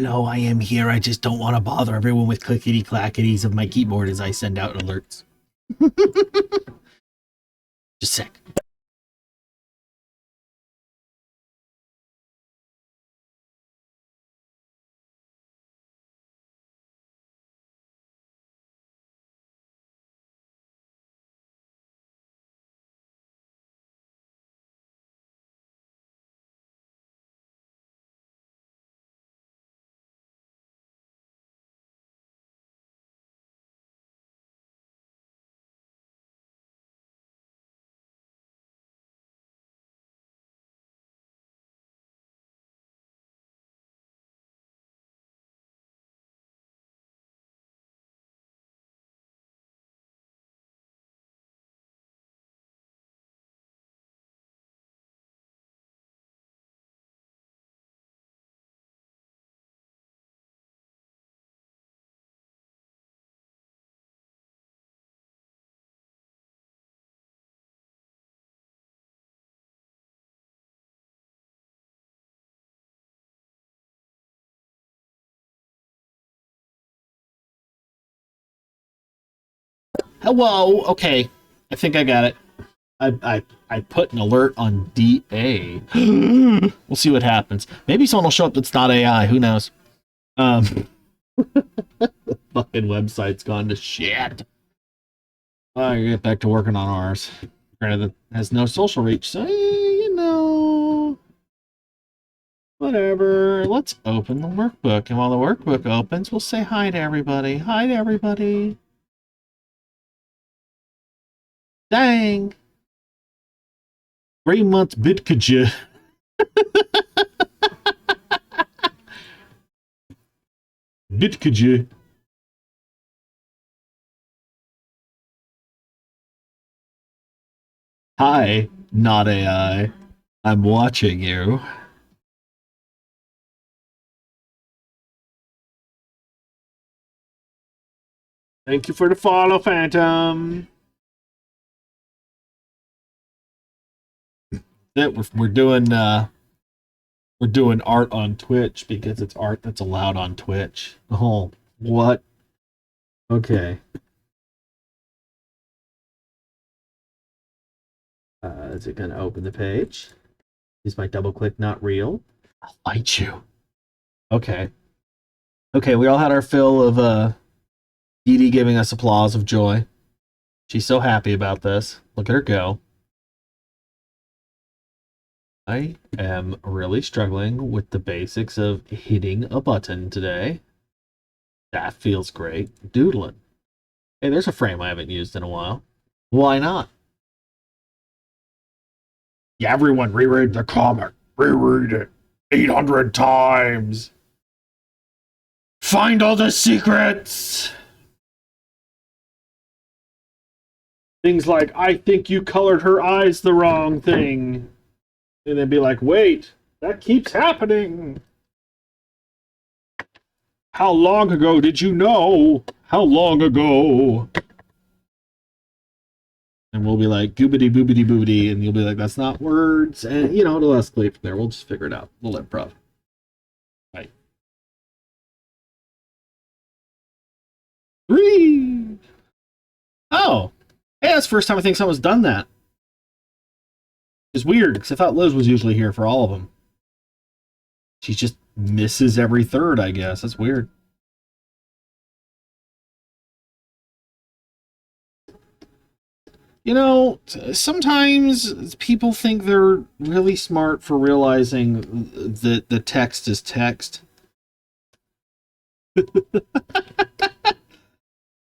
Hello, I am here. I just don't want to bother everyone with clickety clackities of my keyboard as I send out alerts. Just a sec. Hello. Okay, I think I got it. I put an alert on DA. We'll see what happens. Maybe someone will show up that's not AI. Who knows? The fucking website's gone to shit. I get back to working on ours. Granted, it has no social reach, so you know, whatever. Let's open the workbook, and while the workbook opens, we'll say hi to everybody. Hi to everybody. Dang. 3 months bitkaja. Bitkaja. Hi, not AI. I'm watching you. Thank you for the follow, Phantom. That we're doing art on Twitch because it's art that's allowed on Twitch. Oh, what? Okay. Is it gonna open the page? Is my double click not real? I'll fight you. Okay. Okay, we all had our fill of Dee Dee giving us applause of joy. She's so happy about this. Look at her go. I am really struggling with the basics of hitting a button today. That feels great. Doodling. Hey, there's a frame I haven't used in a while. Why not? Yeah, everyone reread the comic. Reread it 800 times. Find all the secrets. Things like, I think you colored her eyes the wrong thing. And then be like, wait, that keeps happening. How long ago did you know? How long ago? And we'll be like, goobity boobity boobity. And you'll be like, that's not words. And, you know, it'll escalate from there. We'll just figure it out. We'll improv. Right. 3. Oh. Hey, that's the first time I think someone's done that. It's weird, because I thought Liz was usually here for all of them. She just misses every third, I guess. That's weird. You know, sometimes people think they're really smart for realizing that the text is text.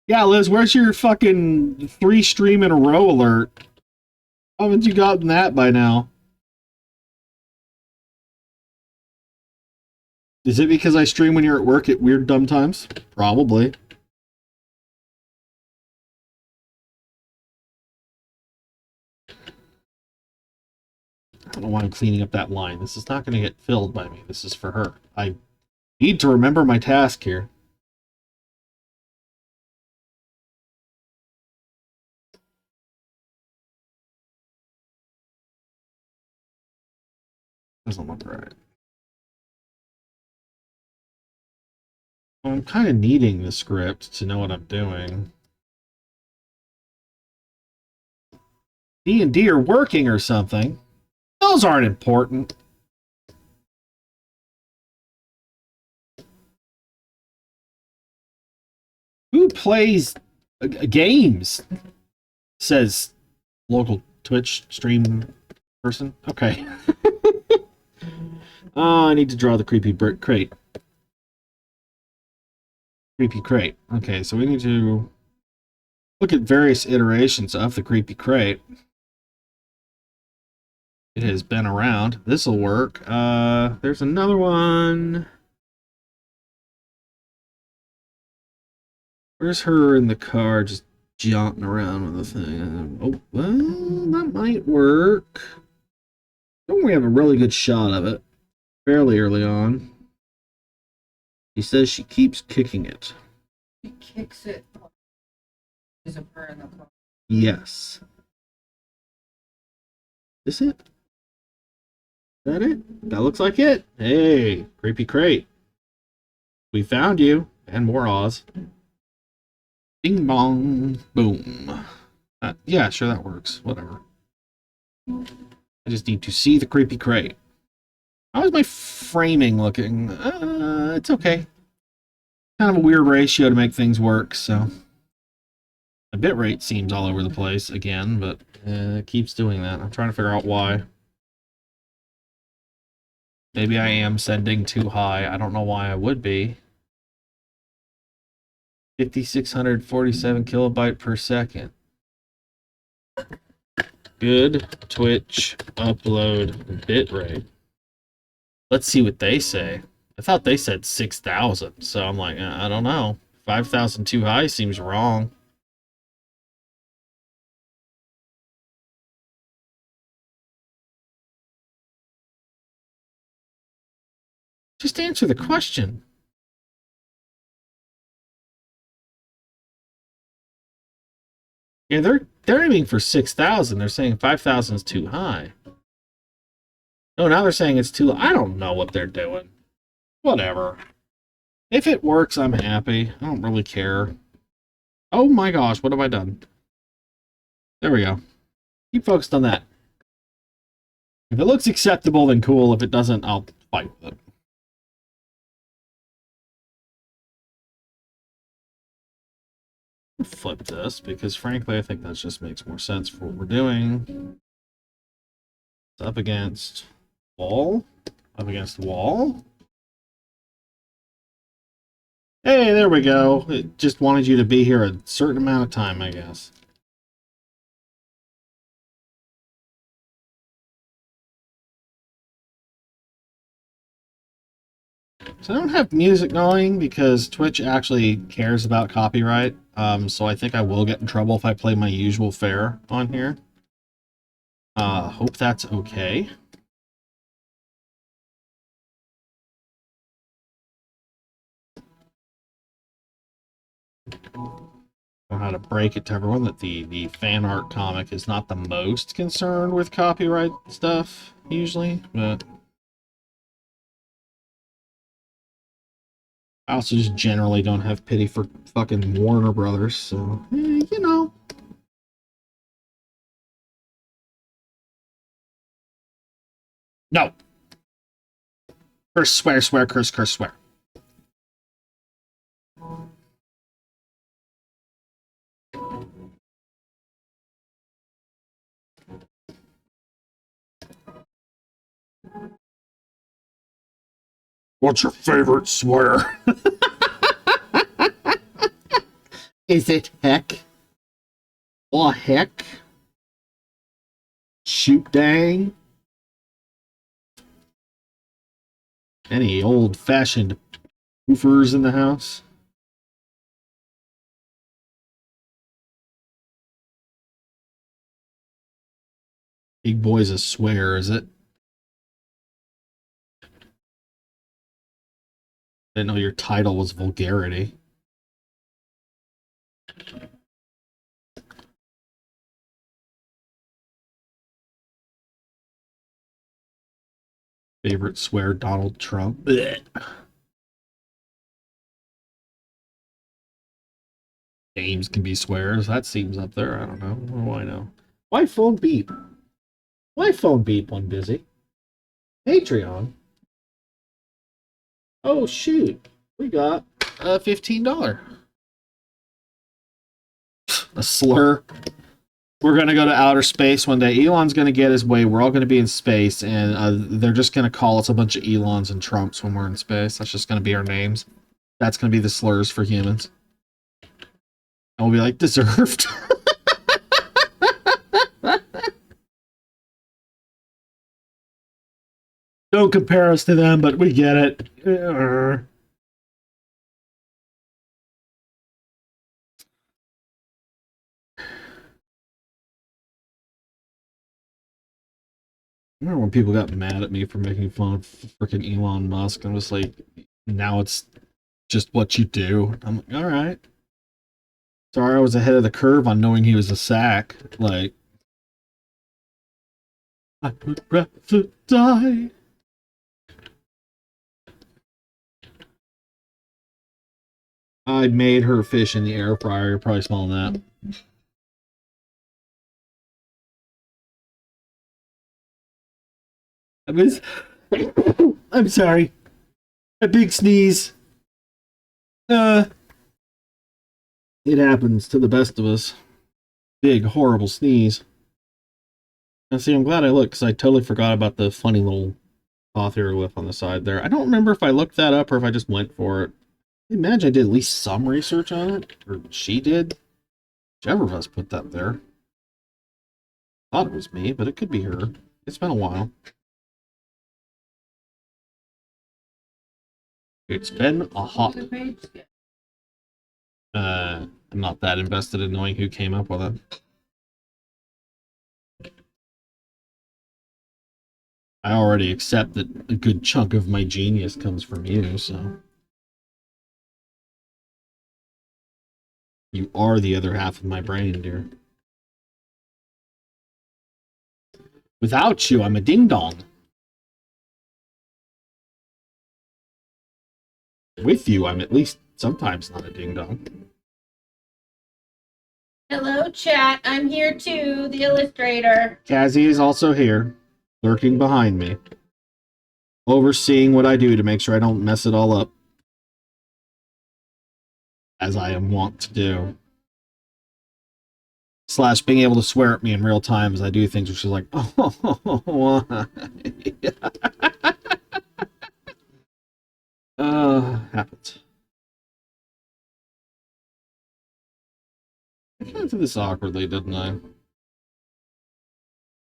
Yeah, Liz, where's your fucking 3 stream in a row alert? How haven't you gotten that by now? Is it because I stream when you're at work at weird dumb times? Probably. I don't know why I'm cleaning up that line. This is not going to get filled by me. This is for her. I need to remember my task here. Doesn't look right. I'm kind of needing the script to know what I'm doing. D&D are working or something. Those aren't important. Who plays games? Says local Twitch stream person. Okay. Oh, I need to draw the creepy crate. Creepy crate. Okay, so we need to look at various iterations of the creepy crate. It has been around. This'll work. There's another one. Where's her in the car just jaunting around with the thing? Oh, well, that might work. Don't we have a really good shot of it fairly early on? He says she keeps kicking it. She kicks it. Is it her in the car? Yes. Is it? Is that it? That looks like it. Hey, creepy crate. We found you. And more Oz. Bing bong. Boom. Yeah, sure, that works. Whatever. I just need to see the creepy crate. How is my framing looking? It's okay. Kind of a weird ratio to make things work, so. The bitrate seems all over the place again, but it keeps doing that. I'm trying to figure out why. Maybe I am sending too high. I don't know why I would be. 5,647 kilobyte per second. Good Twitch upload bitrate. Let's see what they say. I thought they said 6,000, so I'm like, I don't know. 5,000 too high seems wrong. Just answer the question. Yeah, they're aiming for 6,000. They're saying 5,000 is too high. No, now they're saying it's too low. I don't know what they're doing. Whatever. If it works, I'm happy. I don't really care. Oh my gosh, what have I done? There we go. Keep focused on that. If it looks acceptable, then cool. If it doesn't, I'll fight with it. Flip this, because frankly, I think that just makes more sense for what we're doing. It's up against wall. Up against wall. Hey, there we go. It just wanted you to be here a certain amount of time, I guess. So I don't have music going because Twitch actually cares about copyright. So I think I will get in trouble if I play my usual fare on here. Hope that's okay. Know how to break it to everyone that the fan art comic is not the most concerned with copyright stuff usually, but I also just generally don't have pity for fucking Warner Brothers, so you know. No. Curse, swear, swear, curse, curse, swear. What's your favorite swear? Is it heck? Or heck? Shoot dang? Any old-fashioned woofers in the house? Big boy's a swear, is it? Didn't know your title was vulgarity. Favorite swear, Donald Trump. Blech. Names can be swears. That seems up there. I don't know. What do I know? Why phone beep? Why phone beep when busy? Patreon. Oh shoot. We got a $15. A slur. We're gonna go to outer space one day. Elon's gonna get his way. We're all gonna be in space, and they're just gonna call us a bunch of Elons and Trumps when we're in space. That's just gonna be our names. That's gonna be the slurs for humans. And we'll be like, deserved. Don't compare us to them, but we get it. I remember when people got mad at me for making fun of freaking Elon Musk, and was like, now it's just what you do. I'm like, all right. Sorry, I was ahead of the curve on knowing he was a sack. Like, I would rather die. I made her fish in the air fryer. You're probably smelling that. I'm sorry. A big sneeze. It happens to the best of us. Big, horrible sneeze. Now, see, I'm glad I looked, because I totally forgot about the funny little cough hieroglyph on the side there. I don't remember if I looked that up or if I just went for it. I imagine I did at least some research on it, or she did. Whichever of us put that there. Thought it was me, but it could be her. It's been a while. It's been a hot... I'm not that invested in knowing who came up with it. I already accept that a good chunk of my genius comes from you, so... You are the other half of my brain, dear. Without you, I'm a ding-dong. With you, I'm at least sometimes not a ding-dong. Hello, chat. I'm here too, the illustrator. Cassie is also here, lurking behind me, overseeing what I do to make sure I don't mess it all up, as I am wont to do. Slash being able to swear at me in real time as I do things, which is like, oh, why? Happens. I kind of did this awkwardly, didn't I?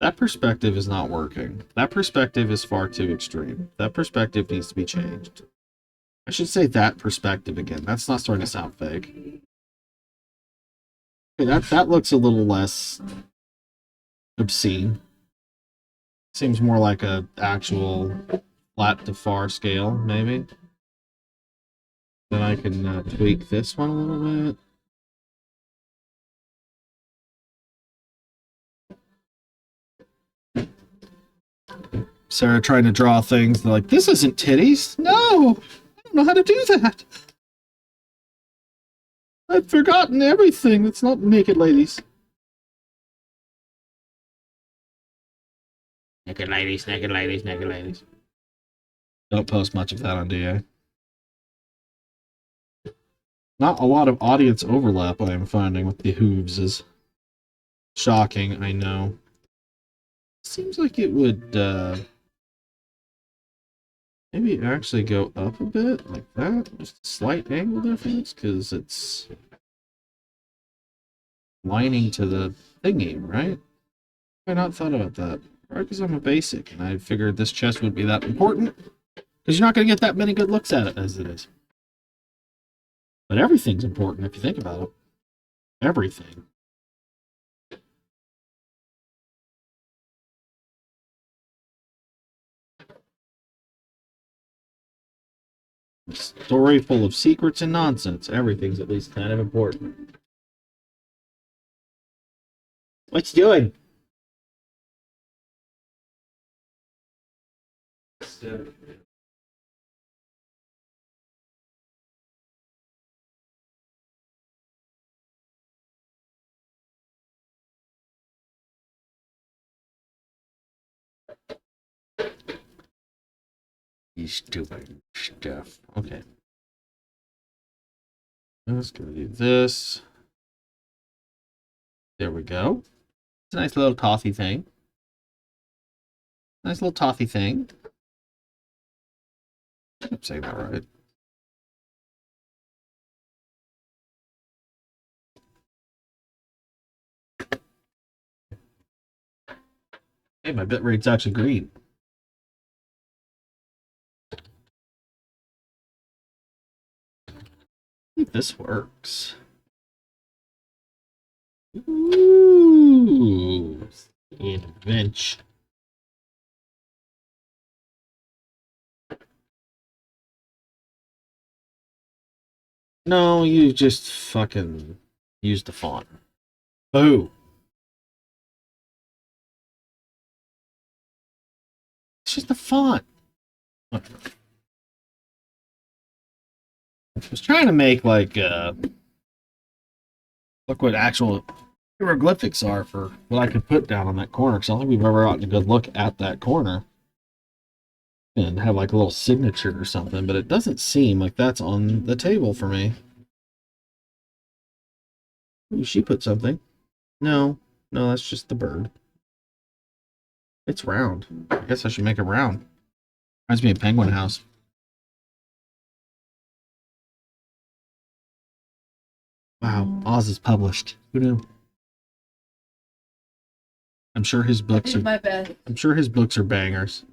That perspective is not working. That perspective is far too extreme. That perspective needs to be changed. I should say that perspective again. That's not starting to sound fake. Okay, that looks a little less obscene. Seems more like a actual flat to far scale, maybe. Then I can tweak this one a little bit. Sarah trying to draw things. They're like, this isn't titties. No, I don't know how to do that. I've forgotten everything. It's not naked ladies. Naked ladies, naked ladies, naked ladies. Don't post much of that on DA. Not a lot of audience overlap I am finding with the Hooves is shocking, I know. Seems like it would maybe actually go up a bit, like that. Just a slight angle difference, because it's lining to the thingy, right? I not thought about that. Right, because I'm a basic, and I figured this chest wouldn't be that important, because you're not going to get that many good looks at it as it is. But everything's important if you think about it. Everything. A story full of secrets and nonsense. Everything's at least kind of important. What you doing? stupid stuff. Okay. Let's go do this. There we go. It's a nice little toffee thing. Nice little toffee thing. I'm saying that right. Hey, my bit rate's actually green. If this works. Ooh, adventure. No, you just fucking used the font. Boo. It's just the font. I was trying to make like look what actual hieroglyphics are for what I could put down on that corner, because I don't think we've ever gotten a good look at that corner and have like a little signature or something, but it doesn't seem like that's on the table for me. Ooh, she put something. No, that's just the bird. It's round. I guess I should make it round. Reminds me of Penguin House. Wow, Oz is published. Who knew? I'm sure his books are. My best. I'm sure his books are bangers.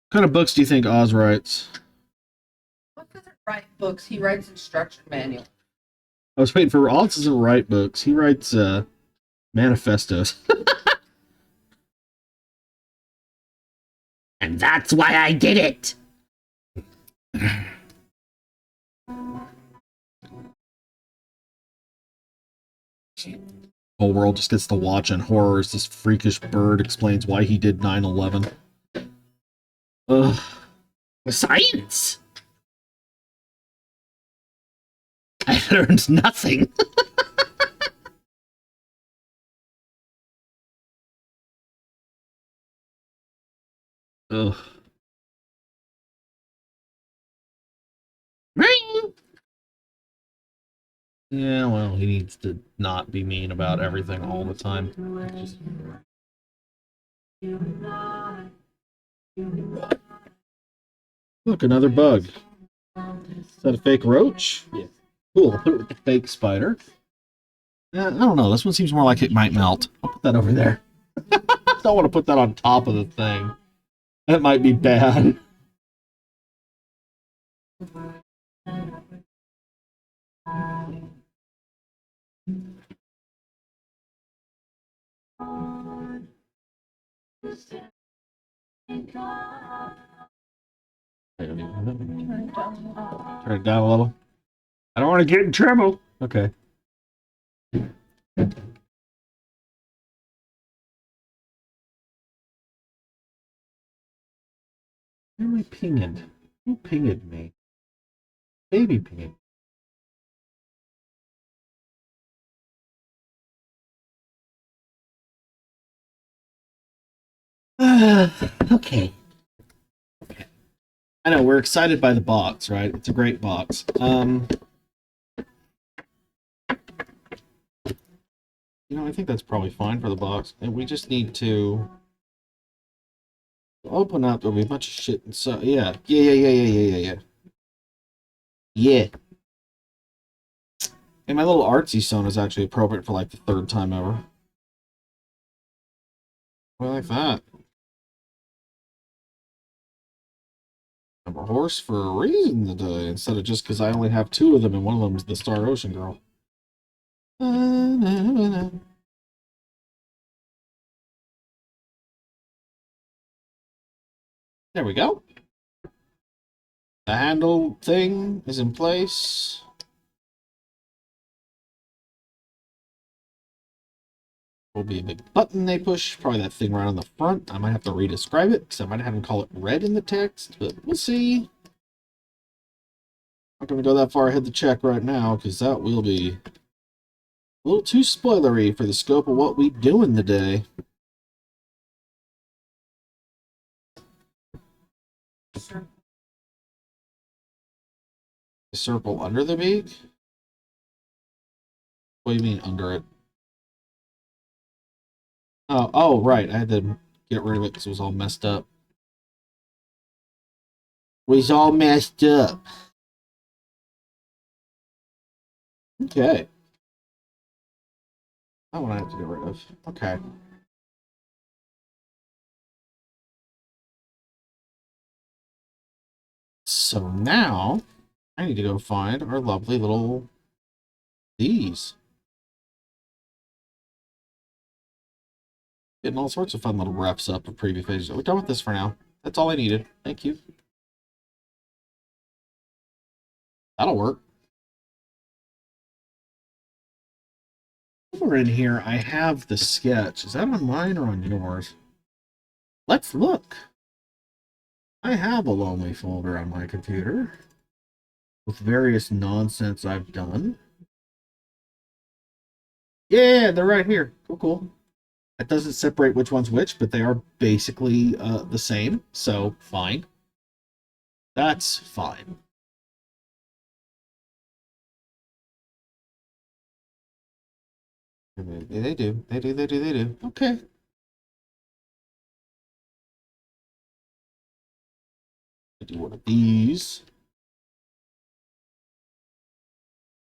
What kind of books do you think Oz writes? Oz doesn't write books. He writes instruction manuals. I was waiting for Oz doesn't write books. He writes manifestos. And that's why I did it. Whole world just gets to watch and horror as this freakish bird explains why he did 9/11. Ugh. Science! I learned nothing. Ugh. Yeah, well, he needs to not be mean about everything all the time. Just... Look, another bug. Is that a fake roach? Yeah. Cool, put it with the fake spider. I don't know, this one seems more like it might melt. I'll put that over there. I don't want to put that on top of the thing. That might be bad. Turn it down a little. I don't want to get in trouble. Okay. Where am I pinged? Who pinged me? Baby pinged. Okay. I know, we're excited by the box, right? It's a great box. I think that's probably fine for the box. And we just need to open up. There'll be a bunch of shit inside. Yeah. Yeah. And my little artsy song is actually appropriate for like the third time ever. I like that. I'm a horse for a reason today, instead of just because I only have two of them and one of them is the Star Ocean Girl. There we go. The handle thing is in place. Will be a big button they push. Probably that thing right on the front. I might have to re-describe it because I might have them call it red in the text, but we'll see. Not going to go that far ahead to check right now because that will be a little too spoilery for the scope of what we do in the day. circle. A circle under the beak? What do you mean under it? Oh, right. I had to get rid of it because it was all messed up. It was all messed up. Okay. That one I have to get rid of. Okay. So now I need to go find our lovely little these. Getting all sorts of fun little wraps up of preview pages. We're done with this for now. That's all I needed. Thank you. That'll work. Somewhere in here, I have the sketch. Is that on mine or on yours? Let's look. I have a Lonely folder on my computer with various nonsense I've done. Yeah, they're right here. Cool, cool. It doesn't separate which one's which, but they are basically the same, so fine. That's fine. They do. They do, they do, they do. Okay. I do one of these.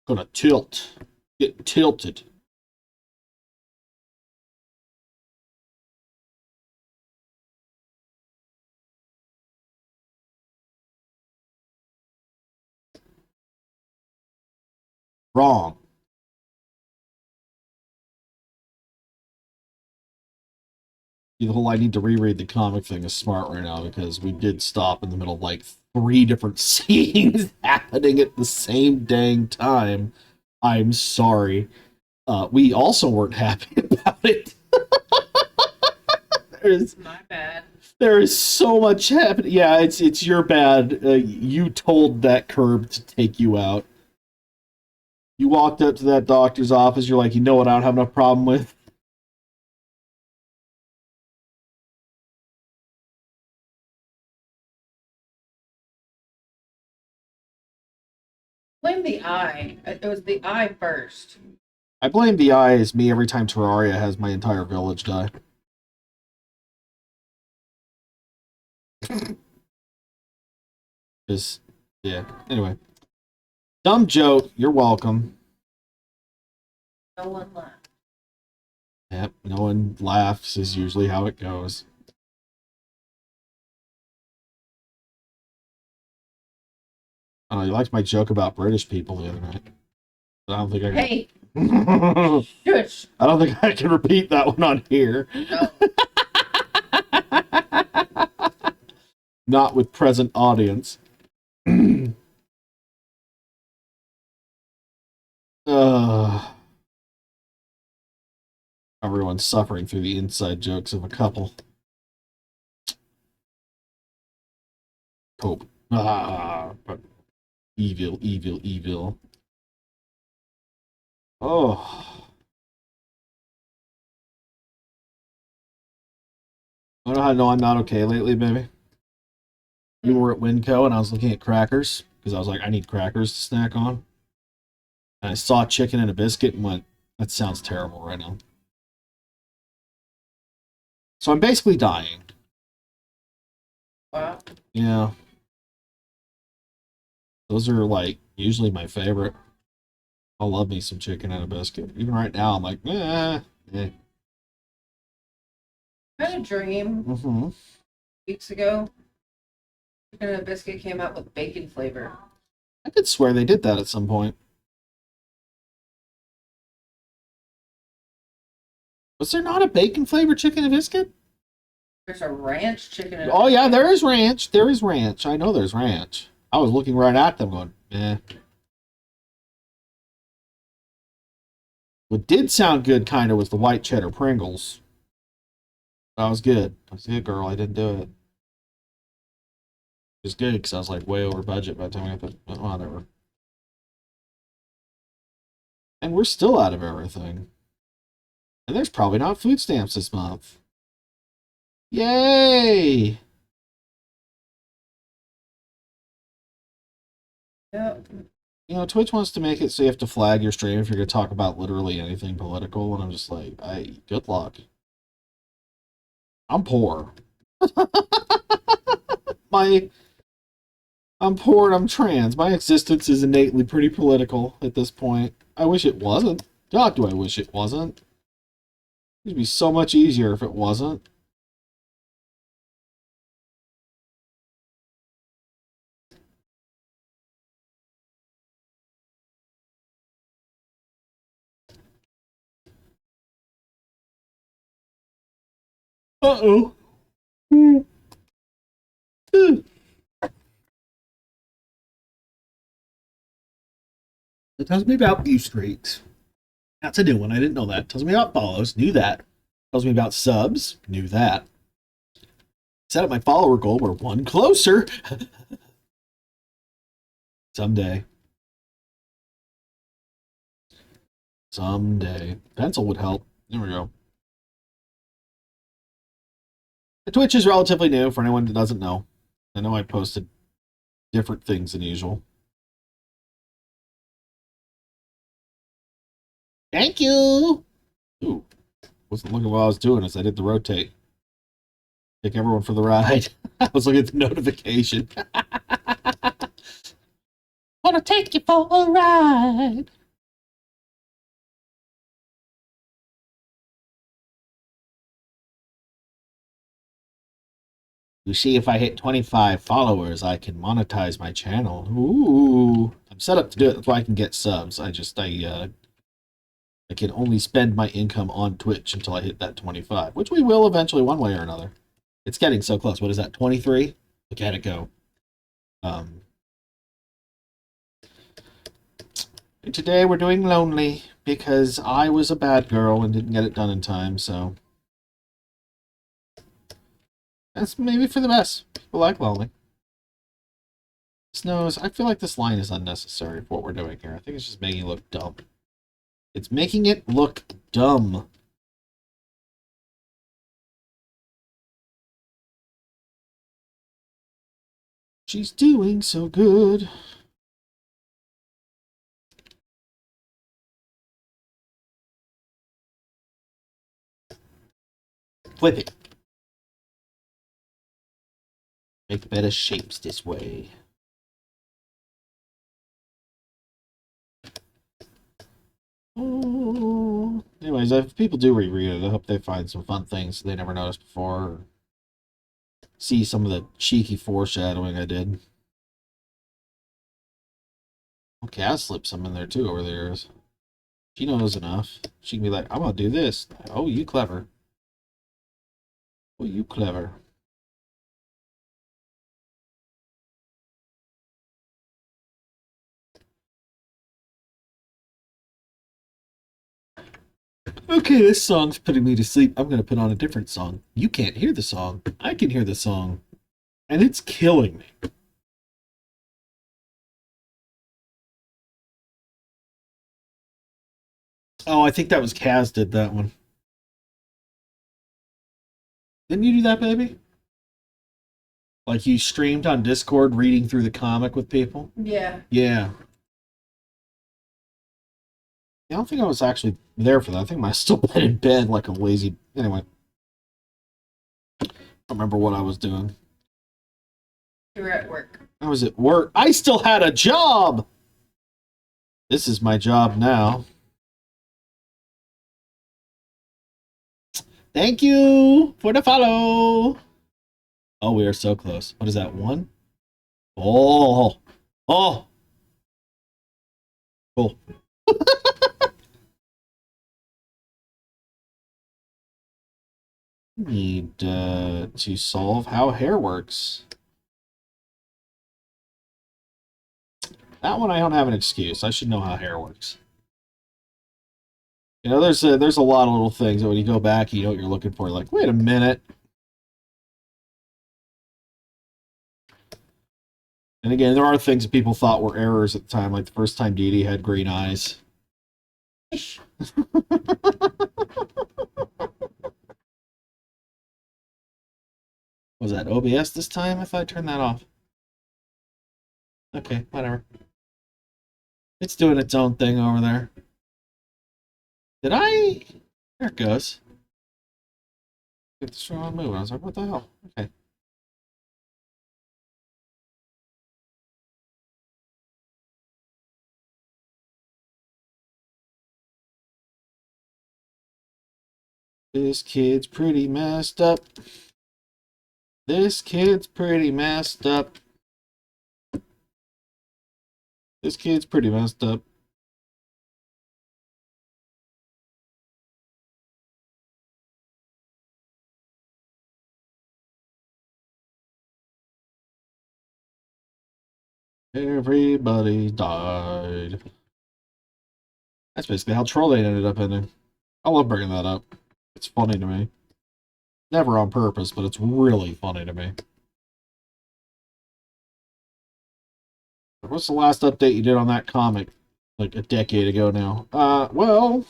Gonna tilt. Get tilted. Wrong. The whole I need to reread the comic thing is smart right now because we did stop in the middle of like 3 different scenes happening at the same dang time. I'm sorry. We also weren't happy about it. My bad. There is so much happening. Yeah, it's your bad. You told that curb to take you out. You walked up to that doctor's office. You're like, you know what? I don't have enough problem with. Blame the eye. It was the eye first. I blame the eye as me every time Terraria has my entire village die. Just, yeah. Anyway. Dumb joke. You're welcome. No one laughed. Yep, no one laughs is usually how it goes. Oh, you liked my joke about British people the other night. I don't think I can... Hey! Shush! I don't think I can repeat that one on here. No. Not with present audience. Everyone's suffering through the inside jokes of a couple. Cope. But evil, evil, evil. Oh. I don't know how to know I'm not okay lately, baby. We were at Winco and I was looking at crackers because I was like, I need crackers to snack on. And I saw chicken and a biscuit and went, that sounds terrible right now. So I'm basically dying. Wow. Yeah. Those are like usually my favorite. I love me some chicken and a biscuit. Even right now, I'm like, eh. I had a dream Mm-hmm. weeks ago. Chicken and a biscuit came out with bacon flavor. I could swear they did that at some point. Was there not a bacon flavored chicken and biscuit? There's a ranch chicken and Oh yeah, there is ranch. There is ranch. I know there's ranch. I was looking right at them going, eh. What did sound good kind of was the white cheddar Pringles. That was good. I was good, girl. I didn't do it. It was good because I was like way over budget by the time I got the whatever. And we're still out of everything. And there's probably not food stamps this month. Yay! Yep. You know, Twitch wants to make it so you have to flag your stream if you're going to talk about literally anything political, and I'm just like, good luck. I'm poor. I'm poor and I'm trans. My existence is innately pretty political at this point. I wish it wasn't. God, do I wish it wasn't. It'd be so much easier if it wasn't. Uh-oh. It tells me about view streaks. That's a new one. I didn't know that. It tells me about follows. Knew that. It tells me about subs. Knew that. Set up my follower goal. We're one closer. Someday. Someday. Pencil would help. There we go. The Twitch is relatively new for anyone that doesn't know. I know I posted different things than usual. Thank you! Ooh. Wasn't looking while I was doing this. I did the rotate. Take everyone for the ride. I was looking at the notification. Wanna take you for a ride. You see, if I hit 25 followers, I can monetize my channel. Ooh. I'm set up to do it. That's why I can get subs. I can only spend my income on Twitch until I hit that 25, which we will eventually one way or another. It's getting so close. What is that, 23? Look at it go. Today we're doing Lonely because I was a bad girl and didn't get it done in time, so that's maybe for the best. People like Lonely. Snows, I feel like this line is unnecessary for what we're doing here. I think it's just making it look dumb. It's making it look dumb. She's doing so good. Flip it. Make better shapes this way. Oh. Anyways, if people do reread it, I hope they find some fun things they never noticed before. Or see some of the cheeky foreshadowing I did. Okay, I slipped some in there too over the years. She knows enough. She can be like, I'm gonna do this. Oh, you clever. Oh, you clever. Okay, this song's putting me to sleep. I'm gonna put on a different song. You can't hear the song. I can hear the song. And it's killing me. Oh, I think that was Kaz did that one. Didn't you do that, baby? Like you streamed on Discord reading through the comic with people? Yeah. Yeah. I don't think I was actually there for that. I think I might have still been in bed like a lazy... Anyway. I don't remember what I was doing. You were at work. I was at work. I still had a job! This is my job now. Thank you for the follow. Oh, we are so close. What is that, 1? Oh. Oh. Cool. Need to solve how hair works. That one I don't have an excuse. I should know how hair works. You know, there's a lot of little things that when you go back, you know what you're looking for. Like, wait a minute. And again, there are things that people thought were errors at the time, like the first time Dee Dee had green eyes. Was that OBS this time? I thought I turned that off. Okay, whatever. It's doing its own thing over there. Did I? There it goes. Get the strong move. I was like, what the hell? Okay. This kid's pretty messed up. This kid's pretty messed up. This kid's pretty messed up. Everybody died. That's basically how Troll ended up ending. I love bringing that up. It's funny to me. Never on purpose, but it's really funny to me. What's the last update you did on that comic? Like a decade ago now. Well,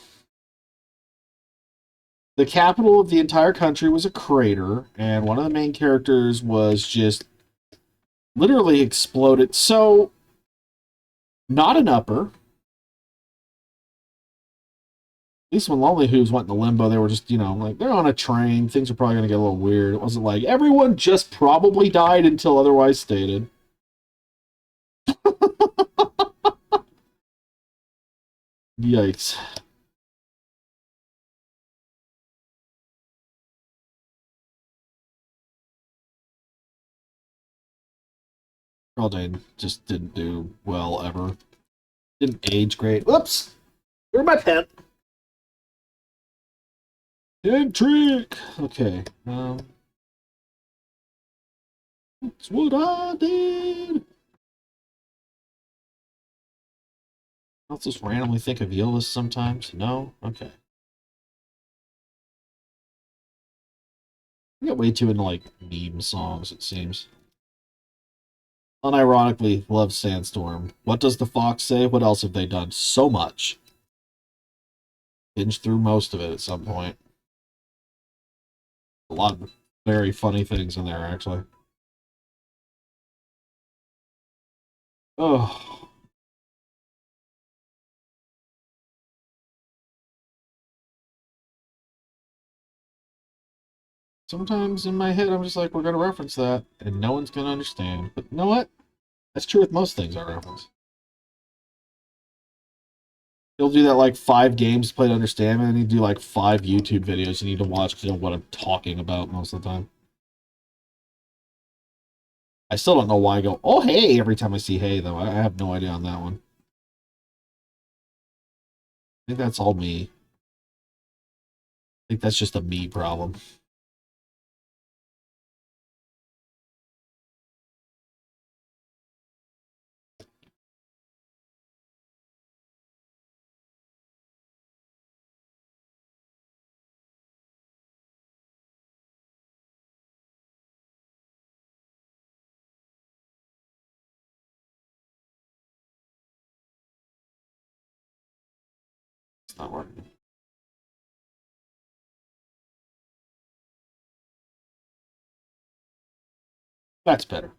the capital of the entire country was a crater, and one of the main characters was just literally exploded. So, not an upper. At least when Lonely Hooves went into limbo, they were just, like, they're on a train. Things are probably going to get a little weird. It wasn't like everyone just probably died until otherwise stated. Yikes. Haldane just didn't do well ever. Didn't age great. Whoops! Where's my pen? Big trick! Okay. That's what I did! I'll just randomly think of Yillis sometimes. No? Okay. I get way too into, like, meme songs, it seems. Unironically, love Sandstorm. What does the fox say? What else have they done? So much. Binge through most of it at some point. A lot of very funny things in there, actually. Oh. Sometimes in my head, I'm just like, we're going to reference that, and no one's going to understand. But you know what? That's true with most things I reference. You'll do that like 5 games to play to understand, and then you do like 5 YouTube videos you need to watch to know what I'm talking about most of the time. I still don't know why I go, oh, hey, every time I see hey, though. I have no idea on that one. I think that's all me. I think that's just a me problem. It's not working. That's better.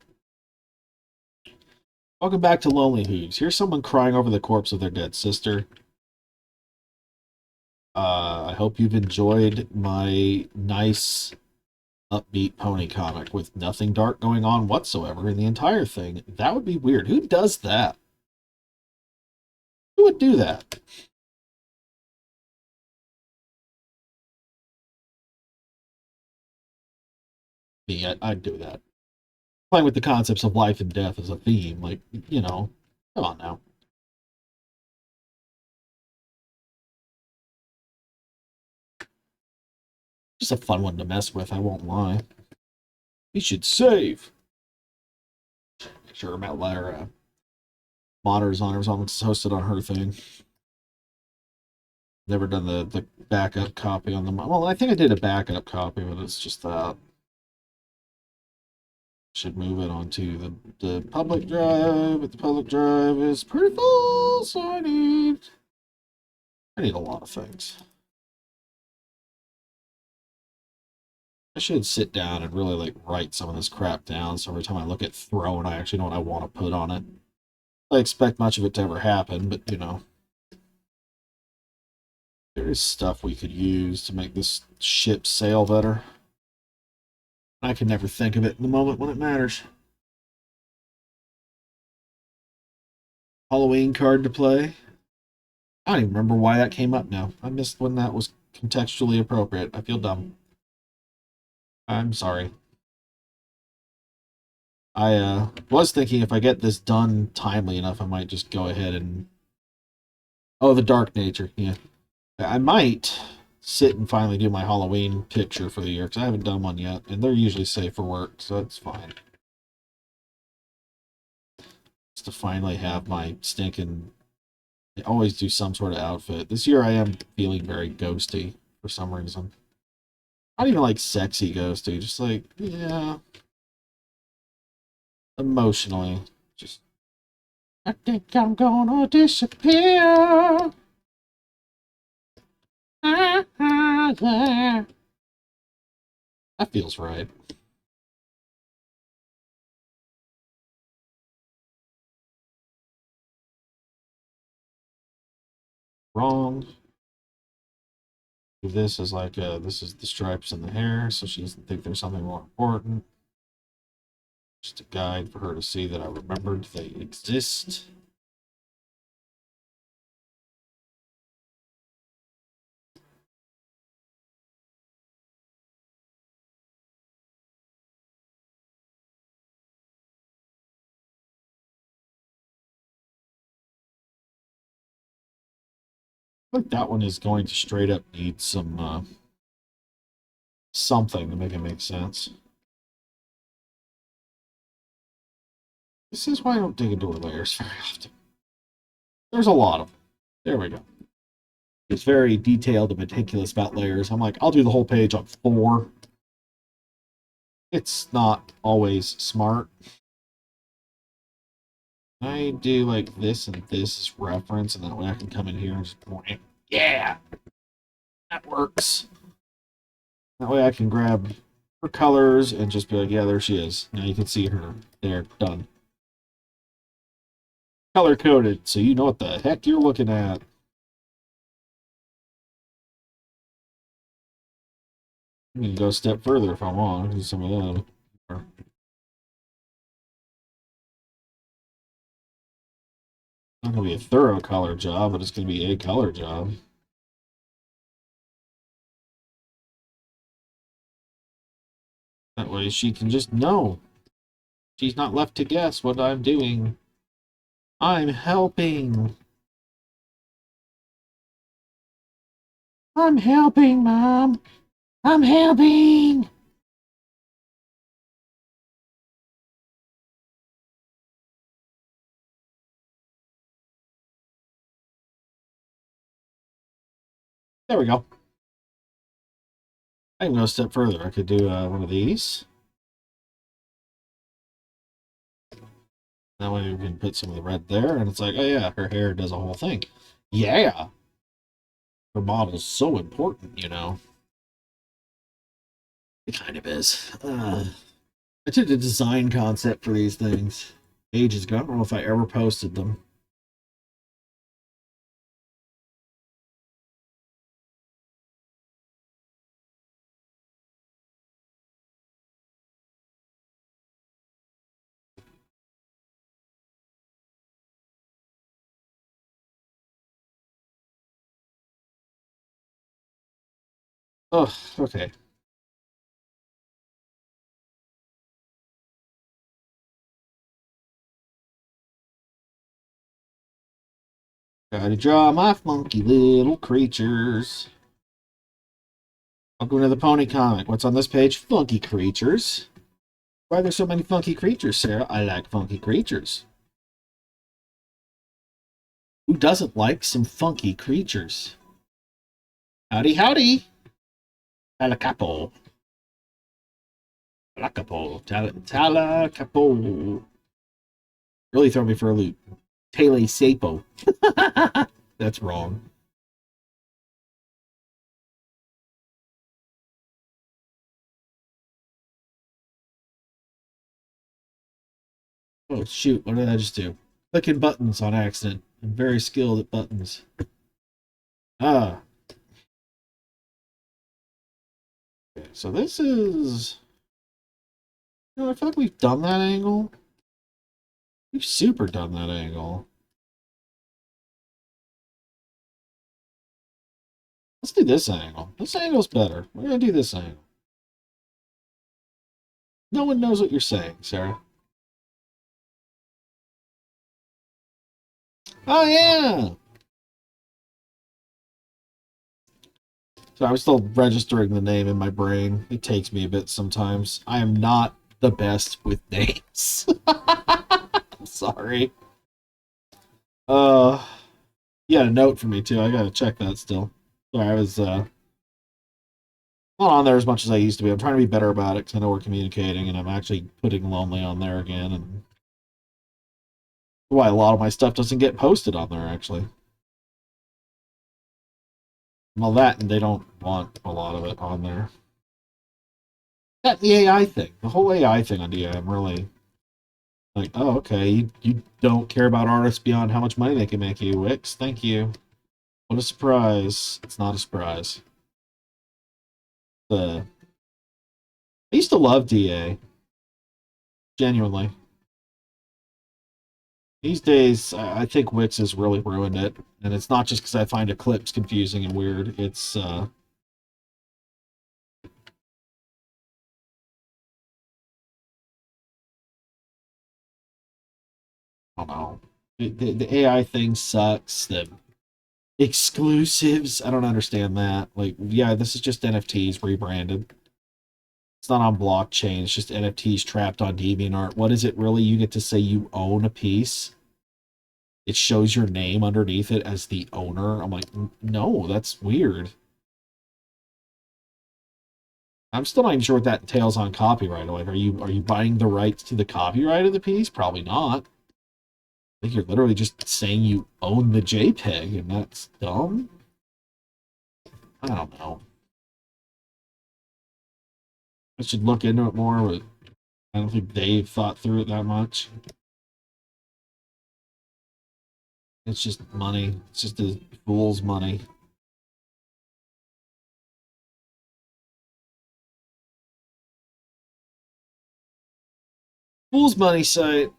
Welcome back to Lonely Hooves. Here's someone crying over the corpse of their dead sister. I hope you've enjoyed my nice, upbeat pony comic with nothing dark going on whatsoever in the entire thing. That would be weird. Who does that? Who would do that? Me, I'd do that. Playing with the concepts of life and death as a theme, like, come on now. Just a fun one to mess with, I won't lie. We should save. Make sure Matt Ladder monitors on her, it's hosted on her thing. Never done the backup copy on them. Well, I think I did a backup copy, but it's just that. Should move it onto the public drive, but the public drive is pretty full, so I need a lot of things. I should sit down and really like write some of this crap down, so every time I look at Throne, I actually know what I want to put on it. I expect much of it to ever happen, but you know, there is stuff we could use to make this ship sail better. I can never think of it in the moment when it matters. Halloween card to play. I don't even remember why that came up now. I missed when that was contextually appropriate. I feel dumb. I'm sorry. I was thinking if I get this done timely enough, I might just go ahead and... Oh, the Dark Nature, yeah. I might sit and finally do my Halloween picture for the year, because I haven't done one yet, and they're usually safe for work, so it's fine. Just to finally have my stinking... I always do some sort of outfit. This year I am feeling very ghosty for some reason. Not even like sexy ghosty, just like, yeah, emotionally. Just, I think I'm gonna disappear. Yeah. That feels right. Wrong. This is like, this is the stripes in the hair, so she doesn't think there's something more important. Just a guide for her to see that I remembered they exist. I think that one is going to straight up need some, something to make it make sense. This is why I don't dig into her layers very often. There's a lot of them. There we go. It's very detailed and meticulous about layers. I'm like, I'll do the whole page on 4. It's not always smart. I do like this and this as reference, and that way I can come in here and just point. Yeah, that works. That way I can grab her colors and just be like, yeah, there she is. Now you can see her. There, done. Color coded, so you know what the heck you're looking at. I can go a step further if I want. Do some of them. Not gonna be a thorough color job, but it's gonna be a color job. That way she can just know. She's not left to guess what I'm doing. I'm helping. I'm helping, Mom. I'm helping. There we go. I can go a step further. I could do one of these. That way we can put some of the red there, and it's like, oh yeah, her hair does a whole thing. Yeah. Her model's so important, you know. It kind of is. I did a design concept for these things ages ago. I don't know if I ever posted them. Oh, okay. Gotta draw my funky little creatures. Welcome to the Pony Comic. What's on this page? Funky creatures. Why are there so many funky creatures, Sarah? I like funky creatures. Who doesn't like some funky creatures? Howdy, howdy. Talacapo. Talacapo. Really throw me for a loop. Tele Sapo. That's wrong. Oh, shoot. What did I just do? clicking buttons on accident. I'm very skilled at buttons. Ah. Okay, so this is... I feel like we've done that angle. We've super done that angle. Let's do this angle. This angle's better. We're going to do this angle. No one knows what you're saying, Sarah. Oh, yeah! So I'm still registering the name in my brain. It takes me a bit sometimes. I am not the best with names. I'm sorry. You got a note for me, too. I got to check that still. Sorry, I was, not on there as much as I used to be. I'm trying to be better about it because I know we're communicating, and I'm actually putting Lonely on there again, and why a lot of my stuff doesn't get posted on there, actually. Well, that, and they don't want a lot of it on there. That, the AI thing. The whole AI thing on DA, I'm really like, oh, okay, you don't care about artists beyond how much money they can make you, Wix. Thank you. What a surprise. It's not a surprise. I used to love DA. Genuinely. These days, I think Wix has really ruined it. And it's not just because I find Eclipse confusing and weird. It's, I don't know. The AI thing sucks. The exclusives, I don't understand that. Like, yeah, this is just NFTs rebranded. It's not on blockchain. It's just NFTs trapped on DeviantArt. What is it really? You get to say you own a piece. It shows your name underneath it as the owner. I'm like, no, that's weird. I'm still not even sure what that entails on copyright. Like, are you buying the rights to the copyright of the piece? Probably not. I think you're literally just saying you own the JPEG, and that's dumb. I don't know. I should look into it more, but I don't think they've thought through it that much. It's just money. It's just a fool's money. Fool's money site.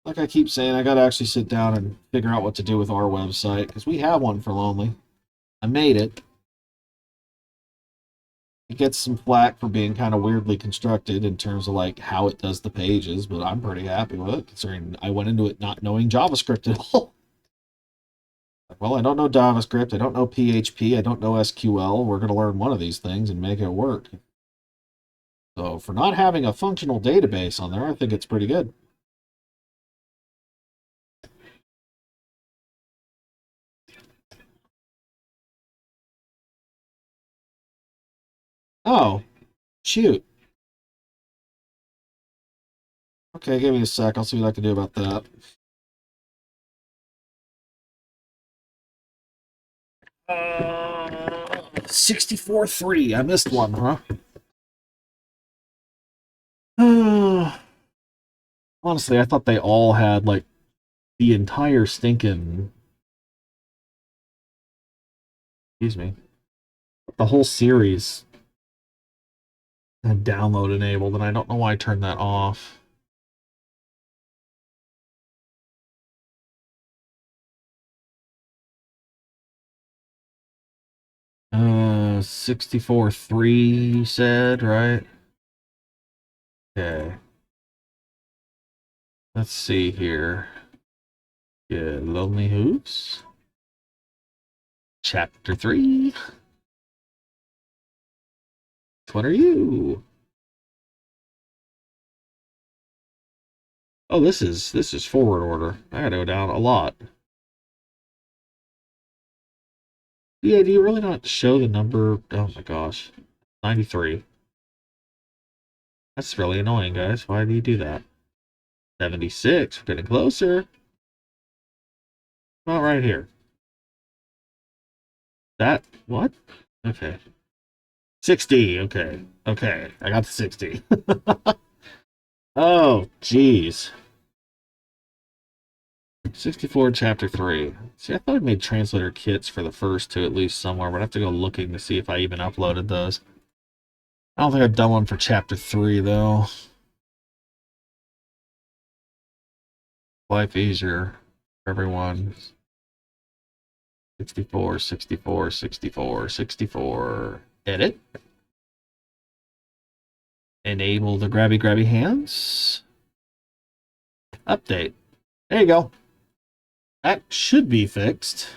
Like I keep saying, I gotta actually sit down and figure out what to do with our website, because we have one for Lonely. I made it. It gets some flack for being kind of weirdly constructed in terms of like how it does the pages, but I'm pretty happy with it, considering I went into it not knowing JavaScript at all. Well, I don't know JavaScript, I don't know PHP, I don't know SQL. We're going to learn one of these things and make it work. So for not having a functional database on there, I think it's pretty good. Oh, shoot. Okay, give me a sec. I'll see what I can do about that. 64-3. I missed one, huh? Honestly, I thought they all had, like, the entire stinking... Excuse me. The whole series had download enabled, and I don't know why I turned that off. 64-3, you said, right? Okay. Let's see here. Yeah, Lonely Hooves. Chapter 3. What are you? Oh, this is forward order. I gotta go down a lot. Yeah, do you really not show the number? Oh my gosh. 93. That's really annoying, guys. Why do you do that? 76. We're getting closer. About right here. That, what? Okay. 60. Okay. Okay. I got the 60. Oh, jeez. 64 Chapter 3. See, I thought I made translator kits for the first two at least somewhere, but I have to go looking to see if I even uploaded those. I don't think I've done one for Chapter 3, though. Life easier for everyone. 64, 64, 64, 64. Edit. Enable the grabby hands. Update. There you go. That should be fixed.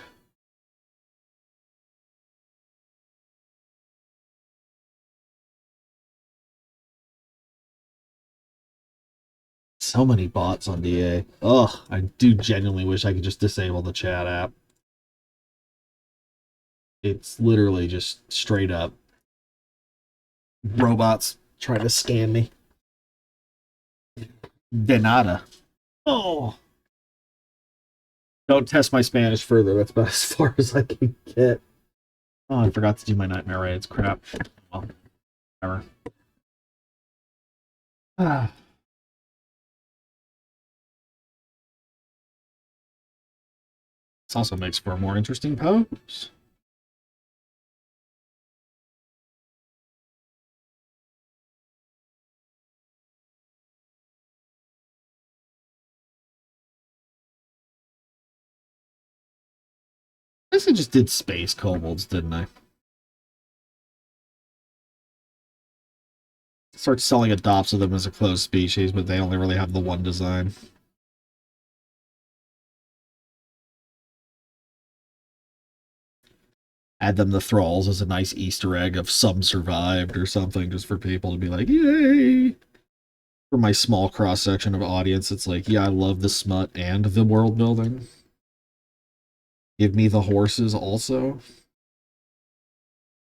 So many bots on DA. Ugh, I do genuinely wish I could just disable the chat app. It's literally just straight up robots trying to scam me. De nada. Oh. Don't test my Spanish further. That's about as far as I can get. Oh, I forgot to do my nightmare raids. Crap. Well, whatever. Ah. This also makes for a more interesting pose. I guess I just did space kobolds, didn't I? Start selling adopts of them as a closed species, but they only really have the one design. Add them to thralls as a nice Easter egg of some survived or something, just for people to be like, yay! For my small cross-section of audience, it's like, yeah, I love the smut and the world building. Give me the horses also.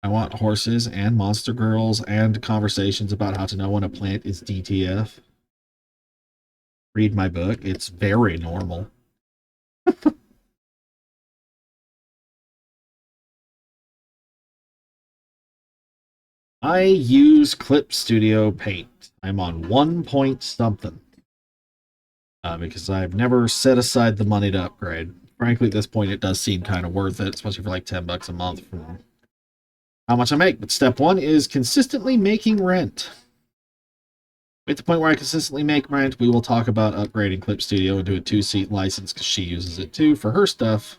I want horses and monster girls and conversations about how to know when a plant is DTF. Read my book. It's very normal. I use Clip Studio Paint. I'm on 1 point something. Because I've never set aside the money to upgrade. Frankly, at this point, it does seem kind of worth it, especially for like $10 a month from how much I make. But step one is consistently making rent. At the point where I consistently make rent, we will talk about upgrading Clip Studio into a 2-seat license because she uses it too for her stuff.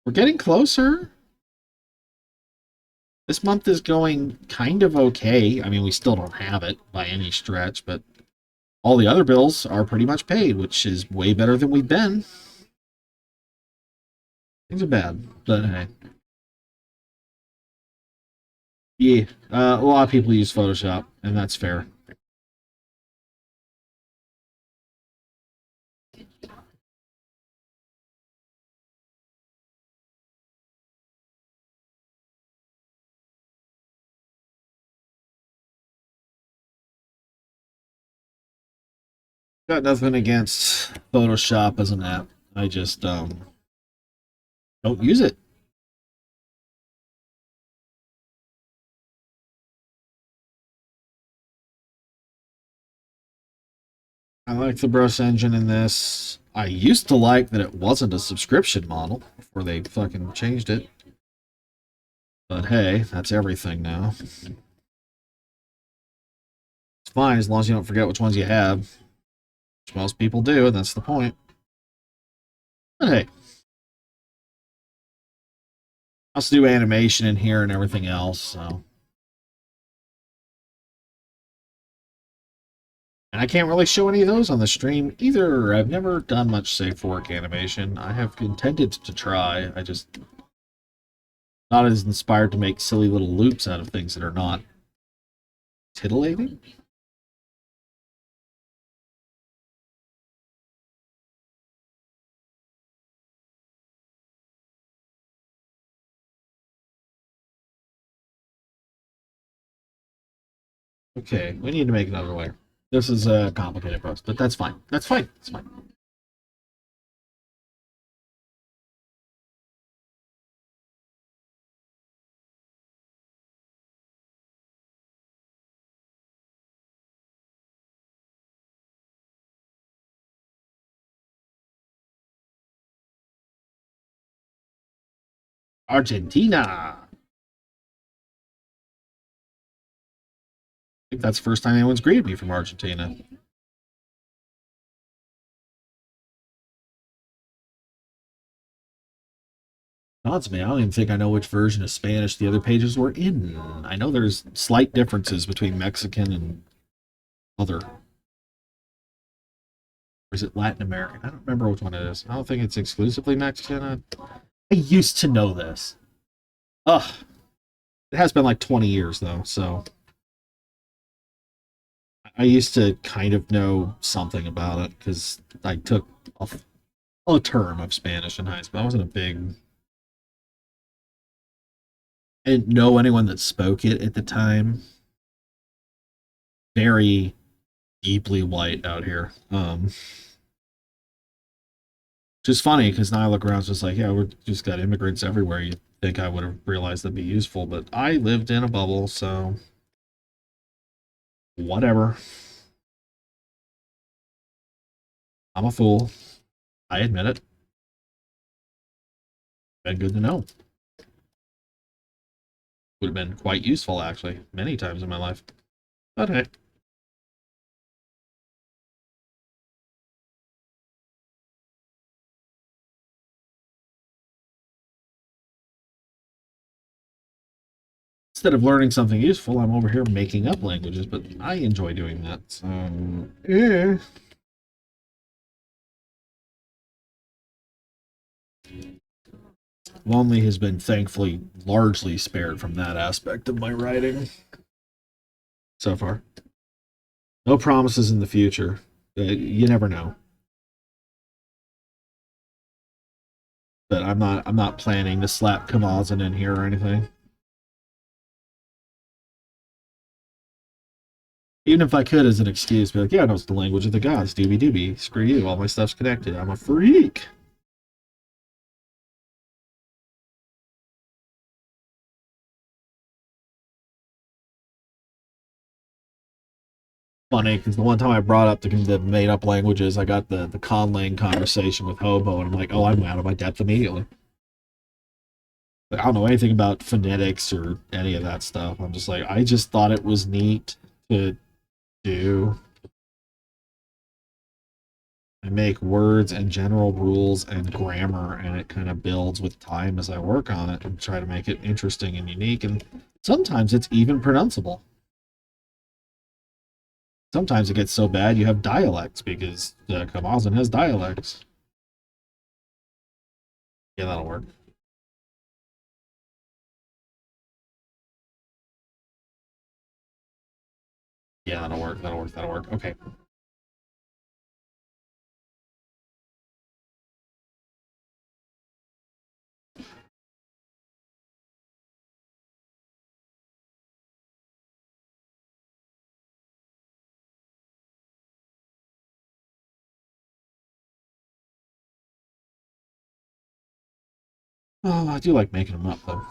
We're getting closer. This month is going kind of okay. I mean, we still don't have it by any stretch, but all the other bills are pretty much paid, which is way better than we've been. Things are bad, but hey. Yeah, a lot of people use Photoshop, and that's fair. Got nothing against Photoshop as an app. I just don't use it. I like the brush engine in this. I used to like that it wasn't a subscription model before they fucking changed it. But hey, that's everything now. It's fine as long as you don't forget which ones you have. Which most people do, and that's the point. But hey. I also do animation in here and everything else, so. And I can't really show any of those on the stream either. I've never done much safe work animation. I have intended to try. I just not as inspired to make silly little loops out of things that are not titillating. Okay, we need to make another layer. This is a complicated process, but that's fine. That's fine. It's fine. Argentina. I think that's the first time anyone's greeted me from Argentina. Odds me, I don't even think I know which version of Spanish the other pages were in. I know there's slight differences between Mexican and other. Or is it Latin American? I don't remember which one it is. I don't think it's exclusively Mexican. I used to know this. Ugh. It has been like 20 years, though, so... I used to kind of know something about it, because I took a term of Spanish in high school. I wasn't a big... I didn't know anyone that spoke it at the time. Very deeply white out here. Which is funny, because now I look around, it's just like, yeah, we've just got immigrants everywhere. You'd think I would have realized that'd be useful, but I lived in a bubble, so... Whatever. I'm a fool. I admit it. Been good to know. Would have been quite useful, actually, many times in my life. But hey. Instead of learning something useful, I'm over here making up languages, but I enjoy doing that, so... Yeah. Lonely has been thankfully largely spared from that aspect of my writing so far. No promises in the future. You never know. But I'm not planning to slap Kamazan in here or anything. Even if I could as an excuse, be like, yeah, no, it's the language of the gods, doobie doobie. Screw you, all my stuff's connected. I'm a freak. Funny, because the one time I brought up the made-up languages, I got the conlang conversation with Hobo, and I'm like, oh, I'm out of my depth immediately. Like, I don't know anything about phonetics or any of that stuff. I'm just like, I just thought it was neat to do. I make words and general rules and grammar, and it kind of builds with time as I work on it and try to make it interesting and unique. And sometimes it's even pronounceable. Sometimes it gets so bad you have dialects because Kamazan has dialects. Yeah, that'll work. Yeah, that'll work. That'll work. That'll work. Okay. Oh, I do like making them up, though.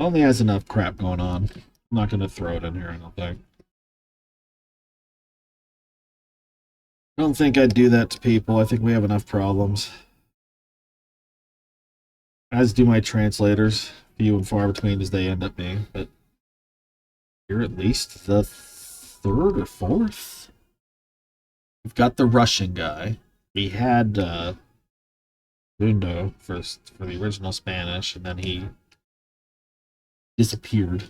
Only has enough crap going on. I'm not going to throw it in here, I don't think. I don't think I'd do that to people. I think we have enough problems. As do my translators, few and far between as they end up being. But you're at least the third or fourth. We've got the Russian guy. We had Mundo first for the original Spanish, and then he disappeared.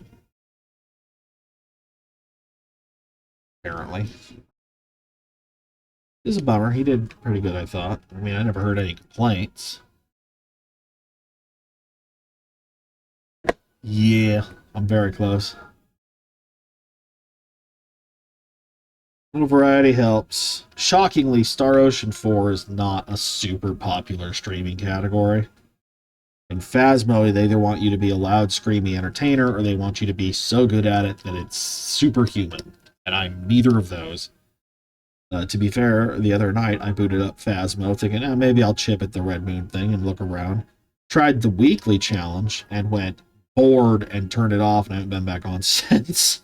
Apparently. It was a bummer. He did pretty good, I thought. I mean, I never heard any complaints. Yeah, I'm very close. A little variety helps. Shockingly, Star Ocean 4 is not a super popular streaming category. In Phasmo, they either want you to be a loud, screamy entertainer, or they want you to be so good at it that it's superhuman. And I'm neither of those. To be fair, the other night I booted up Phasmo, thinking, maybe I'll chip at the Red Moon thing and look around. Tried the weekly challenge and went bored and turned it off, and I haven't been back on since.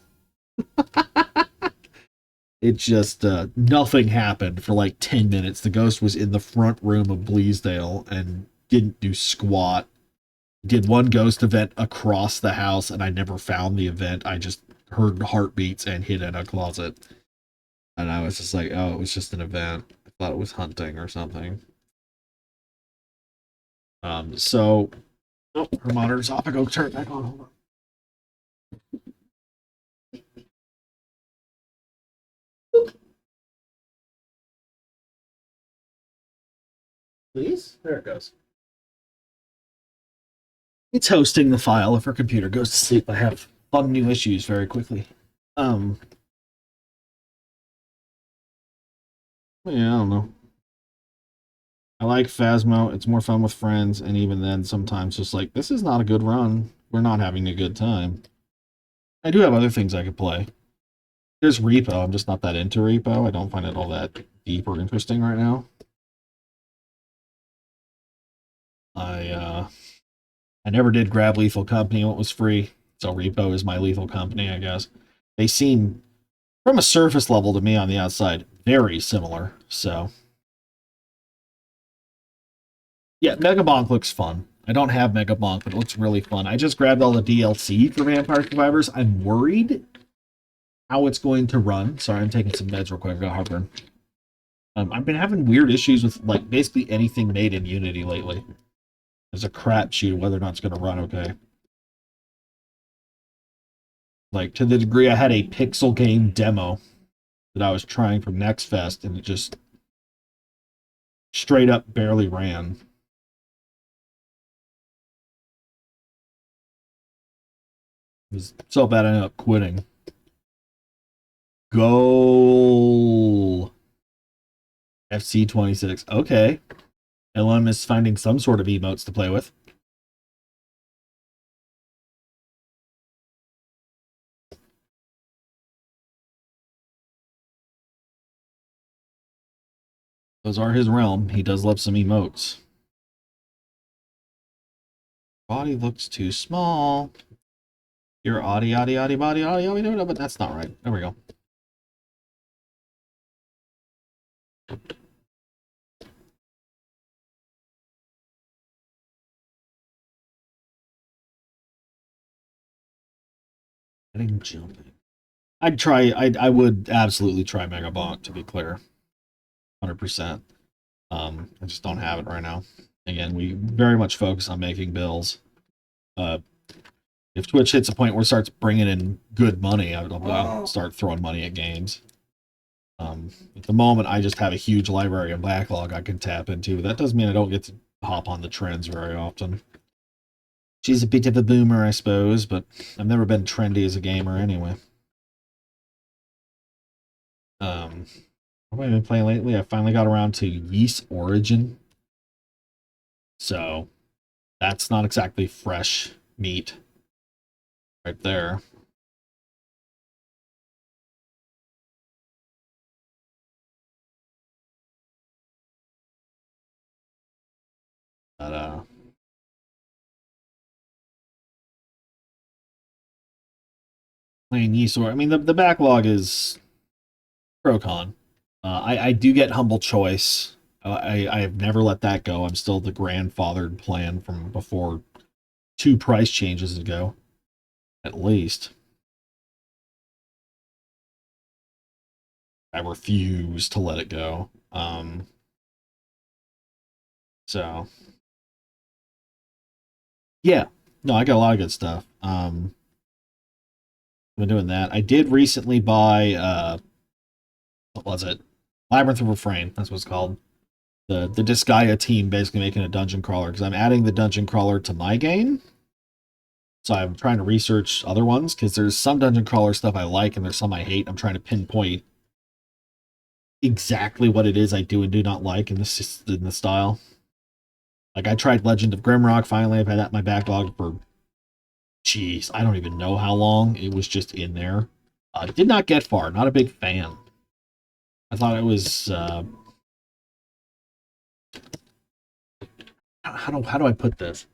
It just, nothing happened for like 10 minutes. The ghost was in the front room of Bleasdale, and didn't do squat. Did one ghost event across the house, and I never found the event. I just heard heartbeats and hid in a closet. And I was just like, oh, it was just an event. I thought it was hunting or something. So, oh, her monitor's off. I go turn it back on. Hold on. Please? There it goes. It's hosting the file. If her computer goes to sleep, I have fun new issues very quickly. Yeah, I don't know. I like Phasmo. It's more fun with friends, and even then, sometimes just like, this is not a good run. We're not having a good time. I do have other things I could play. There's Repo. I'm just not that into Repo. I don't find it all that deep or interesting right now. I never did grab Lethal Company when it was free, so Repo is my Lethal Company, I guess. They seem, from a surface level to me on the outside, very similar, so. Yeah, Mega Bonk looks fun. I don't have Mega Bonk, but it looks really fun. I just grabbed all the DLC for Vampire Survivors. I'm worried how it's going to run. Sorry, I'm taking some meds real quick. I've got heartburn. I've been having weird issues with like basically anything made in Unity lately. There's a crapshoot whether or not it's going to run okay. Like, to the degree I had a pixel game demo that I was trying for Next Fest, and it just straight up barely ran. It was so bad I ended up quitting. Goal. FC26. Okay. LM is finding some sort of emotes to play with. Those are his realm. He does love some emotes. Body looks too small. Your body, but that's not right. There we go. Getting jumping. I would absolutely try Mega Bonk, to be clear. 100%. I just don't have it right now. Again, we very much focus on making bills. If Twitch hits a point where it starts bringing in good money, I'll start throwing money at games. At the moment, I just have a huge library and backlog I can tap into. That doesn't mean I don't get to hop on the trends very often. She's a bit of a boomer, I suppose, but I've never been trendy as a gamer anyway. What have I been playing lately? I finally got around to Yeast Origin. So, that's not exactly fresh meat right there. But, playing Yeast Origin, I mean, the backlog is pro-con. I do get Humble Choice. I have never let that go. I'm still the grandfathered plan from before 2 price changes ago, at least. I refuse to let it go. So, yeah. No, I got a lot of good stuff. I've been doing that. I did recently buy, what was it? Labyrinth of Refrain. That's what it's called. The Disgaea team basically making a dungeon crawler, because I'm adding the dungeon crawler to my game. So I'm trying to research other ones, because there's some dungeon crawler stuff I like and there's some I hate. I'm trying to pinpoint exactly what it is I do and do not like in the style. Like, I tried Legend of Grimrock finally. I've had that in my backlog for, jeez, I don't even know how long. It was just in there. Did not get far. Not a big fan. I thought it was, how do I put this?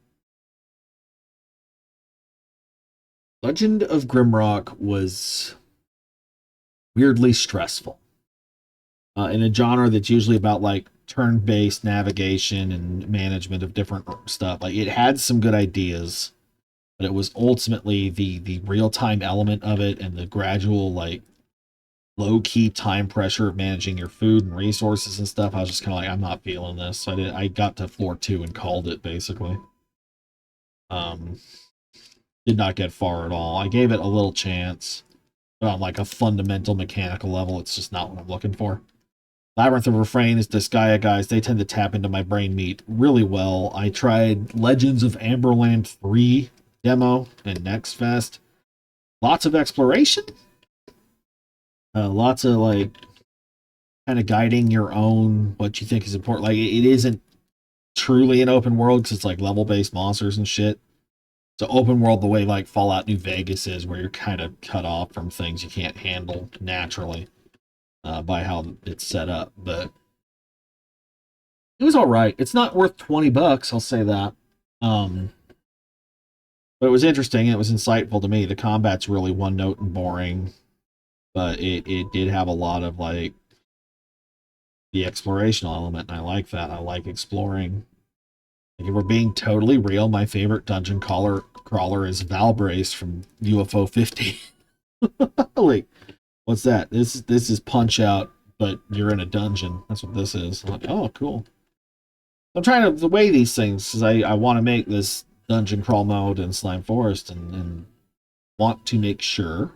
Legend of Grimrock was weirdly stressful. In a genre that's usually about, like, turn-based navigation and management of different stuff. Like it had some good ideas, but it was ultimately the real-time element of it and the gradual like low-key time pressure of managing your food and resources and stuff. I was just kind of like, I'm not feeling this. So I got to floor 2 and called it basically. Did not get far at all. I gave it a little chance, but on like a fundamental mechanical level, it's just not what I'm looking for. Labyrinth of Refrain is Disgaea guys. They tend to tap into my brain meat really well. I tried Legends of Amberland 3 demo and Next Fest. Lots of exploration. Lots of like kind of guiding your own what you think is important. Like it isn't truly an open world because it's like level-based monsters and shit. So open world the way like Fallout New Vegas is, where you're kind of cut off from things you can't handle naturally by how it's set up. But it was all right. It's not worth $20, I'll say that. But it was interesting. It was insightful to me. The combat's really one note and boring, but it did have a lot of like the explorational element, and I like that. I like exploring. Like, if we're being totally real, my favorite dungeon crawler is Valbrace from UFO 50. Like, what's that? This is Punch Out, but you're in a dungeon. That's what this is. I'm like, oh, cool. I'm trying to weigh these things because I want to make this dungeon crawl mode in Slime Forest and want to make sure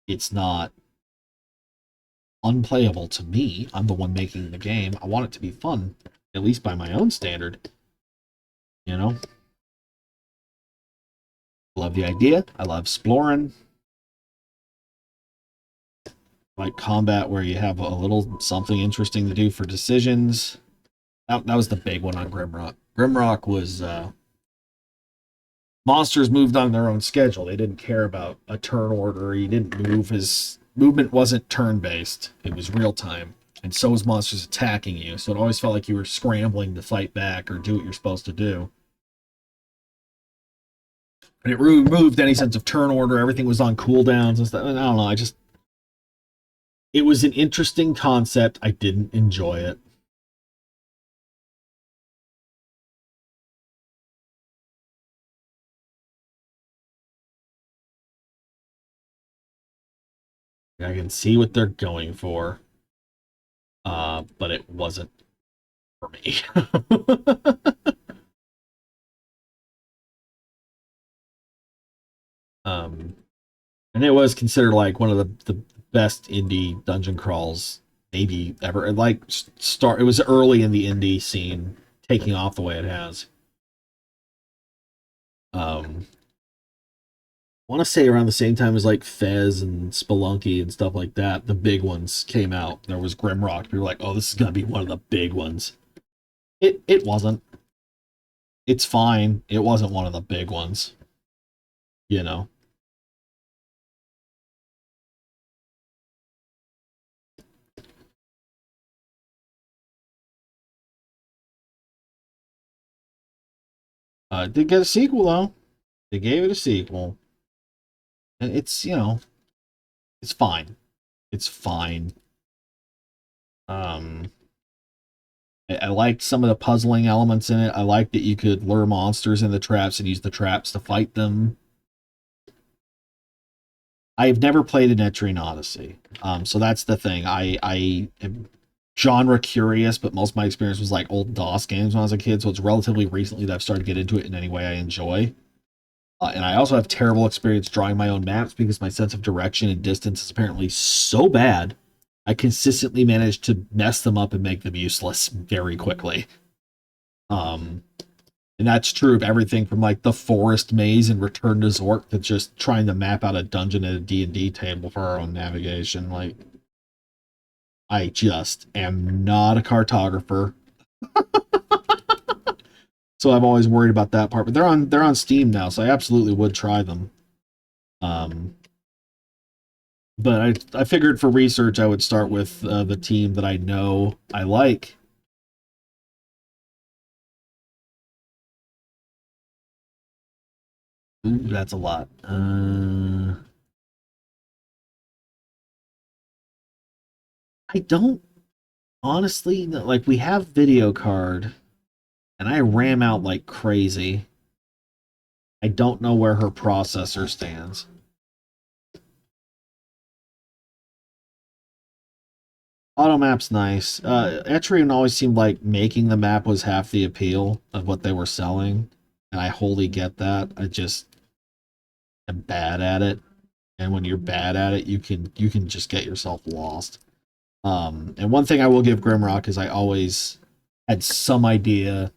it's not unplayable to me. I'm the one making the game. I want it to be fun, at least by my own standard. You know? Love the idea. I love exploring. Like combat where you have a little something interesting to do for decisions. That was the big one on Grimrock. Grimrock was monsters moved on their own schedule. They didn't care about a turn order. He didn't move. His movement wasn't turn-based. It was real-time. And so was monsters attacking you. So it always felt like you were scrambling to fight back or do what you're supposed to do. And it removed any sense of turn order. Everything was on cooldowns and stuff. I don't know. It was an interesting concept. I didn't enjoy it. I can see what they're going for. But it wasn't for me. And it was considered like one of the best indie dungeon crawls maybe ever. Like it was early in the indie scene, taking off the way it has. I want to say around the same time as like Fez and Spelunky and stuff like that, the big ones came out. There was Grimrock. People were like, "Oh, this is gonna be one of the big ones." It wasn't. It's fine. It wasn't one of the big ones. You know. Did get a sequel though. They gave it a sequel, and it's it's fine. It's fine. Um, I liked some of the puzzling elements in it. I liked that you could lure monsters in the traps and use the traps to fight them. I've never played an Etrian Odyssey, so that's the thing. I am genre curious, but most of my experience was like old DOS games when I was a kid, so it's relatively recently that I've started to get into it in any way I enjoy. And I also have terrible experience drawing my own maps because my sense of direction and distance is apparently so bad. I consistently manage to mess them up and make them useless very quickly. Um, and that's true of everything from like the forest maze and Return to Zork to just trying to map out a dungeon at a D&D table for our own navigation. Like, I just am not a cartographer. So I'm always worried about that part. But they're on Steam now, so I absolutely would try them. But I figured for research I would start with the team that I know I like. Ooh, that's a lot. I don't honestly, like, we have video card, and I RAM out like crazy. I don't know where her processor stands. Automap's nice. Etrian always seemed like making the map was half the appeal of what they were selling, and I wholly get that. I just am bad at it, and when you're bad at it, you can just get yourself lost. And one thing I will give Grimrock is I always had some idea.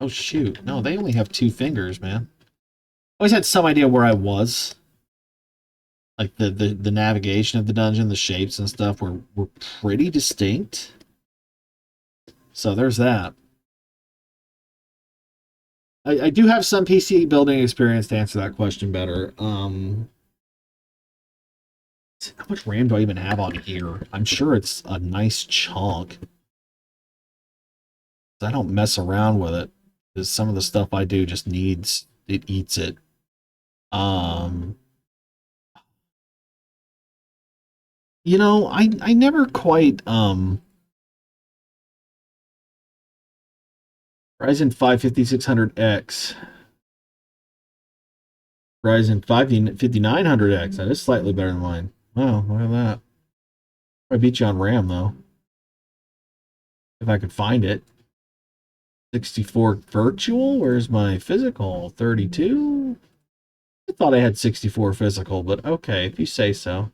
Oh shoot, no, they only have 2 fingers, man. I always had some idea where I was, like the navigation of the dungeon, the shapes and stuff were pretty distinct. So there's that. I do have some PC building experience to answer that question better. How much RAM do I even have on here? I'm sure it's a nice chunk. I don't mess around with it because some of the stuff I do just eats it. You know, I never quite Ryzen 5 5600X. Ryzen 5 5900X. That is slightly better than mine. Wow, look at that. I beat you on RAM though. If I could find it. 64 virtual? Where's my physical? 32? I thought I had 64 physical, but okay, if you say so.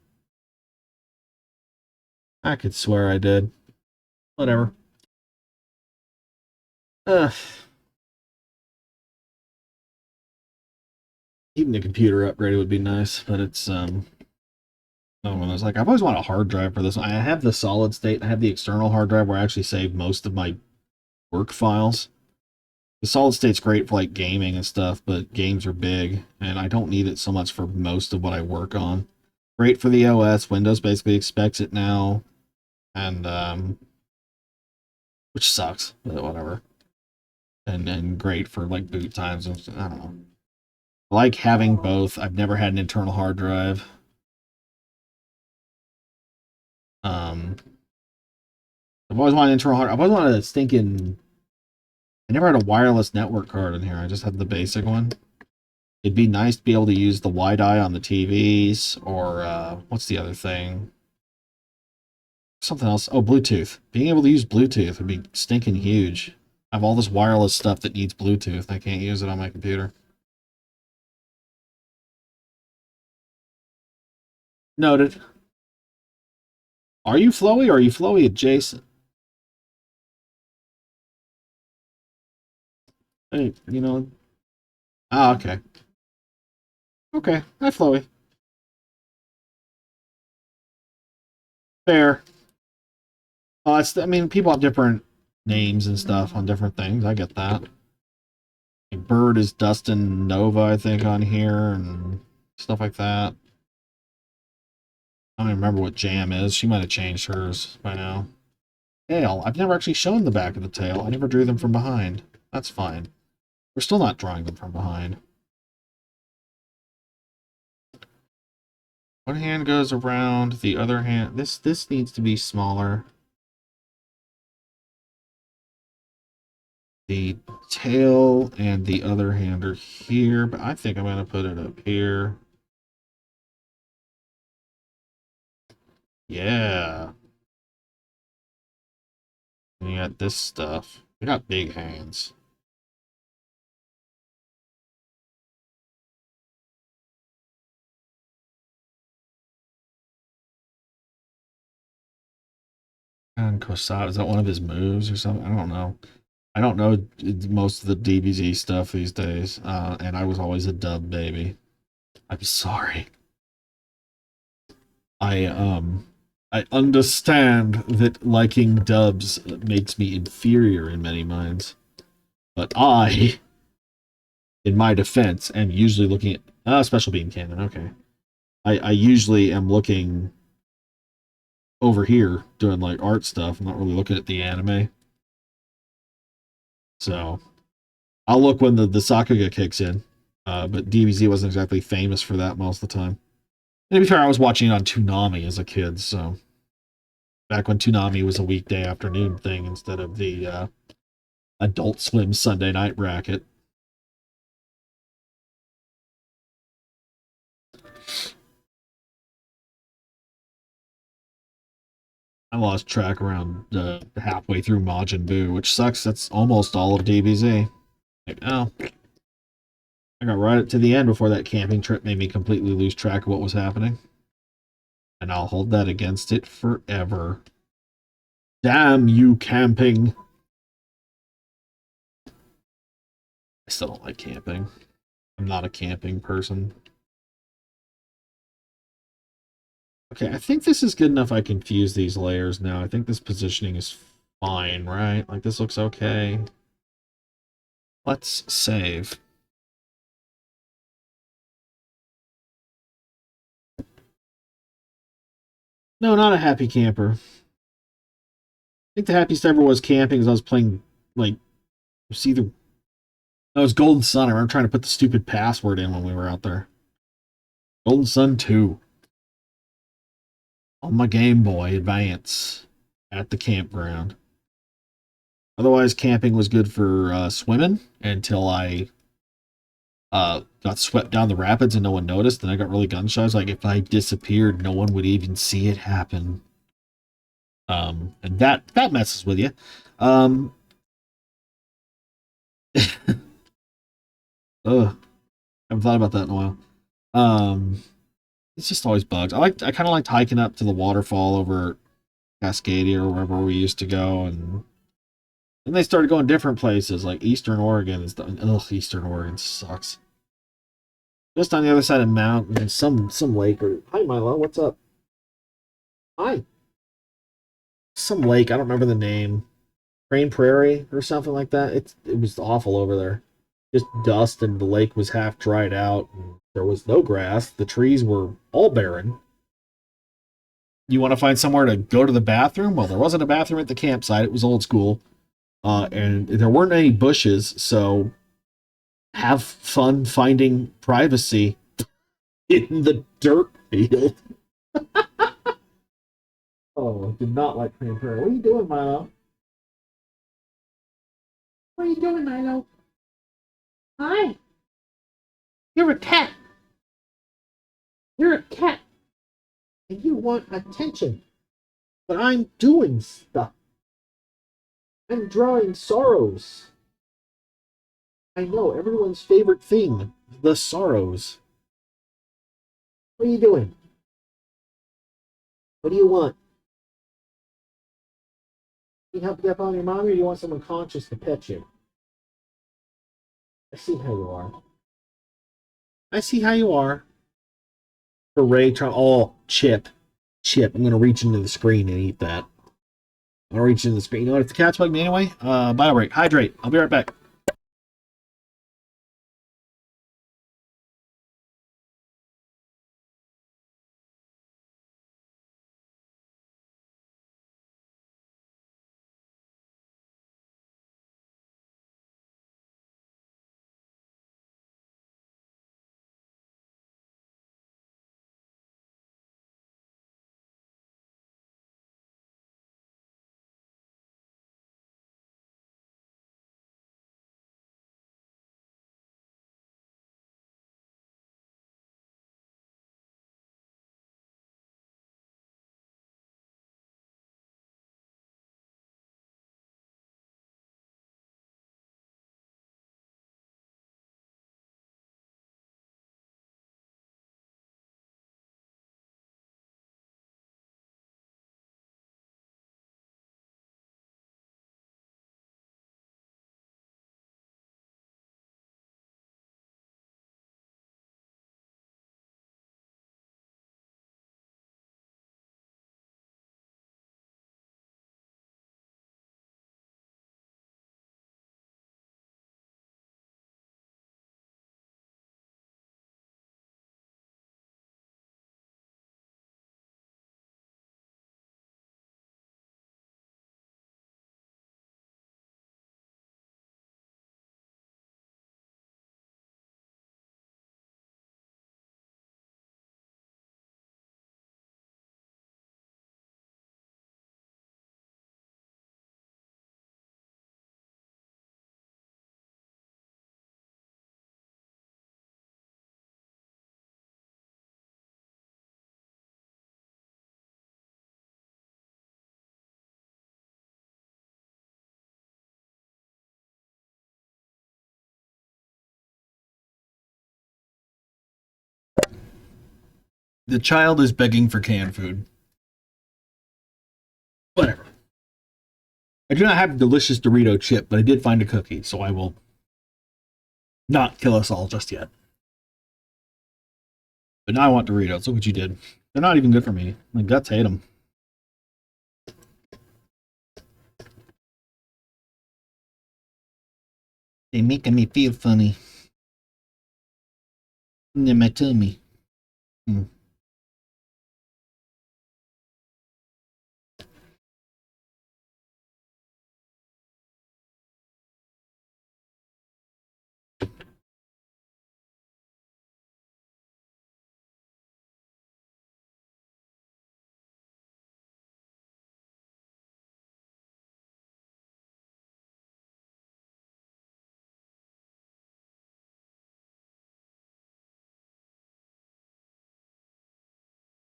I could swear I did. Whatever. Ugh. Even the computer upgraded would be nice, but it's I was like, I've always wanted a hard drive for this. I have the solid state. I have the external hard drive where I actually save most of my work files. The solid state's great for like gaming and stuff, but games are big, and I don't need it so much for most of what I work on. Great for the OS. Windows basically expects it now, and which sucks, but whatever. And great for like boot times. And I don't know. I like having both. I've never had an internal hard drive. I've always wanted an internal hard. I've always wanted a stinking. I never had a wireless network card in here. I just had the basic one. It'd be nice to be able to use the wide-eye on the TVs, or what's the other thing? Something else. Oh, Bluetooth. Being able to use Bluetooth would be stinking huge. I have all this wireless stuff that needs Bluetooth. I can't use it on my computer. Noted. Are you flowy or are you flowy adjacent? Hey, you know. Ah, okay. Okay. Hi, flowy. Fair. I mean, people have different names and stuff on different things. I get that. Bird is Dustin Nova, I think, on here, and stuff like that. I don't even remember what Jam is. She might have changed hers by now. Tail. I've never actually shown the back of the tail. I never drew them from behind. That's fine. We're still not drawing them from behind. One hand goes around, the other hand... This needs to be smaller. The tail and the other hand are here, but I think I'm going to put it up here. Yeah. And you got this stuff. We got big hands. And Kosada, is that one of his moves or something? I don't know. I don't know most of the DBZ stuff these days, and I was always a dub baby. I'm sorry. I understand that liking dubs makes me inferior in many minds, but I, in my defense, am usually looking at special beam cannon. Okay, I usually am looking over here doing like art stuff. I'm not really looking at the anime, so I'll look when the Sakuga kicks in. But DBZ wasn't exactly famous for that most of the time. And to be fair, I was watching it on Toonami as a kid, so Back when Toonami was a weekday afternoon thing instead of the Adult Swim Sunday night bracket. I lost track around halfway through Majin Buu, which sucks. That's almost all of DBZ. Like, oh, I got right up to the end before that camping trip made me completely lose track of what was happening. And I'll hold that against it forever. Damn you, camping. I still don't like camping. I'm not a camping person. Okay, I think this is good enough I can fuse these layers now. I think this positioning is fine, right? Like, this looks okay. Let's save. No, not a happy camper. I think the happiest ever was camping as I was playing, like, see the... No, it was Golden Sun. I remember trying to put the stupid password in when we were out there. Golden Sun 2. On my Game Boy Advance. At the campground. Otherwise, camping was good for swimming until I got swept down the rapids and no one noticed. And I got really gun shy. I was like, if I disappeared, no one would even see it happen. And that messes with you. Ugh, haven't thought about that in a while. It's just always bugs. I kind of liked hiking up to the waterfall over Cascadia or wherever we used to go, and then they started going different places like Eastern Oregon. Ugh, Eastern Oregon sucks. Just on the other side of the mountain, some lake or hi Milo, what's up? Hi. Some lake, I don't remember the name. Crane Prairie or something like that. It was awful over there. Just dust and the lake was half dried out. And there was no grass. The trees were all barren. You want to find somewhere to go to the bathroom? Well, there wasn't a bathroom at the campsite. It was old school. And there weren't any bushes, so have fun finding privacy in the dirt field. Oh, did not like Crane Prairie. What are you doing, Milo? What are you doing, Milo? Hi. You're a cat. You're a cat. And you want attention. But I'm doing stuff. I'm drawing sorrows. I know, everyone's favorite thing. The sorrows. What are you doing? What do you want? Need help get up on your mommy, or do you want someone conscious to pet you? I see how you are. I see how you are. Hooray, oh, chip. Chip. I'm going to reach into the screen and eat that. I'm going to reach into the screen. You know what? If the cat's bug me anyway, bio break. Hydrate. I'll be right back. The child is begging for canned food. Whatever. I do not have a delicious Dorito chip, but I did find a cookie, so I will not kill us all just yet. But now I want Doritos. Look what you did. They're not even good for me. My guts hate them. They're making me feel funny. In my tummy.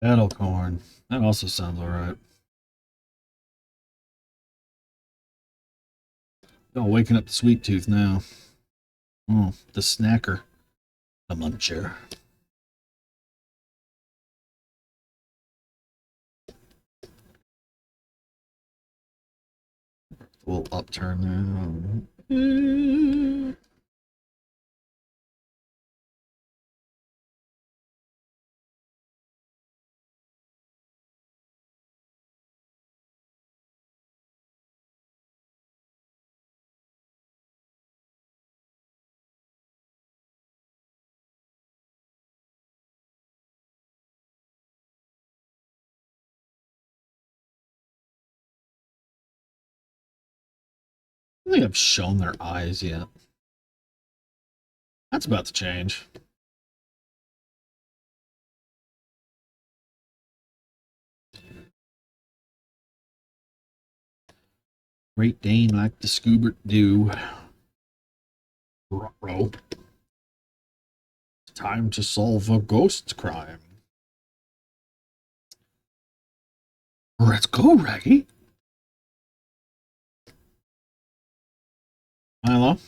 Kettle corn. That also sounds alright. Oh, waking up the sweet tooth now. Oh, the snacker. The muncher. We'll upturn now. I don't think I've shown their eyes yet. That's about to change. Great Dane like the Scoobert do. Ruh-roh. It's time to solve a ghost crime. Let's go, Raggy. Milo?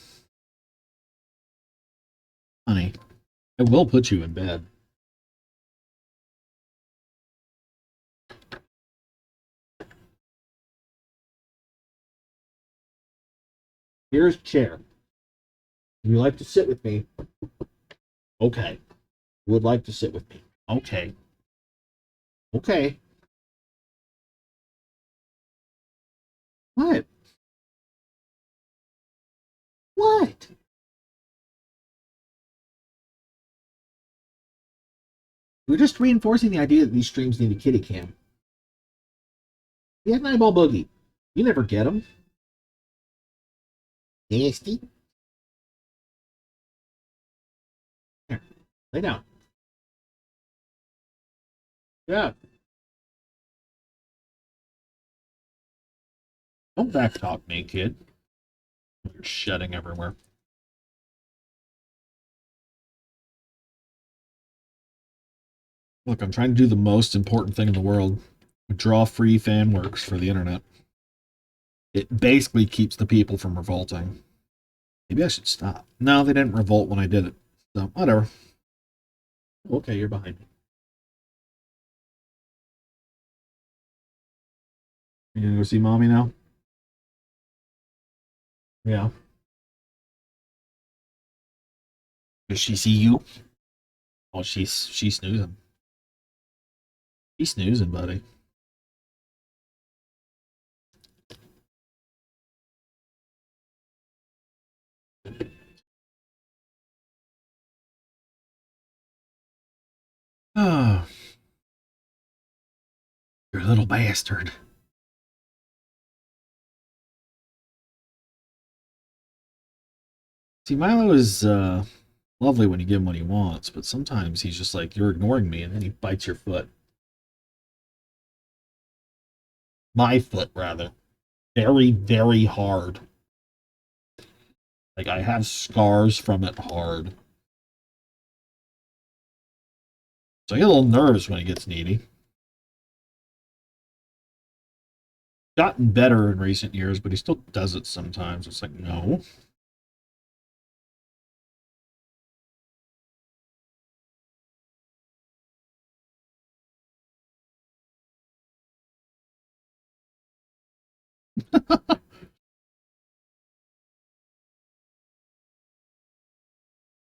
Honey, I will put you in bed. Here's a chair. Would you like to sit with me? Okay. Would like to sit with me. Okay. Okay. What? What? We're just reinforcing the idea that these streams need a kitty cam. Yeah, Nightball Boogie. You never get them. Nasty. Here, lay down. Yeah. Don't backtalk me, kid. You're shedding everywhere. Look, I'm trying to do the most important thing in the world. Draw free fan works for the internet. It basically keeps the people from revolting. Maybe I should stop. No, they didn't revolt when I did it. So, whatever. Okay, you're behind me. You gonna go see mommy now? Yeah. Does she see you? Oh, she's snoozing. She's snoozing, buddy. Oh, you're a little bastard. See, Milo is lovely when you give him what he wants, but sometimes he's just like, you're ignoring me, and then he bites your foot. My foot, rather. Very, very hard. Like, I have scars from it hard. So I get a little nervous when he gets needy. Gotten better in recent years, but he still does it sometimes. It's like, no.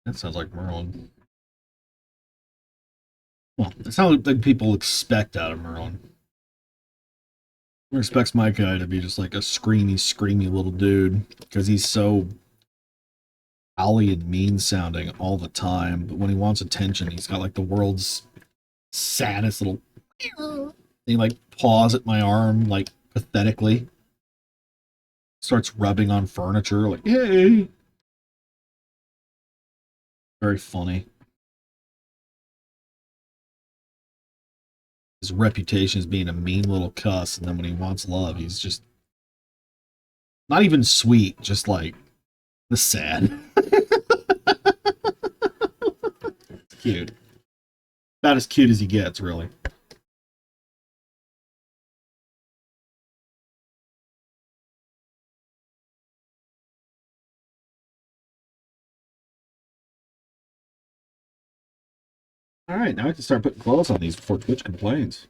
That sounds like Merlin. Well, that's not what people expect out of Merlin. Expects my guy to be just like a screamy little dude because he's so owly and mean sounding all the time. But when he wants attention, he's got like the world's saddest little. He like paws at my arm like pathetically. Starts rubbing on furniture like, hey. Very funny. His reputation is being a mean little cuss, and then when he wants love, he's just not even sweet, just like the sad. Cute. About as cute as he gets, really. All right, now I can start putting clothes on these before Twitch complains.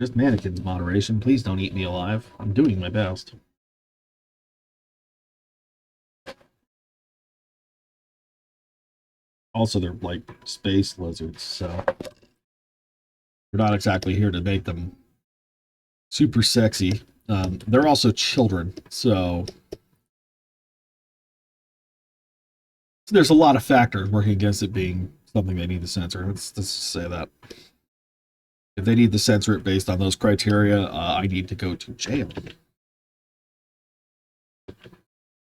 Just mannequins moderation. Please don't eat me alive. I'm doing my best. Also, they're like space lizards, so we're not exactly here to make them super sexy. They're also children, so there's a lot of factors working against it being something they need to censor. Let's just say that. If they need to censor it based on those criteria, I need to go to jail.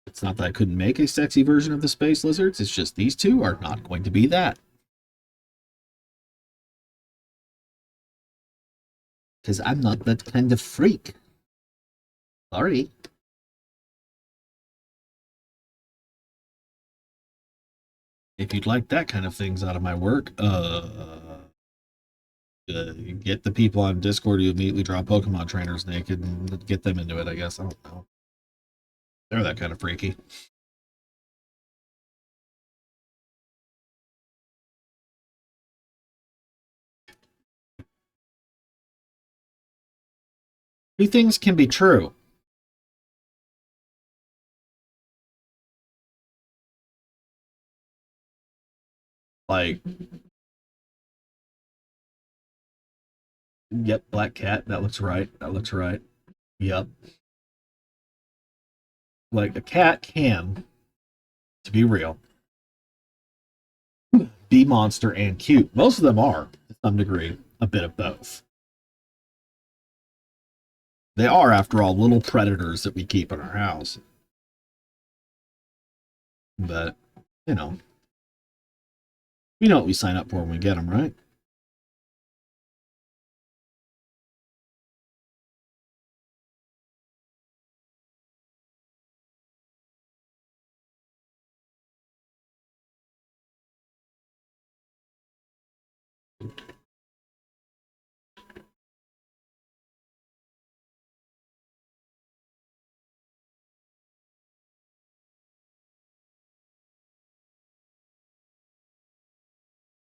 It's not that I couldn't make a sexy version of the space lizards, it's just these two are not going to be that. Because I'm not that kind of freak. Sorry. If you'd like that kind of things out of my work, get the people on Discord who immediately draw Pokemon trainers naked and get them into it, I guess. I don't know. They're that kind of freaky. Two things can be true. Like, yep, black cat. That looks right. That looks right. Yep. Like, a cat can, to be real, be monster and cute. Most of them are, to some degree, a bit of both. They are, after all, little predators that we keep in our house. But, you know, we know what we sign up for when we get them, right?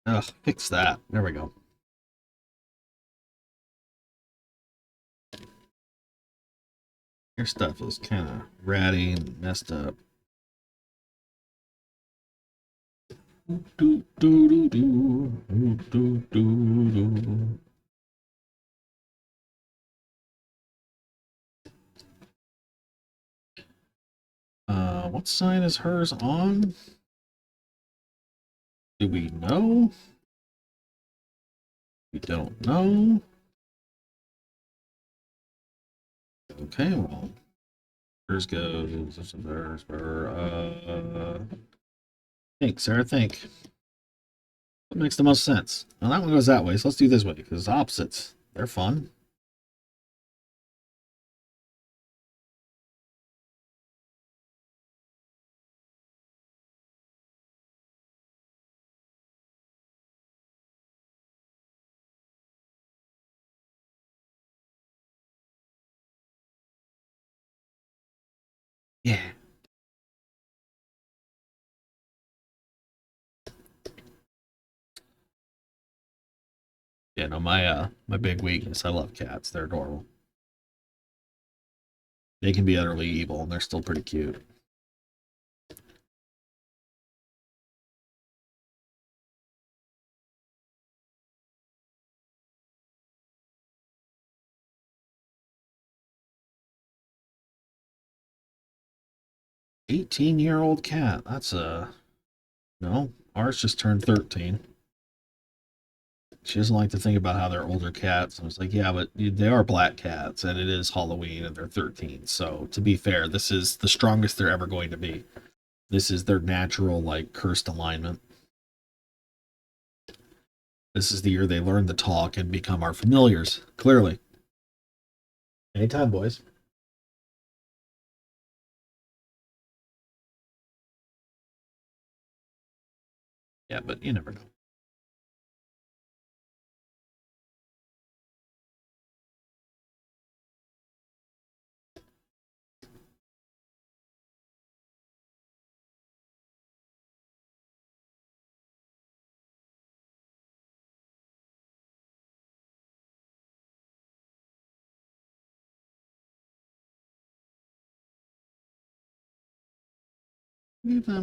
Ugh, fix that. There we go. Your stuff is kind of ratty and messed up. Do, do, do, do, do, do, do, do. What sign is hers on? Do we know? We don't know. Okay, well, hers goes. Think, Sarah, think. What makes the most sense? Well, that one goes that way, so let's do this way, because opposites, they're fun. Yeah. Yeah, no, my big weakness. I love cats. They're adorable. They can be utterly evil, and they're still pretty cute. $18-year-old cat. That's a... No, ours just turned 13. She doesn't like to think about how they're older cats. I was like, yeah, but they are black cats, and it is Halloween, and they're 13. So, to be fair, this is the strongest they're ever going to be. This is their natural, like, cursed alignment. This is the year they learn to talk and become our familiars, clearly. Anytime, boys. Yeah, but you never know.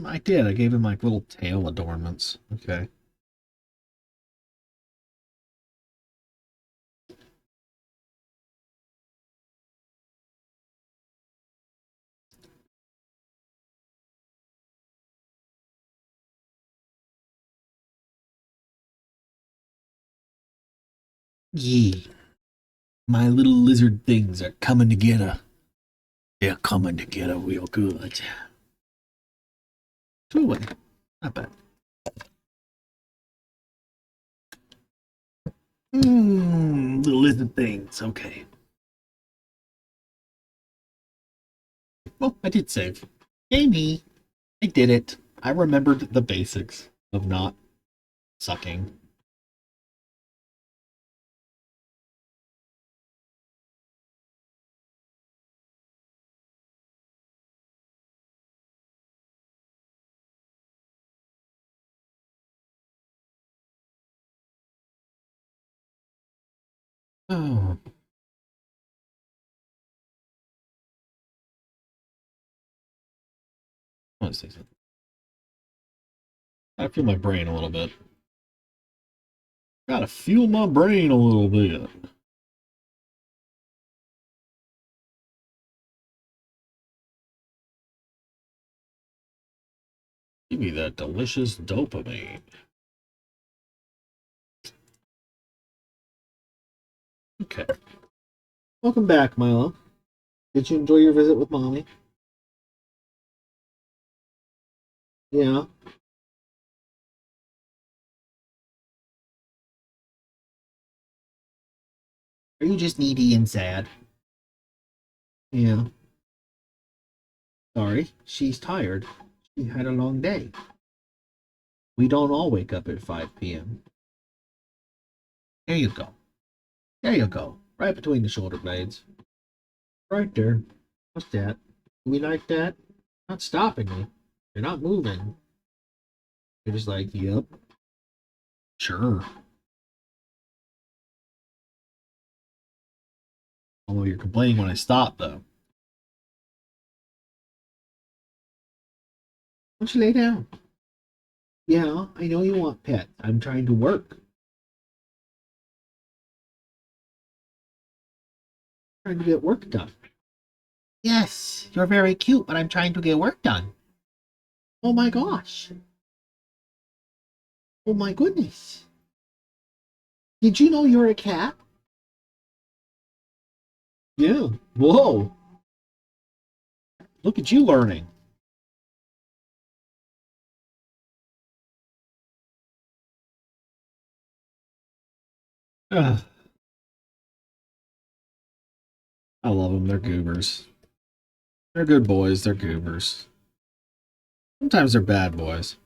I did. I gave him like little tail adornments. Okay. Yee. My little lizard things are coming together. They're coming together real good. Two away. Not bad. Little lizard things. Okay. Well, I did save. Yay me. I did it. I remembered the basics of not sucking. Oh. I want to say something. I feel my brain a little bit. Gotta fuel my brain a little bit. Give me that delicious dopamine. Okay. Welcome back, Milo. Did you enjoy your visit with Mommy? Yeah. Are you just needy and sad? Yeah. Sorry, she's tired. She had a long day. We don't all wake up at 5 p.m. There you go. There you go. Right between the shoulder blades. Right there. What's that? Do we like that? Not stopping me. You're not moving. You're just like, yep. Sure. Although you're complaining when I stop, though. Why don't you lay down? Yeah, I know you want pets. I'm trying to work. Trying to get work done. Yes, you're very cute, but I'm trying to get work done. Oh my gosh. Oh my goodness. Did you know you're a cat? Yeah. Whoa. Look at you learning. Ugh. I love them. They're goobers. They're good boys. They're goobers. Sometimes they're bad boys.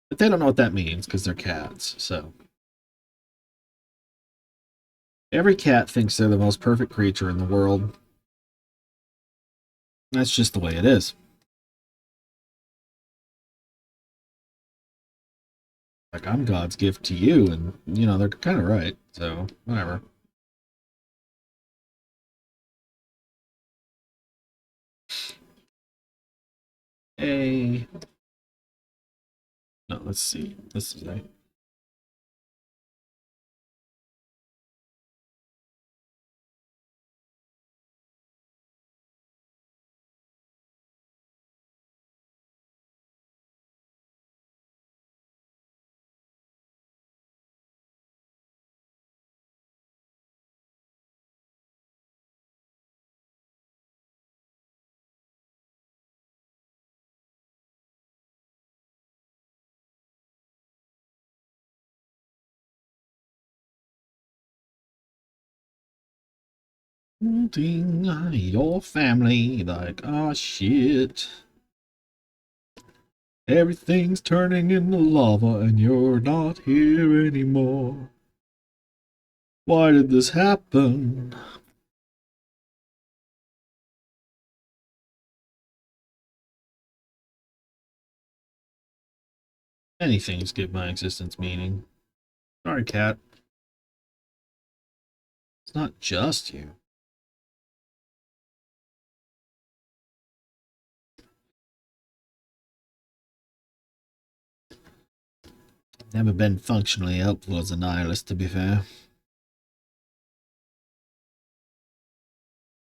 But they don't know what that means because they're cats, so. Every cat thinks they're the most perfect creature in the world. That's just the way it is. Like, I'm God's gift to you, and, you know, they're kind of right, so, whatever. A. No, let's see. This is A. Holding your family like, ah, shit. Everything's turning into lava and you're not here anymore. Why did this happen? Many things give my existence meaning. Sorry, cat. It's not just you. Never been functionally helpful as a nihilist, to be fair.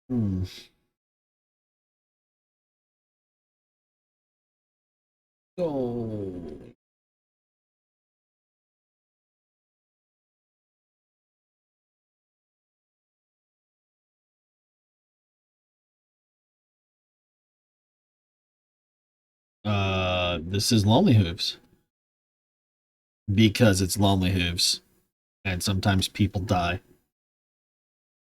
Hmm. Oh. This is Lonely Hooves. Because it's Lonely Hooves. And sometimes people die.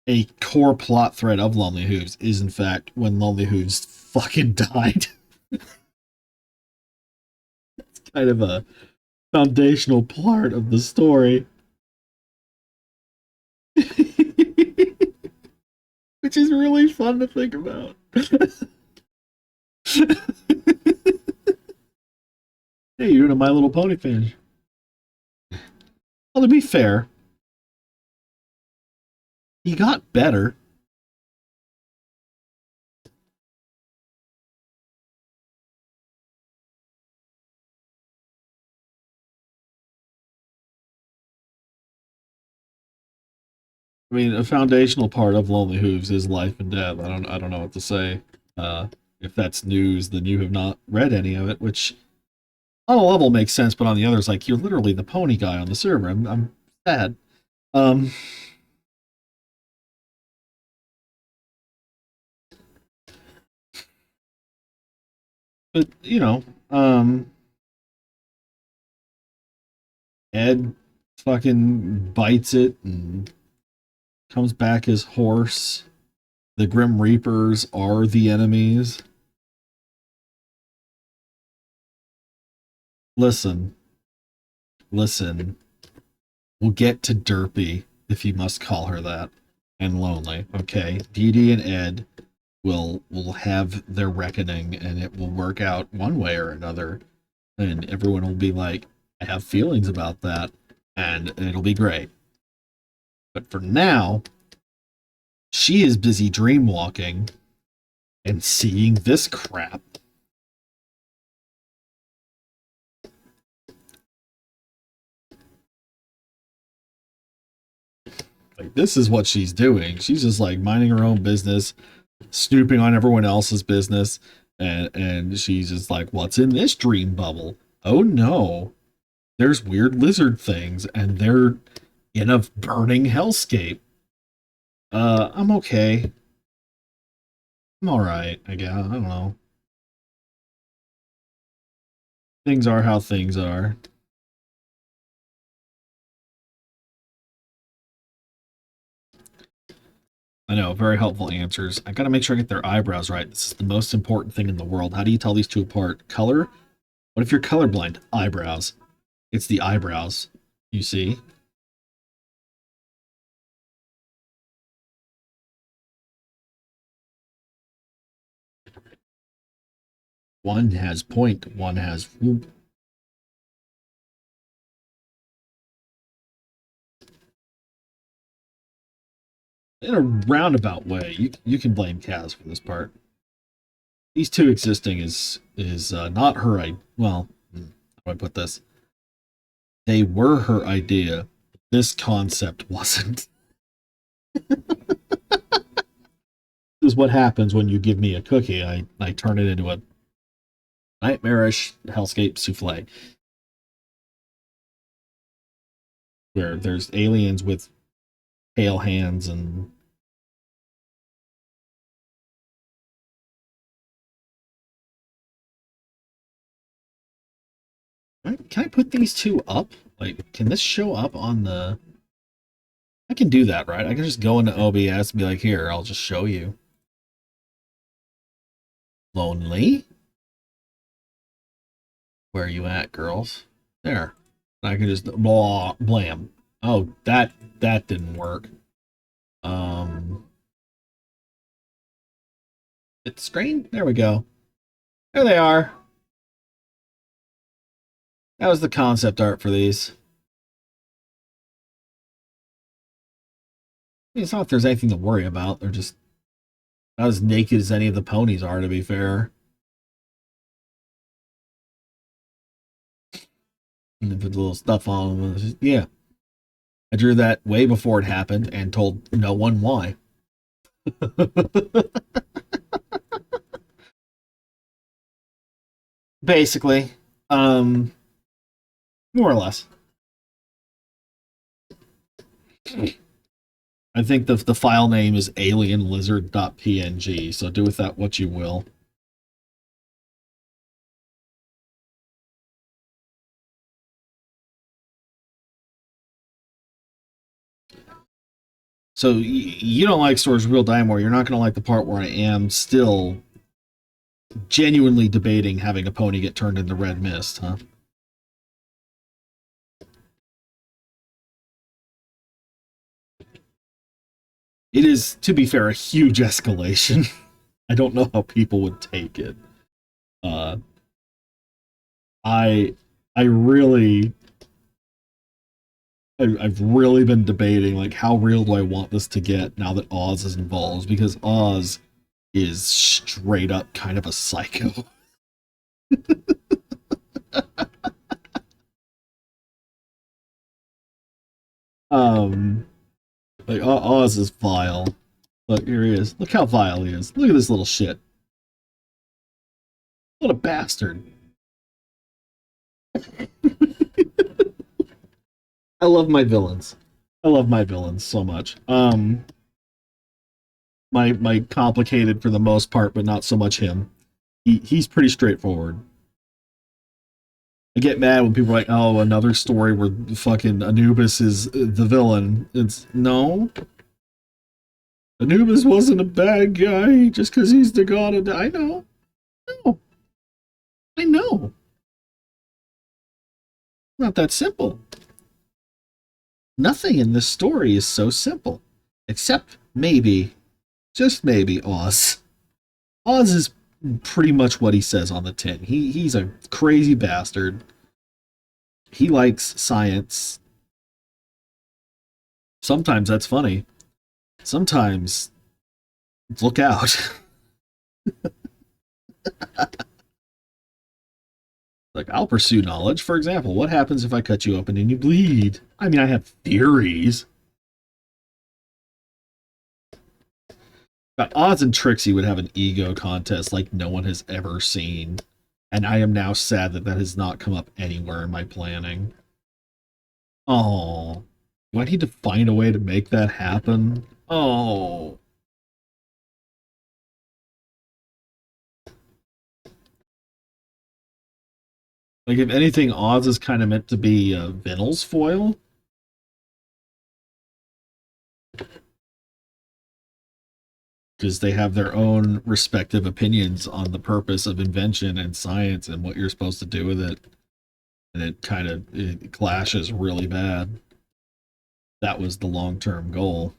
A core plot thread of Lonely Hooves is, in fact, when Lonely Hooves fucking died. It's kind of a foundational part of the story. Which is really fun to think about. Hey, you're in a My Little Pony fan. Well, to be fair, he got better. I mean, a foundational part of Lonely Hooves is life and death. I don't know what to say. If that's news, then you have not read any of it, which on a level makes sense, but on the other, it's like you're literally the pony guy on the server. I'm sad. Um, but you know, Ed fucking bites it and comes back as horse. The Grim Reapers are the enemies. Listen, listen. We'll get to Derpy, if you must call her that, and Lonely. Okay, Dee Dee and Ed will have their reckoning, and it will work out one way or another, and everyone will be like, I have feelings about that, and it'll be great. But for now, she is busy dream walking and seeing this crap. Like, this is what she's doing. She's just like minding her own business, snooping on everyone else's business, and she's just like, what's in this dream bubble? Oh no, there's weird lizard things, and they're in a burning hellscape. I'm okay. I'm alright, I guess. I don't know. Things are how things are. I know, very helpful answers. I gotta make sure I get their eyebrows right. This is the most important thing in the world. How do you tell these two apart? Color? What if you're colorblind? Eyebrows. It's the eyebrows. You see? One has point, one has whoop. In a roundabout way, you can blame Kaz for this part. these two existing is not her idea. Well, how do I put this? They were her idea. This concept wasn't. This is what happens when you give me a cookie. I turn it into a nightmarish hellscape souffle. Where there's aliens with pale hands and can I put these two up? Like, can this show up on the... I can do that, right? I can just go into OBS and be like, here, I'll just show you. Lonely? Where are you at, girls? There. I can just blah, blam. Oh, that didn't work. Hit the screen? There we go. There they are. That was the concept art for these. It's not like there's anything to worry about. They're just not as naked as any of the ponies are, to be fair. And put the little stuff on them. Yeah. I drew that way before it happened and told no one why. Basically. More or less. I think the file name is alienlizard.png, so do with that what you will. So you don't like Stories of Real Dynamore. You're not going to like the part where I am still genuinely debating having a pony get turned into red mist, huh? It is, to be fair, a huge escalation. I don't know how people would take it. I've really been debating, like, how real do I want this to get now that Oz is involved, because Oz is straight up kind of a psycho. Like, Oz is vile. Look, here he is. Look how vile he is. Look at this little shit. What a bastard. I love my villains. I love my villains so much. My complicated for the most part, but not so much him. He's pretty straightforward. I get mad when people are like, oh, another story where fucking Anubis is the villain. It's, no. Anubis wasn't a bad guy just because he's the god of... I know. No. I know. Not that simple. Nothing in this story is so simple. Except maybe, just maybe, Oz. Oz is pretty much what he says on the tin. He's a crazy bastard. He likes science. Sometimes that's funny. Sometimes, look out. Like, I'll pursue knowledge. For example, what happens if I cut you open and you bleed? I mean, I have theories. But Oz and Trixie would have an ego contest like no one has ever seen. And I am now sad that that has not come up anywhere in my planning. Oh, do I need to find a way to make that happen? Oh. Like, if anything, Oz is kind of meant to be Vinyl's foil. Because they have their own respective opinions on the purpose of invention and science and what you're supposed to do with it. And it clashes really bad. That was the long-term goal.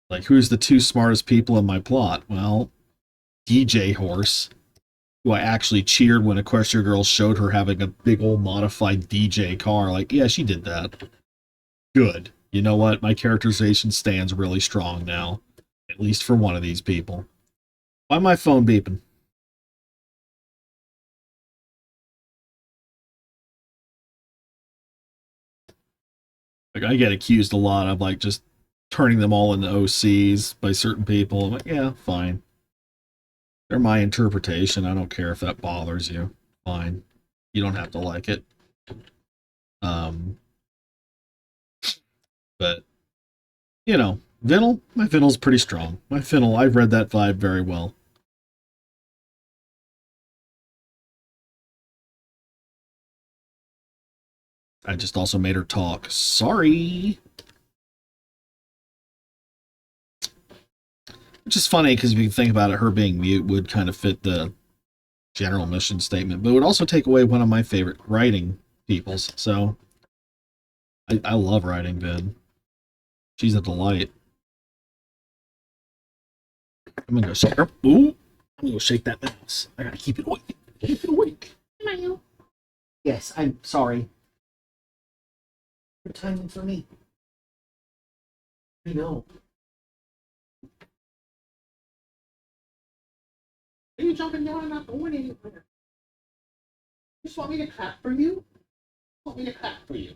Like, who's the two smartest people in my plot? Well, DJ Horse, who I actually cheered when Equestria Girls showed her having a big old modified DJ car. Like, yeah, she did that. Good. You know what? My characterization stands really strong now. At least for one of these people. Why my phone beeping? Like, I get accused a lot of like just turning them all into OCs by certain people. I'm like, yeah, fine. They're my interpretation. I don't care if that bothers you. Fine. You don't have to like it. But you know, Vinyl, my Vinyl's pretty strong. My Vinyl, I've read that vibe very well. I just also made her talk. Sorry. Which is funny because if you think about it, her being mute would kind of fit the general mission statement, but it would also take away one of my favorite writing peoples. So I love writing Vin. She's a delight. I'm gonna go shake her. Ooh, I'm gonna go shake that mouse. I gotta keep it awake. Keep it awake. Yes, I'm sorry. Good timing for me. I know. Are you jumping down and not going anywhere? You just want me to clap for you? You want me to clap for you?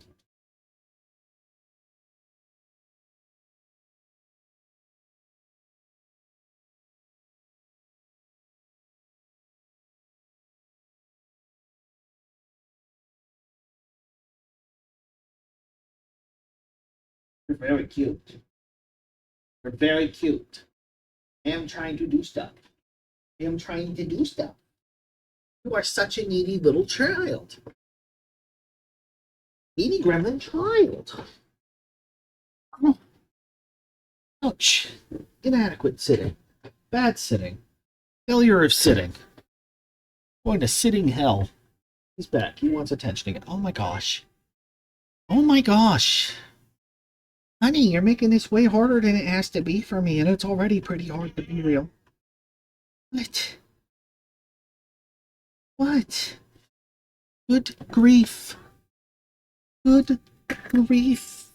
You're very cute. You're very cute. I am trying to do stuff. I am trying to do stuff. You are such a needy little child. Needy gremlin child. Oh, ouch. Inadequate sitting. Bad sitting. Failure of sitting. Going to sitting hell. He's back. He wants attention again. Oh my gosh. Oh my gosh. Honey, you're making this way harder than it has to be for me, and it's already pretty hard to be real. What? What? Good grief. Good grief.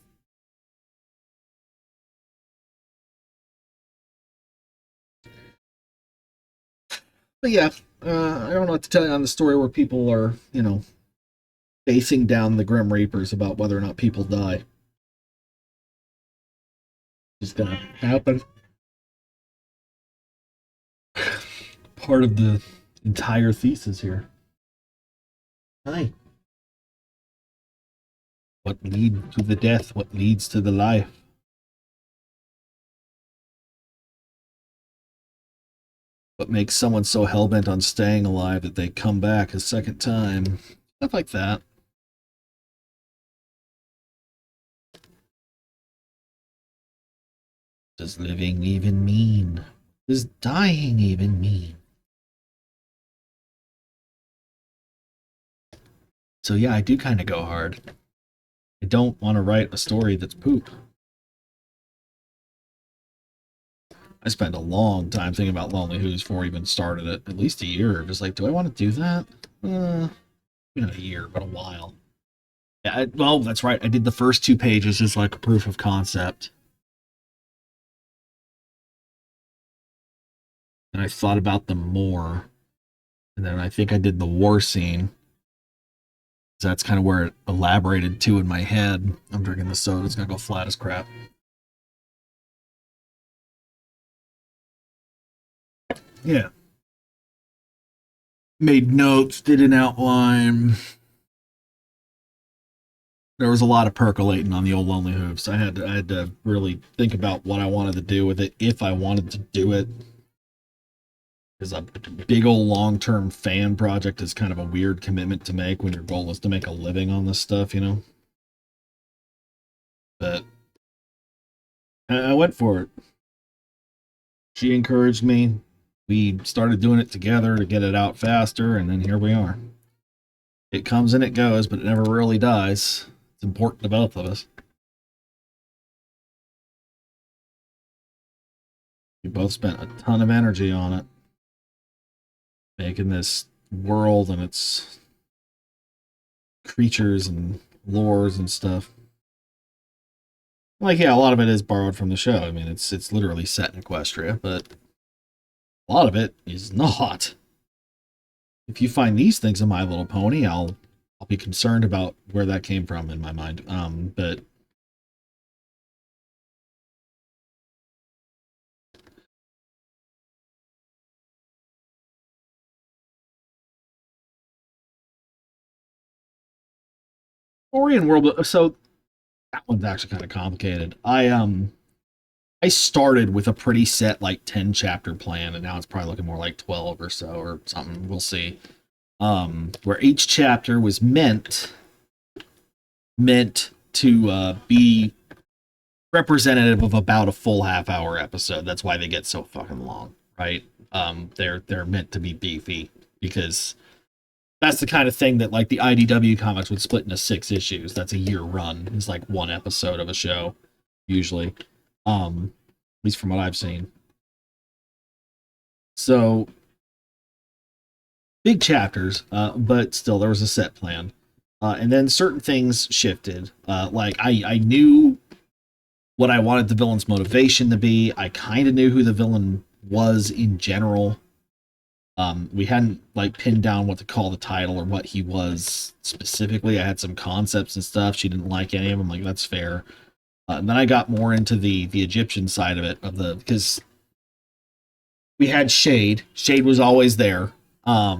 But yeah, I don't know what to tell you on the story where people are, you know, facing down the Grim Reapers about whether or not people die. It's gonna happen. Part of the entire thesis here. Hi. What leads to the death? What leads to the life? What makes someone so hellbent on staying alive that they come back a second time? Stuff like that. Does living even mean? Does dying even mean? So yeah, I do kind of go hard. I don't want to write a story that's poop. I spent a long time thinking about Lonely Hooves before I even started it. At least a year. Just like, do I want to do that? Not a year, but a while. Yeah, well, that's right. I did the first 2 pages as like a proof of concept. And I thought about them more. And then I think I did the war scene. That's kind of where it elaborated to in my head. I'm drinking the soda. It's going to go flat as crap. Yeah. Made notes, did an outline. There was a lot of percolating on the old Lonely Hooves. I had to really think about what I wanted to do with it, if I wanted to do it. Because a big old long-term fan project is kind of a weird commitment to make when your goal is to make a living on this stuff, you know? But I went for it. She encouraged me. We started doing it together to get it out faster, and then here we are. It comes and it goes, but it never really dies. It's important to both of us. We both spent a ton of energy on it, making this world and its creatures and lores and stuff. Like, yeah, a lot of it is borrowed from the show. I mean, it's literally set in Equestria, but A lot of it is not. If you find these things in My Little Pony, I'll be concerned about where that came from in my mind. But AREN World, so that one's actually kind of complicated. I started with a pretty set like 10 chapter plan, and now it's probably looking more like 12 or so or something. We'll see. Where each chapter was meant to be representative of about a full half-hour episode. That's why they get so fucking long, right? They're meant to be beefy because that's the kind of thing that like the IDW comics would split into 6 issues. That's a year run. It's like one episode of a show, usually. At least from what I've seen. So big chapters, but still there was a set plan. And then certain things shifted. Like I knew what I wanted the villain's motivation to be. I kind of knew who the villain was in general. We hadn't like pinned down what to call the title or what he was specifically. I had some concepts and stuff. She didn't like any of them. Like, that's fair. And then I got more into the Egyptian side of it, because we had Shade. Shade was always there. I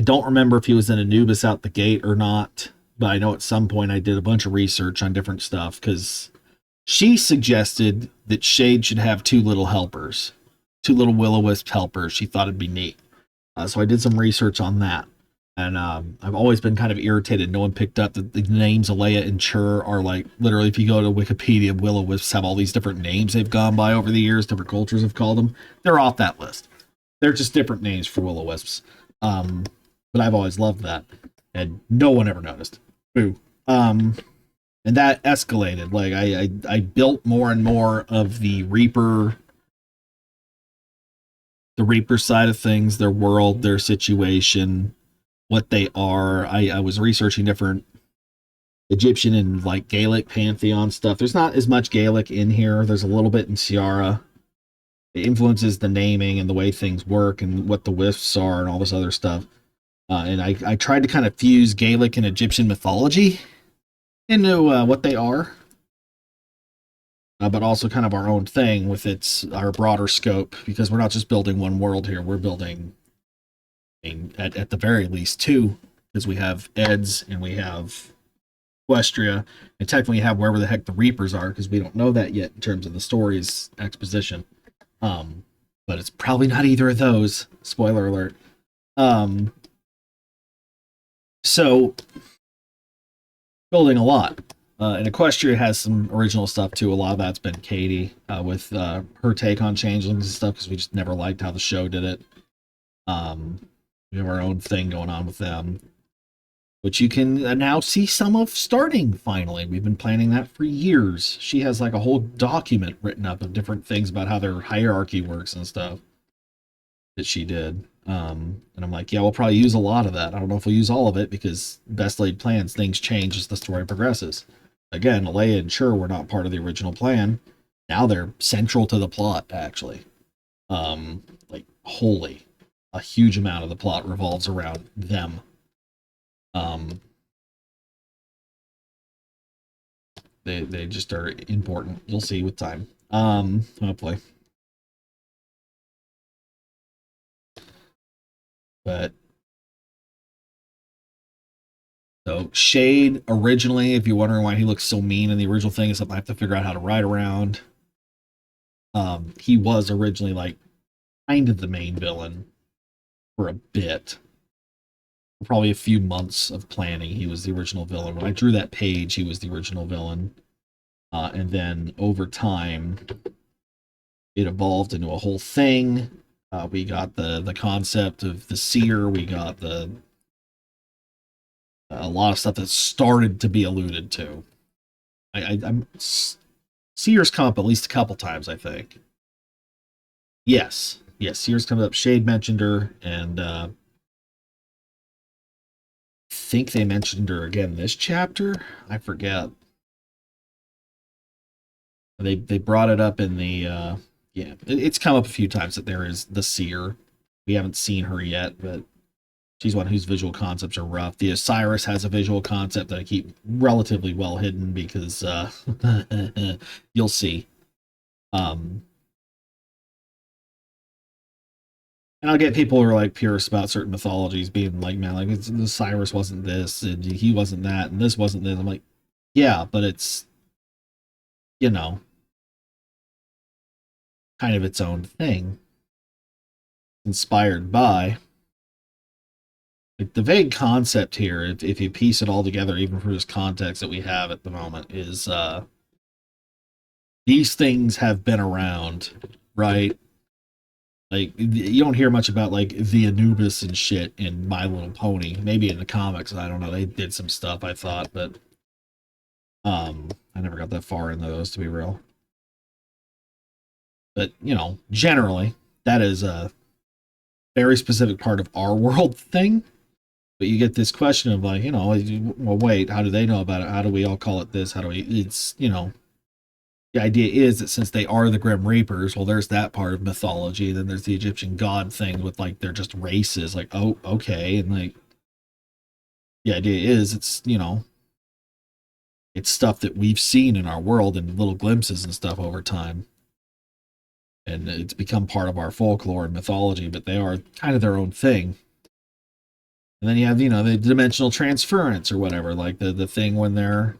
don't remember if he was in Anubis out the gate or not, but I know at some point I did a bunch of research on different stuff because she suggested that Shade should have 2 little helpers, 2 little will-o-wisp helpers. She thought it'd be neat. So I did some research on that. And I've always been kind of irritated. No one picked up that the names Alea and Chur are like, literally, if you go to Wikipedia, will-o-wisps have all these different names they've gone by over the years. Different cultures have called them. They're off that list. They're just different names for will-o-wisps. But I've always loved that. And no one ever noticed. Boo. And that escalated. Like I built more and more of the Reaper side of things, their world, their situation, what they are. I was researching different Egyptian and like Gaelic pantheon stuff. There's not as much Gaelic in here. There's a little bit in Ciara. It influences the naming and the way things work and what the wisps are and all this other stuff. And I tried to kind of fuse Gaelic and Egyptian mythology into what they are, but also kind of our own thing with our broader scope, because we're not just building one world here. We're building, at the very least, 2, because we have Eds and we have Equestria, and technically have wherever the heck the Reapers are, because we don't know that yet in terms of the story's exposition. But it's probably not either of those. Spoiler alert. So building a lot. And Equestria has some original stuff too. A lot of that's been Katie with her take on changelings and stuff, because we just never liked how the show did it. We have our own thing going on with them, which you can now see some of starting finally. We've been planning that for years. She has like a whole document written up of different things about how their hierarchy works and stuff that she did. And I'm like, yeah, we'll probably use a lot of that. I don't know if we'll use all of it, because best laid plans, things change as the story progresses. Again, Alea and Chur were not part of the original plan. Now they're central to the plot, actually. Like, wholly. A huge amount of the plot revolves around them. They just are important. You'll see with time. Hopefully. But so Shade originally, if you're wondering why he looks so mean in the original thing, is something I have to figure out how to ride around. He was originally like kind of the main villain for a bit. For probably a few months of planning, he was the original villain. When I drew that page, he was the original villain. And then over time, it evolved into a whole thing. We got the concept of the seer. We got a lot of stuff that started to be alluded to. I'm Seer's come up at least a couple times, I think. Yes, Seer's comes up. Shade mentioned her, and I think they mentioned her again this chapter. I forget. They brought it up in the yeah, it's come up a few times that there is the seer. We haven't seen her yet, but she's one whose visual concepts are rough. The Osiris has a visual concept that I keep relatively well hidden because you'll see. And I'll get people who are like purists about certain mythologies being like, man, like the Osiris wasn't this, and he wasn't that, and this wasn't this. I'm like, yeah, but it's, you know, kind of its own thing, inspired by. Like, the vague concept here, if you piece it all together, even for this context that we have at the moment, is these things have been around, right? Like, you don't hear much about like the Anubis and shit in My Little Pony. Maybe in the comics, I don't know. They did some stuff, I thought, but I never got that far into those, to be real. But you know, generally, that is a very specific part of our world thing. But you get this question of like, you know, well, wait, how do they know about it? How do we all call it this? How do we? It's, you know, the idea is that since they are the Grim Reapers, well, there's that part of mythology. Then there's the Egyptian god thing with like they're just races. Like, oh, okay, and like the idea is it's, you know, it's stuff that we've seen in our world and little glimpses and stuff over time, and it's become part of our folklore and mythology. But they are kind of their own thing. And then you have, you know, the dimensional transference or whatever, like the thing when they're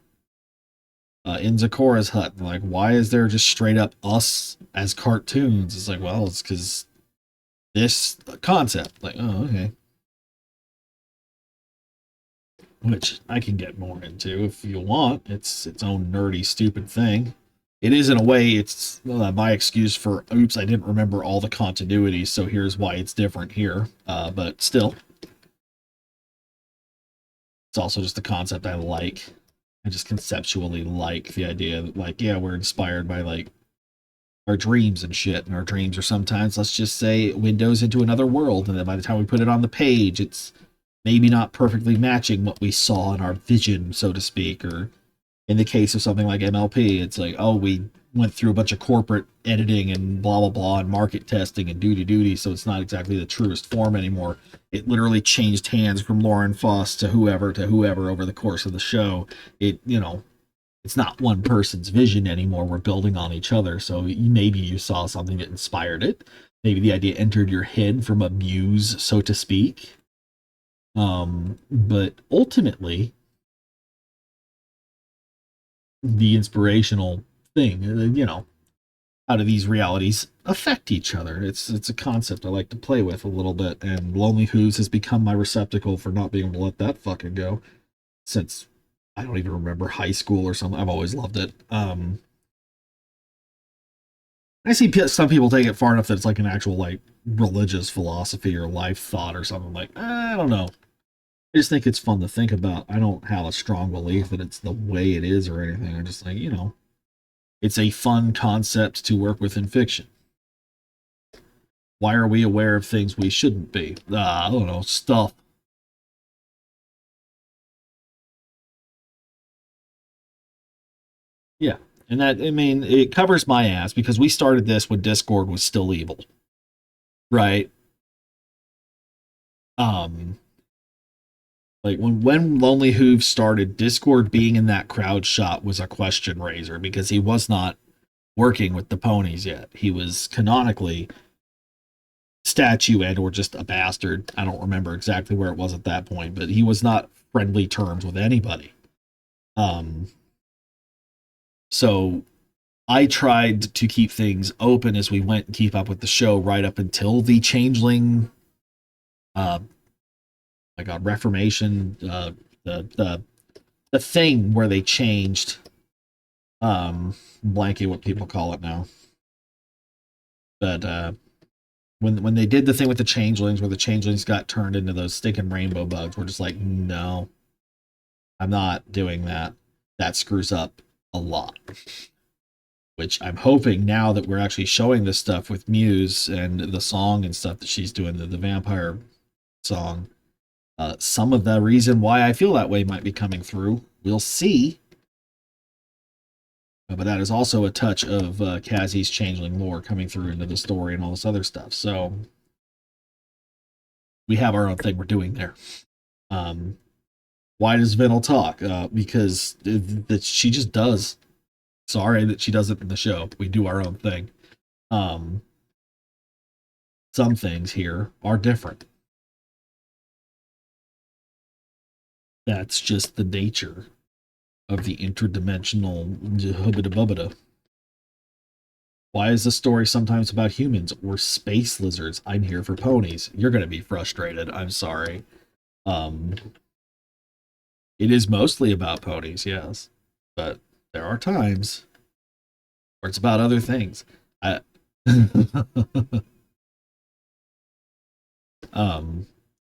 in Zakura's hut. Like, why is there just straight up us as cartoons? It's like, well, it's because this concept. Like, oh, okay. Which I can get more into if you want. It's its own nerdy, stupid thing. It is, in a way, it's my excuse for, oops, I didn't remember all the continuity, so here's why it's different here. But still, it's also just a concept I like. I just conceptually like the idea that, like, yeah, we're inspired by, like, our dreams and shit, and our dreams are sometimes, let's just say, windows into another world, and then by the time we put it on the page, it's maybe not perfectly matching what we saw in our vision, so to speak, or in the case of something like MLP, it's like, oh, we went through a bunch of corporate editing and blah, blah, blah, and market testing and duty, so it's not exactly the truest form anymore. It literally changed hands from Lauren Foss to whoever over the course of the show. It, you know, it's not one person's vision anymore. We're building on each other. So maybe you saw something that inspired it. Maybe the idea entered your head from a muse, so to speak. But ultimately, the inspirational thing, you know, how do these realities affect each other? It's a concept I like to play with a little bit, and Lonely Hooves has become my receptacle for not being able to let that fucking go since I don't even remember high school or something. I've always loved it. I see some people take it far enough that it's like an actual like religious philosophy or life thought or something. Like, I don't know. I just think it's fun to think about. I don't have a strong belief that it's the way it is or anything. I'm just like, you know, it's a fun concept to work with in fiction. Why are we aware of things we shouldn't be? I don't know, stuff. Yeah. And that, I mean, it covers my ass because we started this when Discord was still evil. Right? Um, like when Lonely Hooves started, Discord being in that crowd shot was a question raiser because he was not working with the ponies yet. He was canonically statue and or just a bastard. I don't remember exactly where it was at that point, but he was not friendly terms with anybody. Um, so I tried to keep things open as we went and keep up with the show right up until the changeling my god, Reformation, the thing where they changed blanking what people call it now. But when they did the thing with the changelings where the changelings got turned into those stinking rainbow bugs, we're just like, no, I'm not doing that. That screws up a lot. Which I'm hoping now that we're actually showing this stuff with Muse and the song and stuff that she's doing, the vampire song, some of the reason why I feel that way might be coming through. We'll see. But that is also a touch of Kazi's changeling lore coming through into the story and all this other stuff. So we have our own thing we're doing there. Why does Vinel talk? Because she just does. Sorry that she does it in the show. We do our own thing. Some things here are different. That's just the nature of the interdimensional hubbida-bubbida. Why is the story sometimes about humans or space lizards? I'm here for ponies. You're going to be frustrated. I'm sorry. It is mostly about ponies, yes. But there are times where it's about other things. I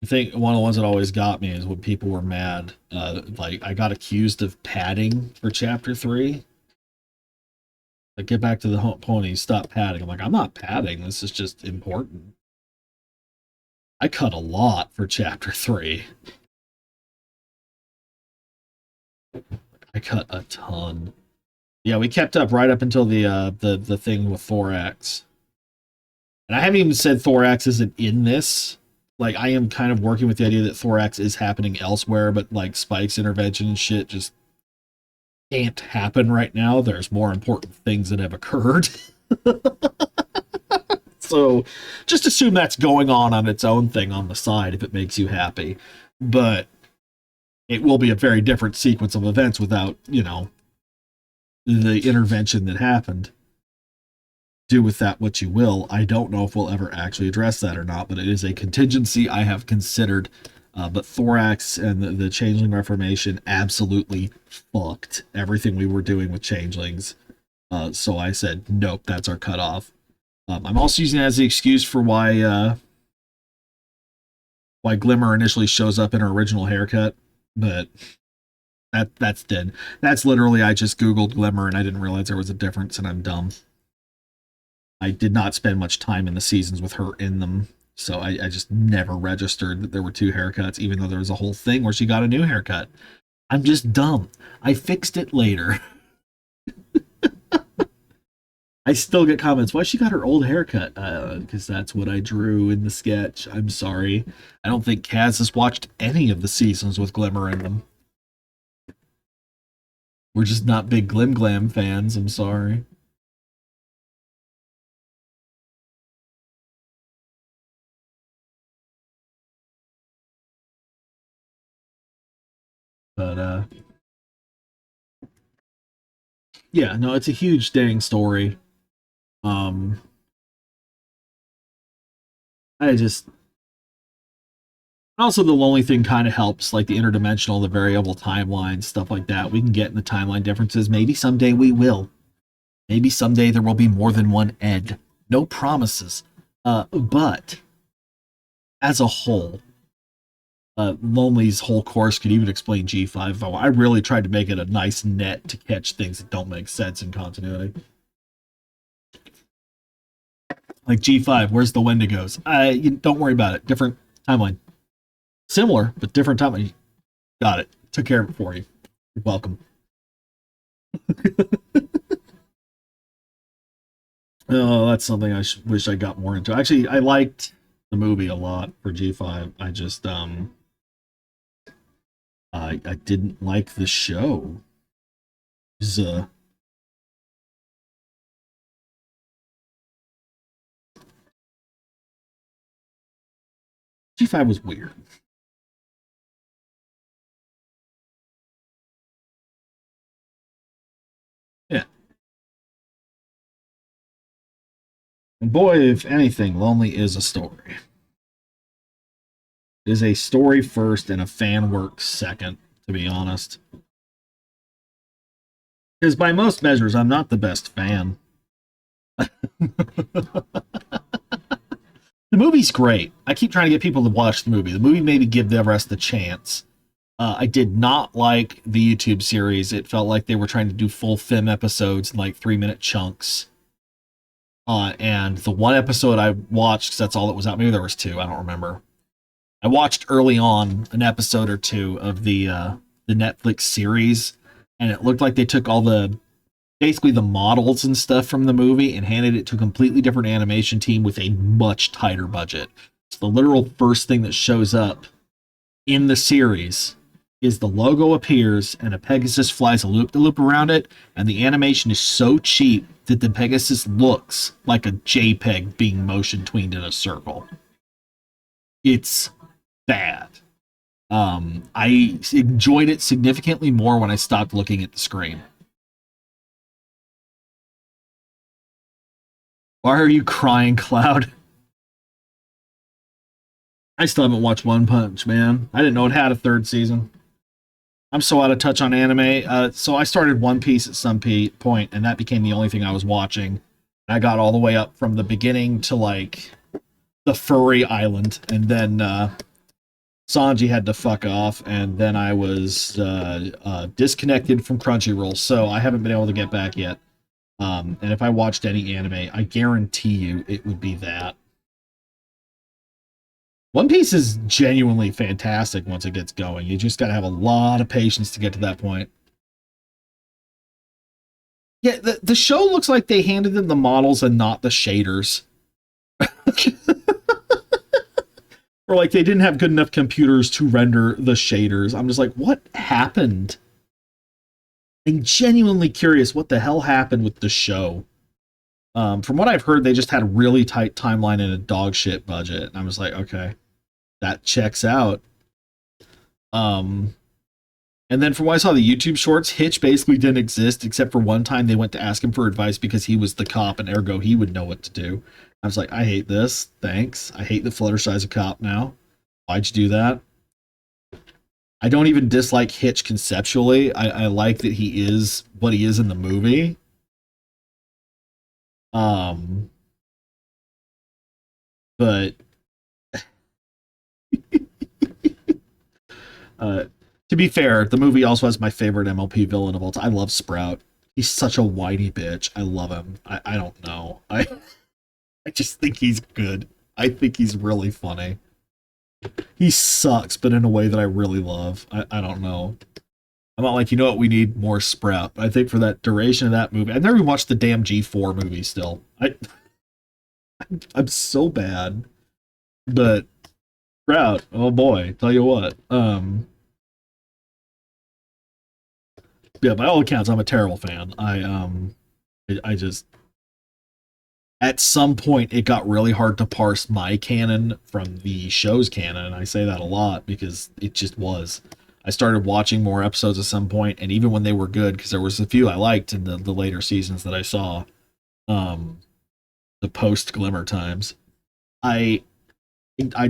think one of the ones that always got me is when people were mad. Like, I got accused of padding for chapter 3. Like, get back to the ponies, stop padding. I'm like, I'm not padding. This is just important. I cut a lot for chapter 3. I cut a ton. Yeah, we kept up right up until the thing with Thorax. And I haven't even said Thorax isn't in this. Like, I am kind of working with the idea that Thorax is happening elsewhere, but like Spike's intervention and shit just can't happen right now. There's more important things that have occurred. So just assume that's going on its own thing on the side if it makes you happy. But it will be a very different sequence of events without, the intervention that happened. Do with that what you will. I don't know if we'll ever actually address that or not, but it is a contingency I have considered. But Thorax and the Changeling Reformation absolutely fucked everything we were doing with Changelings. So I said, nope, that's our cutoff. I'm also using it as the excuse for why Glimmer initially shows up in her original haircut, but that's dead. That's literally, I just Googled Glimmer and I didn't realize there was a difference, and I'm dumb. I did not spend much time in the seasons with her in them, so I just never registered that there were 2 haircuts, even though there was a whole thing where she got a new haircut. I'm just dumb. I fixed it later. I still get comments, why she got her old haircut? Because that's what I drew in the sketch. I'm sorry. I don't think Kaz has watched any of the seasons with Glimmer in them. We're just not big Glim Glam fans, I'm sorry. But, yeah, no, it's a huge dang story. Also, the Lonely thing kind of helps, like the interdimensional, the variable timelines, stuff like that. We can get in the timeline differences. Maybe someday we will. Maybe someday there will be more than one Ed. No promises. But as a whole, Lonely's whole course could even explain G5. I really tried to make it a nice net to catch things that don't make sense in continuity. Like G5, where's the Wendigos? Don't worry about it. Different timeline. Similar, but different timeline. Got it. Took care of it for you. You're welcome. Oh, that's something I wish I got more into. Actually, I liked the movie a lot for G5. I just I didn't like the show. It was, G5 was weird. Yeah. And boy, if anything, Lonely is a story. It is a story first and a fan work second, to be honest. Because by most measures, I'm not the best fan. The movie's great. I keep trying to get people to watch the movie. The movie maybe give the rest a chance. I did not like the YouTube series. It felt like they were trying to do full film episodes in like 3-minute chunks. And the one episode I watched, because that's all that was out. Maybe there was 2. I don't remember. I watched early on an episode or 2 of the Netflix series, and it looked like they took all the basically the models and stuff from the movie and handed it to a completely different animation team with a much tighter budget. It's the literal first thing that shows up in the series is the logo appears and a Pegasus flies a loop-de-loop around it, and the animation is so cheap that the Pegasus looks like a JPEG being motion tweened in a circle. It's bad. I enjoyed it significantly more when I stopped looking at the screen. Why are you crying, Cloud? I still haven't watched One Punch Man. I didn't know it had a third season. I'm so out of touch on anime. So I started One Piece at some point, and that became the only thing I was watching. I got all the way up from the beginning to like the furry island, and then Sanji had to fuck off, and then I was disconnected from Crunchyroll, so I haven't been able to get back yet. And if I watched any anime, I guarantee you it would be that. One Piece is genuinely fantastic once it gets going. You just got to have a lot of patience to get to that point. Yeah, the show looks like they handed them the models and not the shaders. Or like they didn't have good enough computers to render the shaders. I'm just like, what happened? I'm genuinely curious what the hell happened with the show. From what I've heard, they just had a really tight timeline and a dog shit budget. And I was like, okay, that checks out. And then from what I saw the YouTube shorts, Hitch basically didn't exist except for one time they went to ask him for advice because he was the cop and ergo he would know what to do. I was like, I hate this. Thanks. I hate that Fluttershy's a cop now. Why'd you do that? I don't even dislike Hitch conceptually. I like that he is what he is in the movie. But to be fair, the movie also has my favorite MLP villain of all time. I love Sprout. He's such a whiny bitch. I love him. I don't know. I just think he's good. I think he's really funny. He sucks, but in a way that I really love. I don't know. I'm not like, you know what, we need more Sprout. But I think for that duration of that movie, I've never even watched the damn G4 movie still. I'm so bad. But Sprout, oh boy, tell you what. Yeah, by all accounts, I'm a terrible fan. I just at some point it got really hard to parse my canon from the show's canon, and I say that a lot because it just was. I started watching more episodes at some point, and even when they were good, because there was a few I liked in the later seasons that I saw, the post Glimmer times, I'd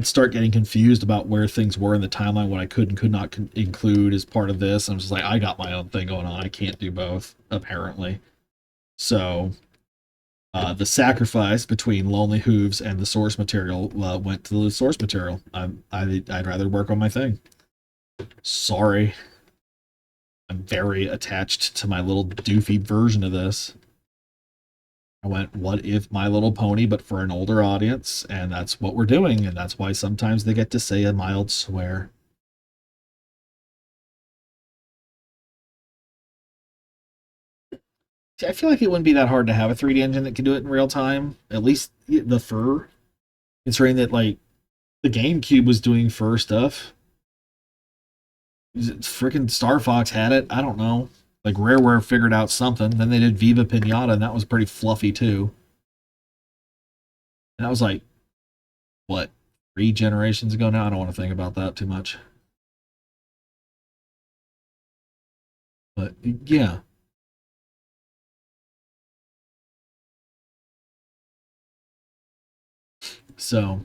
start getting confused about where things were in the timeline, what I could and could not include as part of this. I'm just like, I got my own thing going on. I can't do both, apparently. So, the sacrifice between Lonely Hooves and the source material went to the source material. I'd rather work on my thing. Sorry. I'm very attached to my little doofy version of this. I went, what if My Little Pony, but for an older audience? And that's what we're doing, and that's why sometimes they get to say a mild swear. See, I feel like it wouldn't be that hard to have a 3D engine that can do it in real time. At least the fur. Considering that, like, the GameCube was doing fur stuff. Freaking Star Fox had it. I don't know. Like, Rareware figured out something. Then they did Viva Pinata, and that was pretty fluffy, too. And that was like, what, 3 generations ago now? I don't want to think about that too much. But, yeah. So,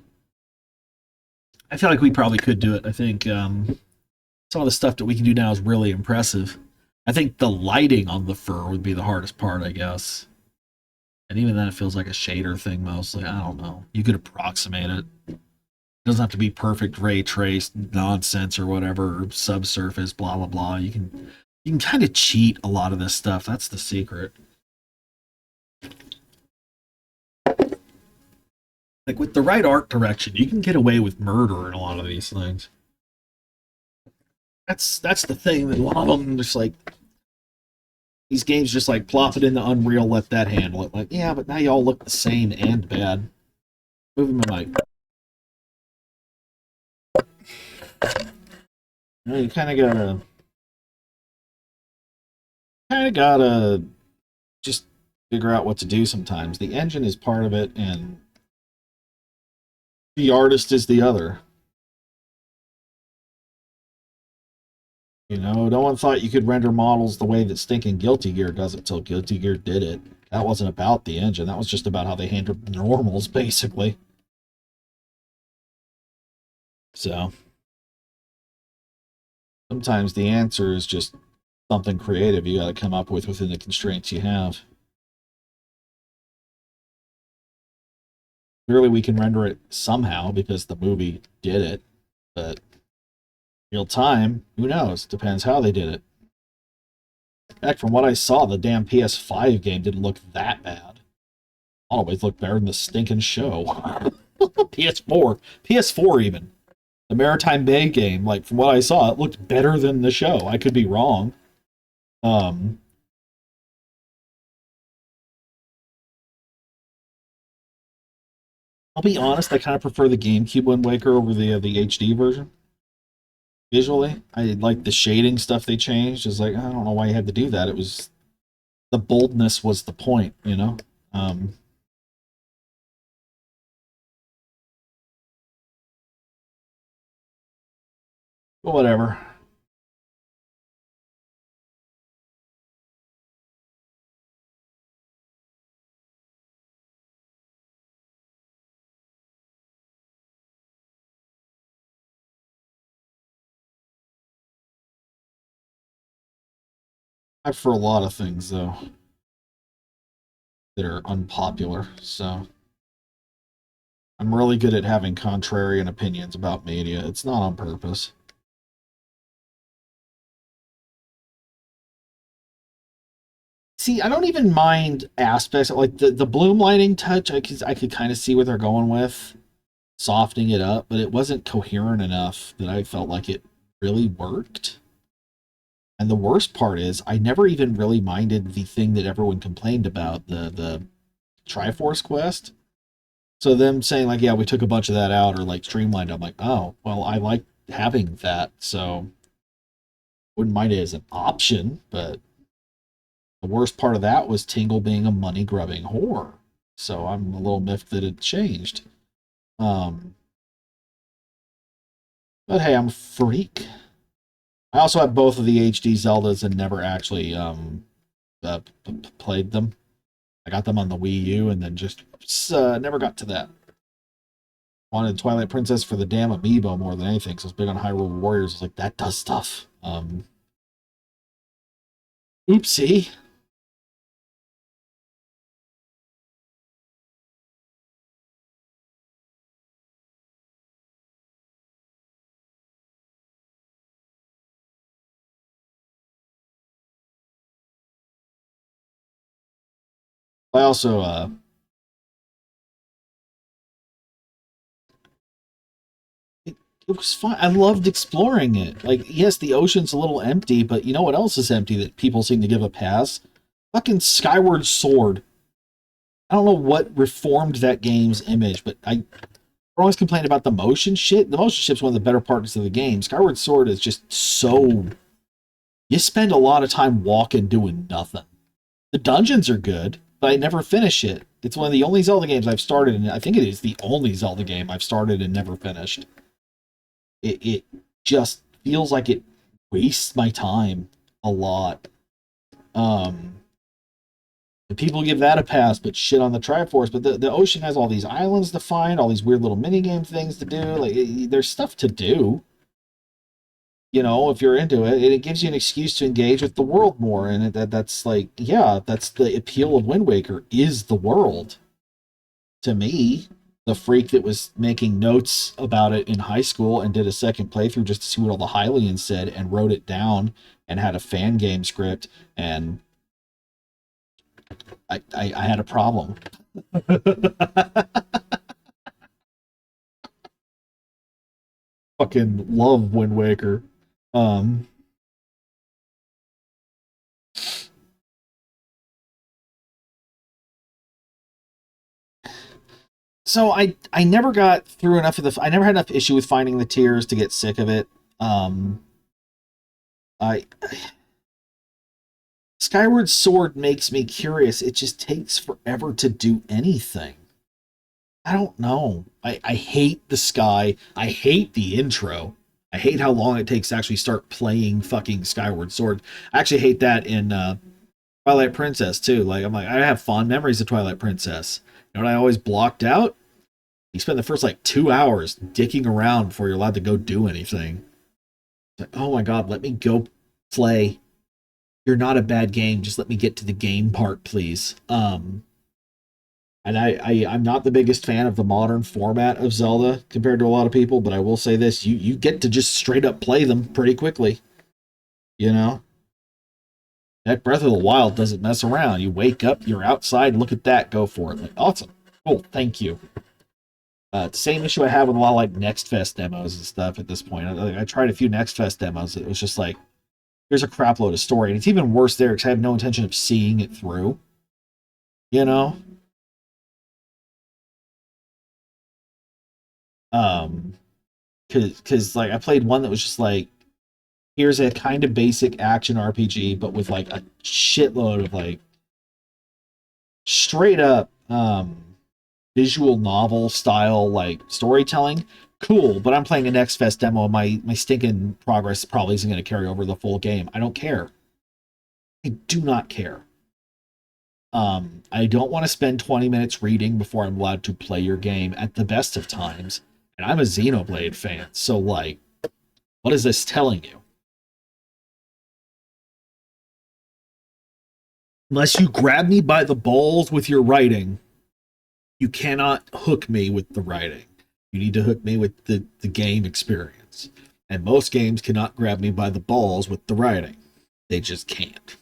I feel like we probably could do it. I think some of the stuff that we can do now is really impressive. I think the lighting on the fur would be the hardest part, I guess. And even then, it feels like a shader thing mostly. I don't know. You could approximate it. It doesn't have to be perfect ray traced nonsense or whatever, or subsurface, blah blah blah. You can kind of cheat a lot of this stuff. That's the secret. Like with the right art direction, you can get away with murder in a lot of these things. That's the thing that a lot of them just like These games just like plop it into Unreal, let that handle it. Like, yeah, but now y'all look the same and bad. Moving my mic. You kind of gotta just figure out what to do sometimes. The engine is part of it, and the artist is the other. No one thought you could render models the way that stinking Guilty Gear does it till Guilty Gear did it. That wasn't about the engine. That was just about how they handled normals, basically. So, sometimes the answer is just something creative you got to come up with within the constraints you have. Clearly, we can render it somehow because the movie did it, but real time, who knows? Depends how they did it. Heck, from what I saw, the damn PS5 game didn't look that bad. Always looked better than the stinking show. PS4 even. The Maritime Bay game, like from what I saw, it looked better than the show. I could be wrong. I'll be honest, I kind of prefer the GameCube Wind Waker over the HD version. Visually, I like the shading stuff they changed. It's like, I don't know why you had to do that. It was the boldness was the point, you know. But whatever. I for a lot of things though that are unpopular. So I'm really good at having contrarian opinions about media. It's not on purpose. See, I don't even mind aspects like the bloom lighting touch. I could kind of see what they're going with, softening it up, but it wasn't coherent enough that I felt like it really worked. And the worst part is, I never even really minded the thing that everyone complained about, the Triforce quest. So them saying like, yeah, we took a bunch of that out or like streamlined, I'm like, oh, well, I like having that, so wouldn't mind it as an option, but the worst part of that was Tingle being a money grubbing whore. So I'm a little miffed that it changed. Um, but hey, I'm a freak. I also have both of the HD Zeldas and never actually played them. I got them on the Wii U and then just never got to that. Wanted Twilight Princess for the damn amiibo more than anything, so I was big on Hyrule Warriors. I was like, that does stuff. Oopsie. I also it was fun. I loved exploring it. Like, yes, the ocean's a little empty, but you know what else is empty that people seem to give a pass? Fucking Skyward Sword. I don't know what reformed that game's image, but I always complained about the motion shit. The motion ship's one of the better parts of the game. Skyward Sword is just so. You spend a lot of time walking doing nothing. The dungeons are good, but I never finish it. It's one of the only Zelda games I've started, and I think it is the only Zelda game I've started and never finished. It just feels like it wastes my time a lot. Um, and people give that a pass, but shit on the Triforce. But the ocean has all these islands to find, all these weird little minigame things to do. Like, there's stuff to do. If you're into it, it gives you an excuse to engage with the world more. And that's like, yeah, that's the appeal of Wind Waker is the world. To me, the freak that was making notes about it in high school and did a second playthrough just to see what all the Hylians said and wrote it down and had a fan game script, and I had a problem. Fucking love Wind Waker. Um, So I never got through enough of the. I never had enough issue with finding the tears to get sick of it. I Skyward Sword makes me curious. It just takes forever to do anything. I don't know. I hate the sky. I hate the intro. I hate how long it takes to actually start playing fucking Skyward Sword. I actually hate that in Twilight Princess too. Like I'm like I have fond memories of Twilight Princess. You know what I always blocked out? You spend the first like 2 hours dicking around before you're allowed to go do anything. It's like, oh my god, let me go play. You're not a bad game. Just let me get to the game part, please. And I'm not the biggest fan of the modern format of Zelda compared to a lot of people, but I will say this: you get to just straight up play them pretty quickly. You know, that Breath of the Wild doesn't mess around. You wake up, you're outside, look at that, go for it. Like, awesome, cool, thank you. Same issue I have with a lot of like Next Fest demos and stuff at this point. I tried a few Next Fest demos. It was just like, here's a crap load of story, and it's even worse there because I have no intention of seeing it through. You know, um, because like I played one that was just like, here's a kind of basic action RPG, but with like a shitload of like straight up visual novel style like storytelling. Cool, but I'm playing a Next Fest demo. My stinking progress probably isn't going to carry over the full game. I don't care. I do not care. I don't want to spend 20 minutes reading before I'm allowed to play your game at the best of times. And I'm a Xenoblade fan, so like, what is this telling you? Unless you grab me by the balls with your writing, you cannot hook me with the writing. You need to hook me with the game experience. And most games cannot grab me by the balls with the writing. They just can't.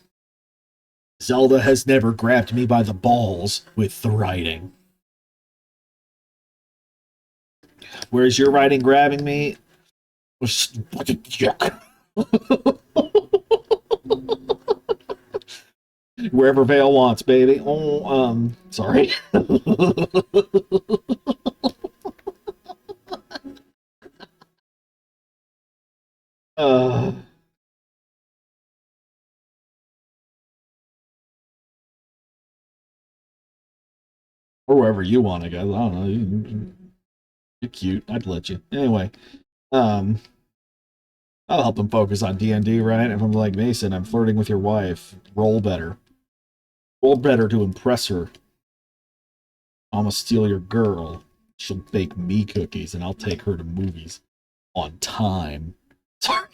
Zelda has never grabbed me by the balls with the writing. Whereas your writing grabbing me was like a dick. Wherever Vale wants, baby. Oh, sorry. uh, or wherever you want to go. I don't know. You're cute. I'd let you. Anyway, um, I'll help him focus on D&D, right? If I'm like, Mason, I'm flirting with your wife. Roll better. Roll better to impress her. I'm gonna steal your girl. She'll bake me cookies, and I'll take her to movies on time. Sorry.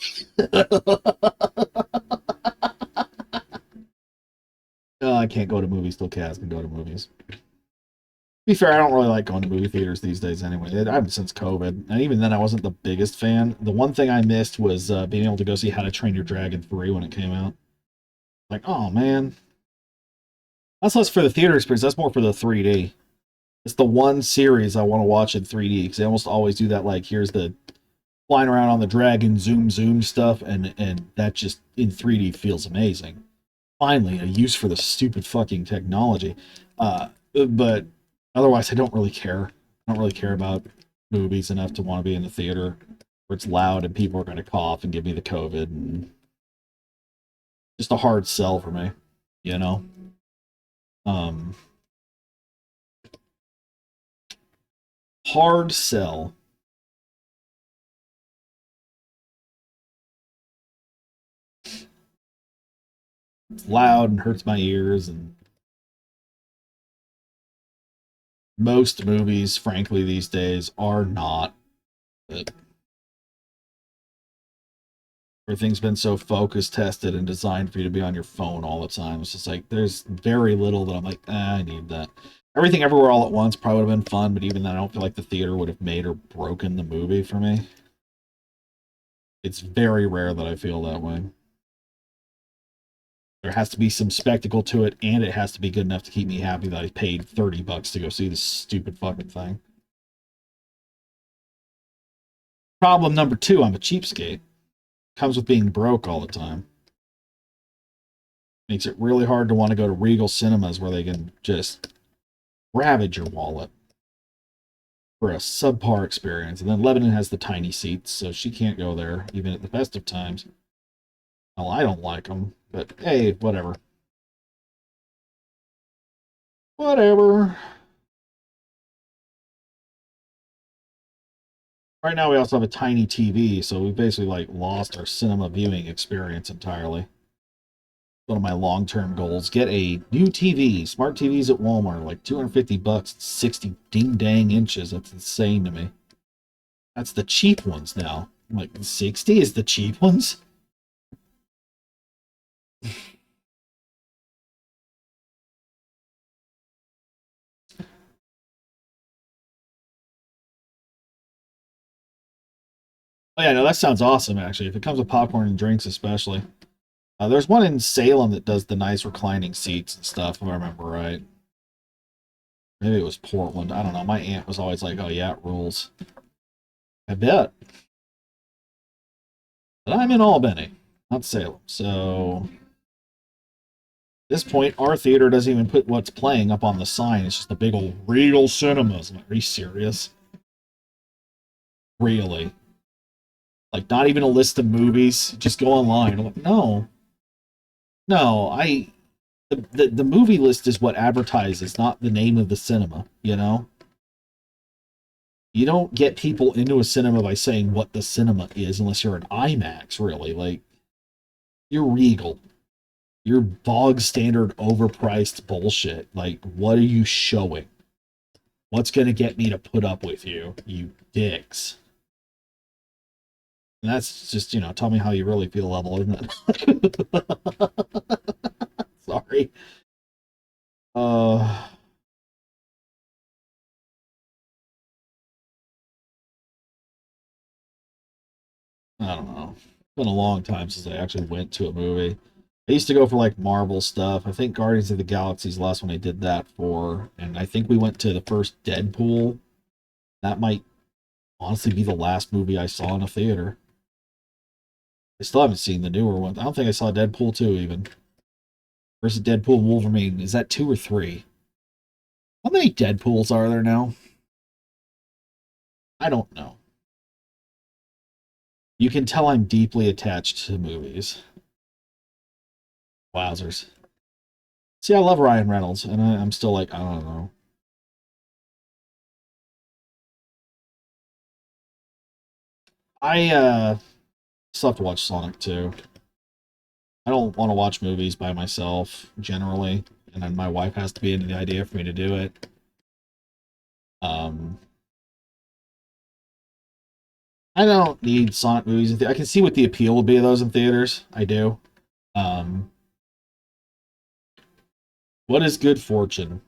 Oh, I can't go to movies till Kaz can go to movies. To be fair, I don't really like going to movie theaters these days anyway. I haven't since COVID. And even then, I wasn't the biggest fan. The one thing I missed was being able to go see How to Train Your Dragon 3 when it came out. Like, oh, man. That's less for the theater experience. That's more for the 3D. It's the one series I want to watch in 3D because they almost always do that. Like, here's the flying around on the dragon, zoom stuff, and that just in 3D feels amazing. Finally, a use for the stupid fucking technology. But otherwise, I don't really care. I don't really care about movies enough to want to be in the theater where it's loud and people are going to cough and give me the COVID. And just a hard sell for me, you know? Um, hard sell. It's loud and hurts my ears, and most movies, frankly, these days are not. But everything's been so focus tested and designed for you to be on your phone all the time. It's just like there's very little that I'm like, I need that. Everything Everywhere All at Once probably would have been fun, but even then, I don't feel like the theater would have made or broken the movie for me. It's very rare that I feel that way. There has to be some spectacle to it, and it has to be good enough to keep me happy that I paid $30 to go see this stupid fucking thing. Problem number two, I'm a cheapskate. Comes with being broke all the time. Makes it really hard to want to go to Regal Cinemas where they can just ravage your wallet. for a subpar experience. And then Lebanon has the tiny seats, so she can't go there, even at the best of times. Well, I don't like them, but hey, whatever. Whatever. Right now we also have a tiny TV, so we basically like lost our cinema viewing experience entirely. One of my long-term goals: get a new TV. Smart TVs at Walmart, like $250, 60 ding dang inches. That's insane to me. That's the cheap ones now. I'm like, 60 is the cheap ones? Oh yeah, no, that sounds awesome actually. If it comes with popcorn and drinks, especially. There's one in Salem that does the nice reclining seats and stuff, if I remember right. Maybe it was Portland. I don't know. My aunt was always like, "Oh yeah, it rules." I bet. But I'm in Albany, not Salem. So at this point, our theater doesn't even put what's playing up on the sign. It's just a big old Regal Cinemas. I'm like, are you serious? Really? Like, not even a list of movies. Just go online. I'm like, no, no. The movie list is what advertises, not the name of the cinema. You know, you don't get people into a cinema by saying what the cinema is, unless you're an IMAX. Really, like, you're Regal. You're bog standard, overpriced bullshit. Like, what are you showing? What's gonna get me to put up with you, you dicks? And that's just, tell me how you really feel level, isn't it? Sorry. Uh, I don't know. It's been a long time since I actually went to a movie. I used to go for like Marvel stuff. I think Guardians of the Galaxy is the last one I did that for. And I think we went to the first Deadpool. That might honestly be the last movie I saw in a theater. I still haven't seen the newer one. I don't think I saw Deadpool 2 even. Versus Deadpool Wolverine. Is that 2 or 3? How many Deadpools are there now? I don't know. You can tell I'm deeply attached to movies. Wowzers. See, I love Ryan Reynolds, and I'm still like, I don't know. I still have to watch Sonic 2. I don't want to watch movies by myself, generally, and then my wife has to be into the idea for me to do it. Um, I don't need Sonic movies. I can see what the appeal will be of those in theaters. I do. Um, what is good fortune?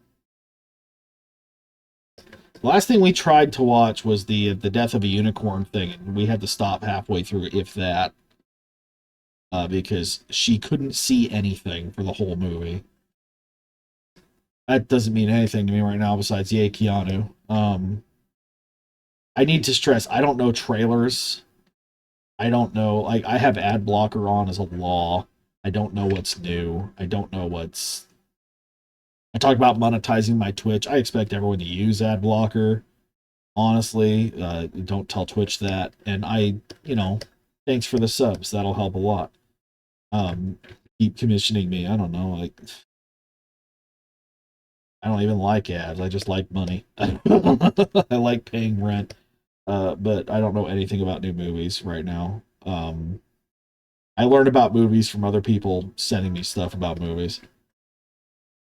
The last thing we tried to watch was the Death of a Unicorn thing, and we had to stop halfway through, if that, because she couldn't see anything for the whole movie. That doesn't mean anything to me right now besides yay Keanu. I need to stress, I don't know trailers. I don't know, like, I have ad blocker on as a law. I don't know what's new. I don't know what's. I talk about monetizing my Twitch. I expect everyone to use ad blocker. Honestly, don't tell Twitch that. And thanks for the subs. That'll help a lot. Keep commissioning me. I don't know. Like, I don't even like ads. I just like money. I like paying rent. But I don't know anything about new movies right now. I learned about movies from other people sending me stuff about movies.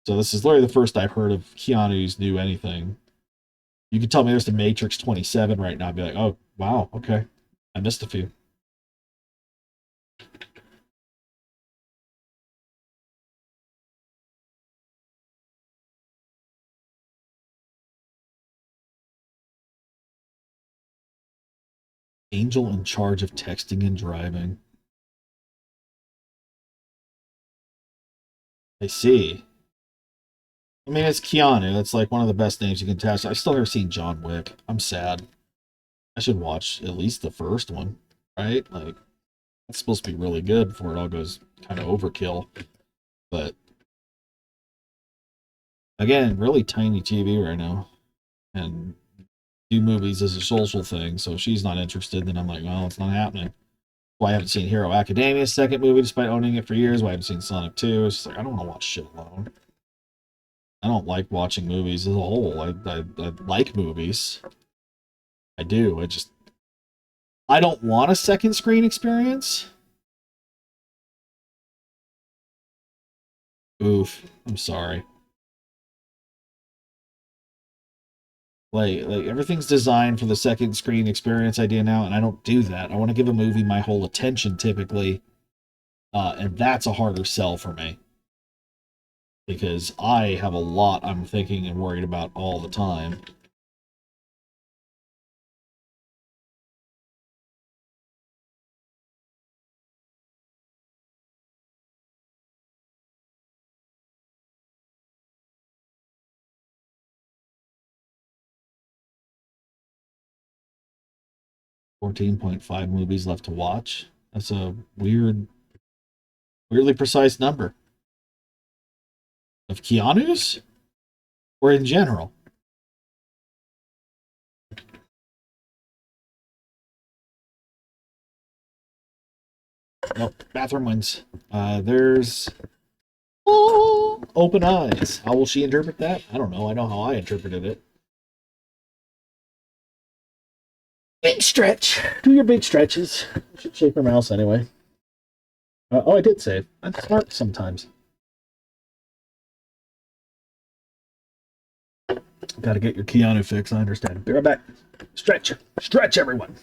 So this is literally the first I've heard of Keanu's new anything. You could tell me there's the Matrix 27 right now. I'd be like, oh, wow, okay. I missed a few. Angel in charge of texting and driving. I see. I mean, it's Keanu. That's like one of the best names you can test. I've still never seen John Wick. I'm sad. I should watch at least the first one, right? Like, it's supposed to be really good before it all goes kind of overkill. But again, really tiny TV right now. And do movies as a social thing, so if she's not interested, then I'm like, well, it's not happening. Why I haven't seen Hero Academia's second movie despite owning it for years. Why I haven't seen Sonic 2. It's just like, I don't want to watch shit alone. I don't like watching movies as a whole. I like movies. I do. I don't want a second screen experience. Oof. I'm sorry. Like everything's designed for the second screen experience idea now, and I don't do that. I want to give a movie my whole attention typically, and that's a harder sell for me because I have a lot I'm thinking and worried about all the time. $14.5 movies left to watch. That's a weirdly precise number. Of Keanu's? Or in general? Nope, bathroom wins. There's Open Eyes. How will she interpret that? I don't know. I know how I interpreted it. Big stretch. Do your big stretches. You should shake her mouse anyway. Oh, I did save. I'm smart sometimes. Got to get your Keanu fix. I understand. Be right back. Stretch. Stretch, everyone.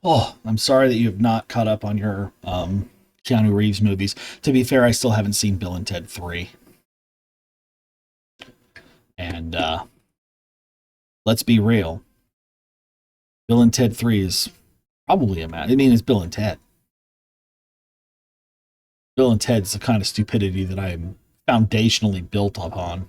Oh, I'm sorry that you have not caught up on your Keanu Reeves movies. To be fair, I still haven't seen Bill and Ted 3. And let's be real. Bill and Ted 3 is probably I mean, it's Bill and Ted. Bill and Ted's the kind of stupidity that I am foundationally built upon.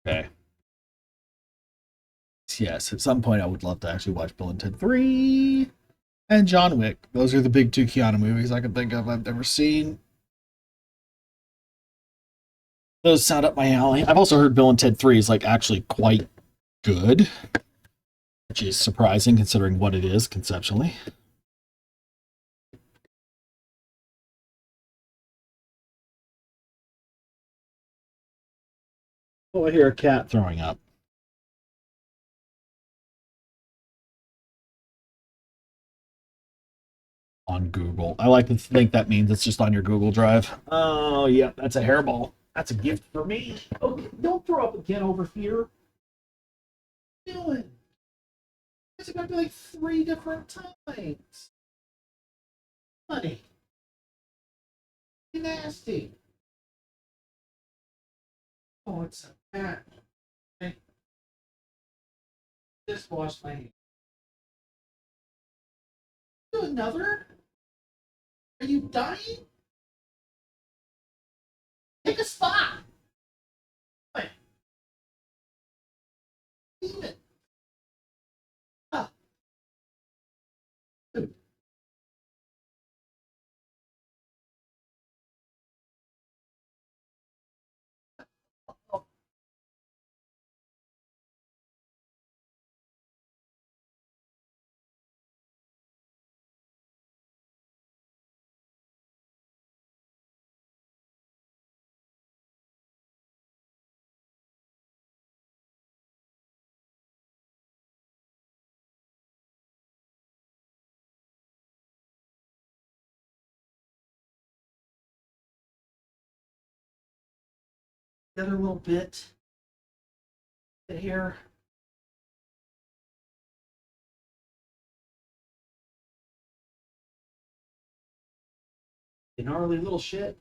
Okay. Yes, at some point I would love to actually watch Bill and Ted 3 and John Wick. Those are the big two Keanu movies I can think of I've ever seen. Those sound up my alley. I've also heard Bill and Ted 3 is like actually quite good, which is surprising considering what it is conceptually. Oh, I hear a cat throwing up. on Google. I like to think that means it's just on your Google Drive. Oh, yeah, that's a hairball. That's a gift for me. Okay, don't throw up again over here. What are you doing? It's going to be like 3 different times. Honey. Nasty. Oh, it's a cat. Okay. Just wash my hands. Do another? Are you dying? Take a spot. What? Leave it. Ah. Dude. Oh. The other little bit. The hair. The gnarly little shit.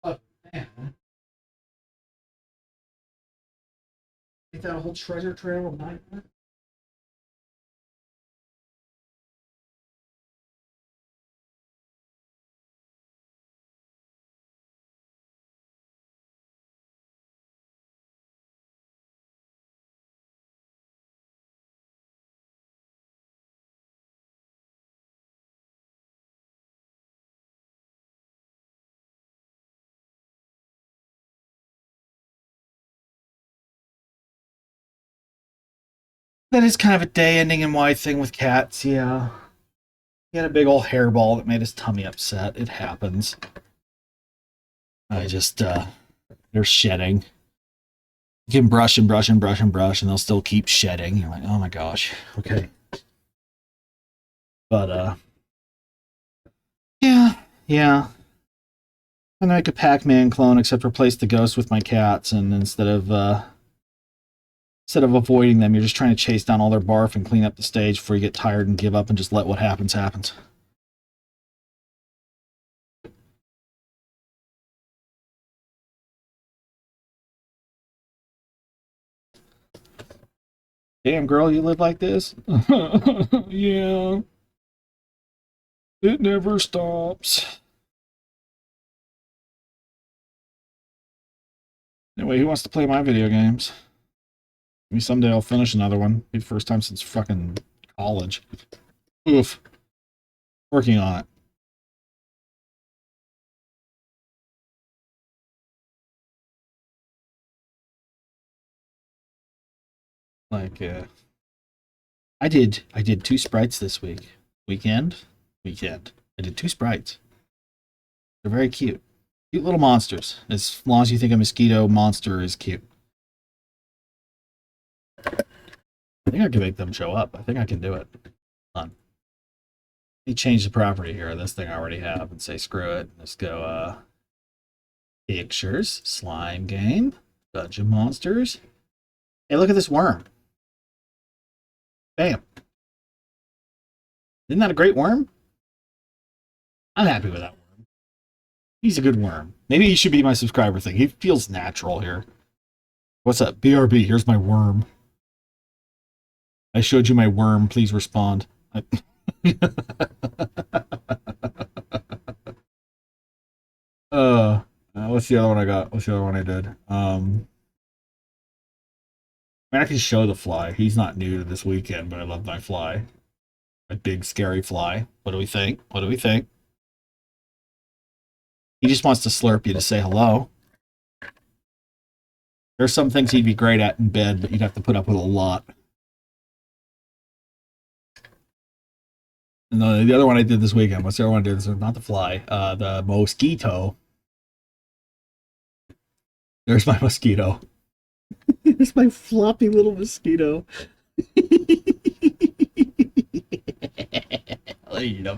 Oh, man. Ain't that a whole treasure trail of nightmare? That is kind of a day ending in Y thing with cats, yeah. He had a big old hairball that made his tummy upset. It happens. I just, they're shedding. You can brush and brush and brush and brush, and they'll still keep shedding. You're like, oh my gosh, okay. But, yeah. I'm gonna make a Pac-Man clone, except replace the ghost with my cats, and instead of avoiding them, you're just trying to chase down all their barf and clean up the stage before you get tired and give up and just let what happens happens. Damn, girl, you live like this? Yeah. It never stops. Anyway, who wants to play my video games? Maybe someday I'll finish another one. Maybe first time since fucking college. Oof. Working on it. Like, I did 2 sprites this week. Weekend. I did 2 sprites. They're very cute. Cute little monsters. As long as you think a mosquito monster is cute. I think I can make them show up. I think I can do it. Hold on. Let me change the property here. This thing I already have and say screw it. Let's go, pictures, slime game, dungeon monsters. Hey, look at this worm. Bam. Isn't that a great worm? I'm happy with that worm. He's a good worm. Maybe he should be my subscriber thing. He feels natural here. What's up? BRB, here's my worm. I showed you my worm. Please respond. What's the other one I got? What's the other one I did? I mean, I can show the fly. He's not new to this weekend, but I love my fly. My big, scary fly. What do we think? What do we think? He just wants to slurp you to say hello. There's some things he'd be great at in bed, but you'd have to put up with a lot. And the other one I did this weekend. What's the other one I did? This was not the fly. The mosquito. There's my mosquito. There's my floppy little mosquito. I love you.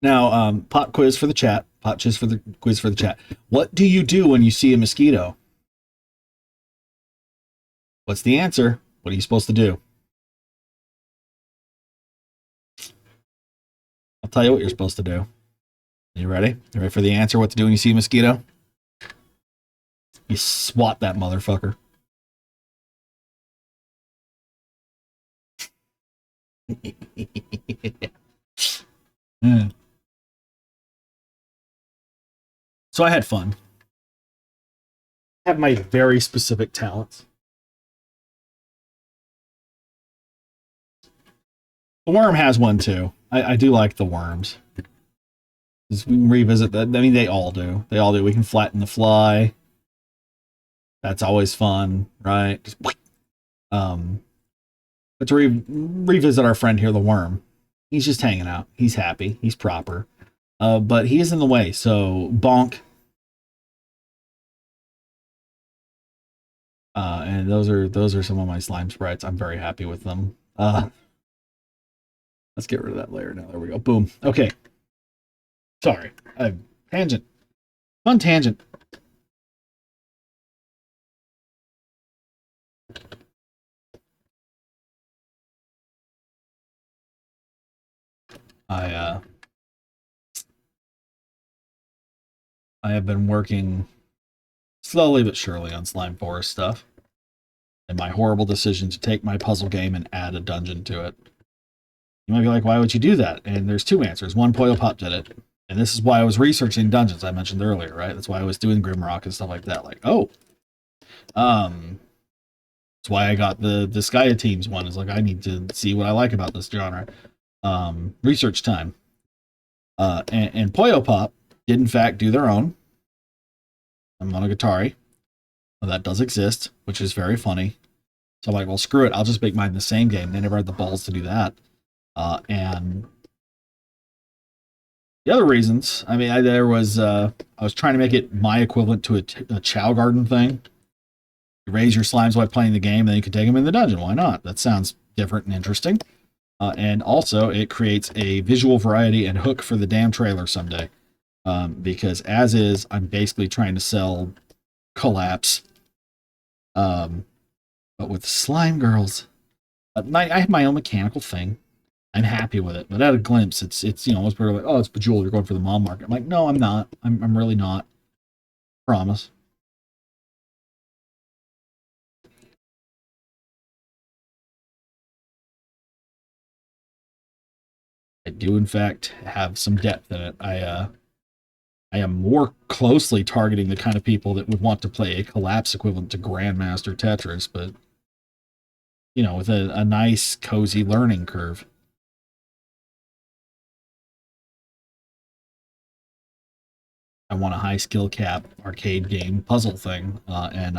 Now, pop quiz for the chat. Pop quiz for the chat. What do you do when you see a mosquito? What's the answer? What are you supposed to do? I'll tell you what you're supposed to do. You ready? You ready for the answer? What to do when you see a mosquito? You swat that motherfucker. Mm. So I had fun. I have my very specific talents. The worm has one too. I do like the worms. We can revisit that. I mean, they all do. They all do. We can flatten the fly. That's always fun, right? Just, but to revisit our friend here, the worm. He's just hanging out. He's happy. He's proper. But he is in the way. So bonk. And those are some of my slime sprites. I'm very happy with them. Let's get rid of that layer now. There we go. Boom. Okay. Sorry. Tangent. Fun tangent. I have been working slowly but surely on Slime Forest stuff. And my horrible decision to take my puzzle game and add a dungeon to it. You might be like, why would you do that? And there's two answers. One, Poyo Pop did it. And this is why I was researching dungeons I mentioned earlier, right? That's why I was doing Grimrock and stuff like that. Like, oh. That's why I got the Skya Teams one. Is like, I need to see what I like about this genre. Research time. And Poyo Pop did in fact do their own. Monogatari. Well, that does exist, which is very funny. So I'm like, well, screw it. I'll just make mine the same game. They never had the balls to do that. And the other reasons, I mean, I was trying to make it my equivalent to a Chow Garden thing. You raise your slimes while playing the game, then you can take them in the dungeon. Why not? That sounds different and interesting. And also, it creates a visual variety and hook for the damn trailer someday. Because as is, I'm basically trying to sell Collapse. But with Slime Girls, I have my own mechanical thing. I'm happy with it. But at a glimpse, it's most people are like, oh, it's Bejeweled, you're going for the mom market. I'm like, no, I'm not. I'm really not. Promise. I do, in fact, have some depth in it. I am more closely targeting the kind of people that would want to play a Collapse equivalent to Grandmaster Tetris, but with a nice, cozy learning curve. I want a high skill cap arcade game puzzle thing, and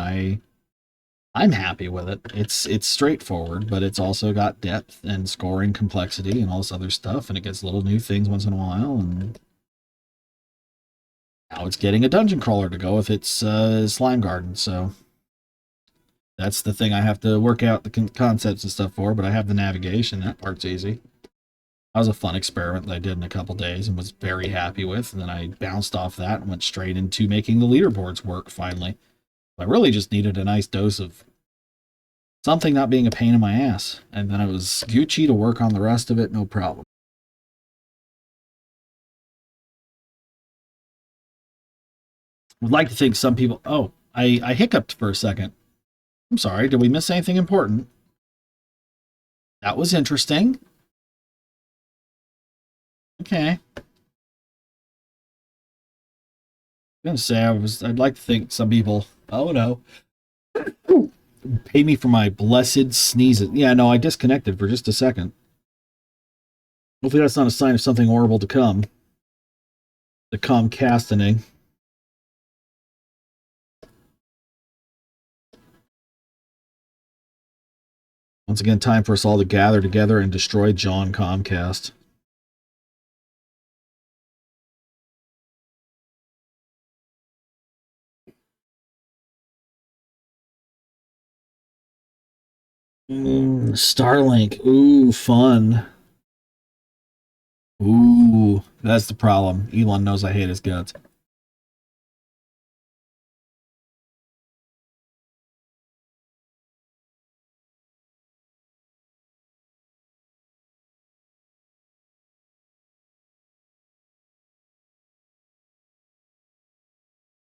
I'm happy with it. It's straightforward, but it's also got depth and scoring complexity and all this other stuff, and it gets little new things once in a while. And now it's getting a dungeon crawler to go with its slime garden. So that's the thing I have to work out the concepts and stuff for. But I have the navigation. That part's easy. That was a fun experiment that I did in a couple days and was very happy with. And then I bounced off that and went straight into making the leaderboards work finally. I really just needed a nice dose of something not being a pain in my ass. And then it was Gucci to work on the rest of it, no problem. Would like to think some people... Oh, I hiccuped for a second. I'm sorry, did we miss anything important? That was interesting. Okay. I'm gonna say I'd like to think some people... Oh, no. Pay me for my blessed sneezes. Yeah, no, I disconnected for just a second. Hopefully that's not a sign of something horrible to come. The Comcastaning. Once again, time for us all to gather together and destroy John Comcast. Starlink. Ooh, fun. Ooh, that's the problem. Elon knows I hate his guts.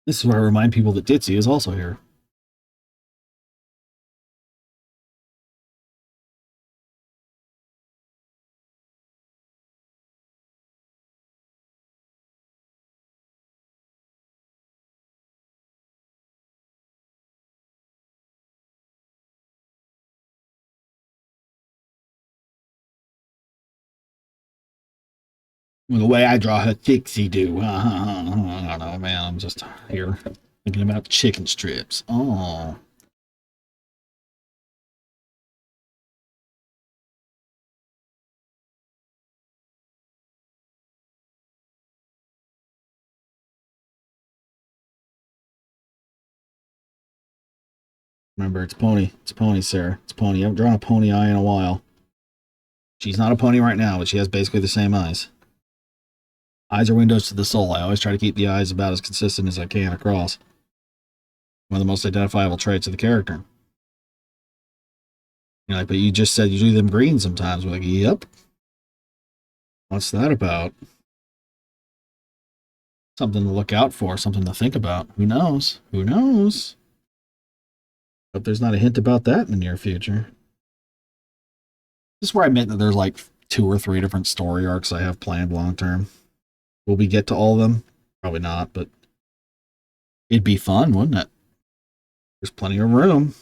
This is where I remind people that Ditzy is also here. The way I draw her Dixie do. I don't know, man. I'm just here thinking about chicken strips. Oh. Remember, it's Pony. It's Pony, Sarah. It's Pony. I haven't drawn a pony eye in a while. She's not a pony right now, but she has basically the same eyes. Eyes are windows to the soul. I always try to keep the eyes about as consistent as I can across. One of the most identifiable traits of the character. You're like, but you just said you do them green sometimes. We're like, yep. What's that about? Something to look out for, something to think about. Who knows? Who knows? But there's not a hint about that in the near future. This is where I meant that there's like 2 or 3 different story arcs I have planned long term. Will we get to all of them? Probably not, but it'd be fun, wouldn't it? There's plenty of room.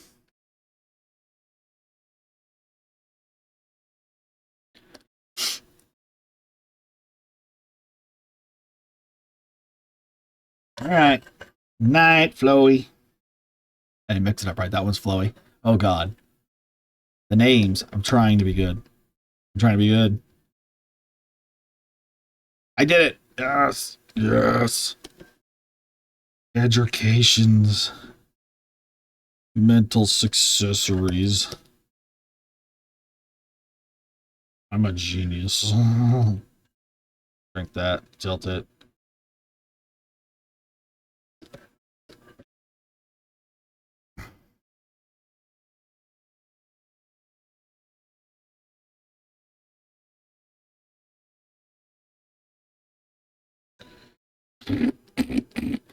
All right. Night, Flowy. I didn't mix it up right. That one's Flowy. Oh, God. The names. I'm trying to be good. I'm trying to be good. I did it. Yes. Yes. Educations. Mental accessories. I'm a genius. Drink that. Tilt it.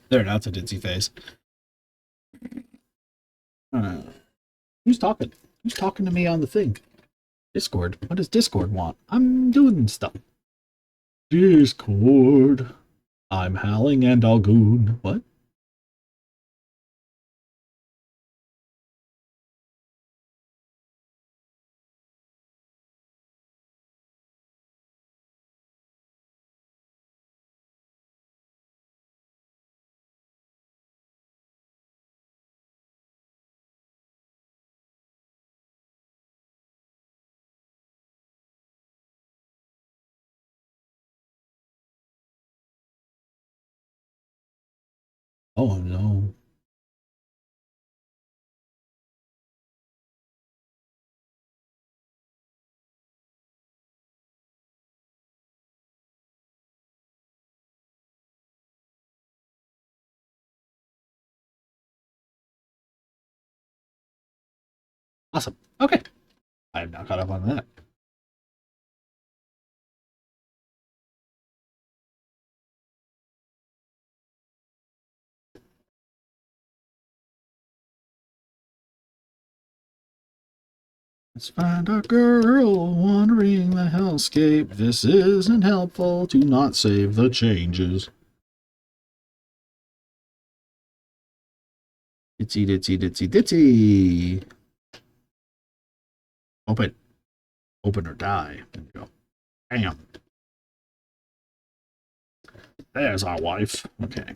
There, now it's a ditzy face. Who's talking? Who's talking to me on the thing? Discord. What does Discord want? I'm doing stuff. Discord. I'm howling and I'll goon. What? Oh no. Awesome. Okay. I am now caught up on that. Let's find a girl wandering the hellscape. This isn't helpful to not save the changes. Ditsy, ditsy, ditsy, ditsy. Open. Open or die. There we go. Bam. There's our wife. Okay.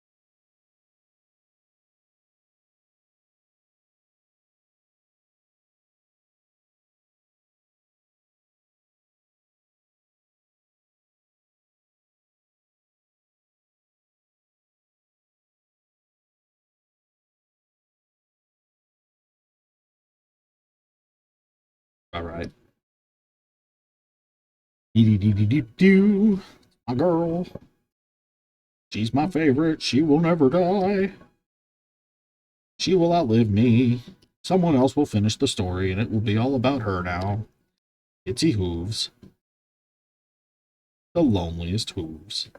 Do. My girl. She's my favorite. She will never die. She will outlive me. Someone else will finish the story, and it will be all about her now. Itsy Hooves. The loneliest hooves.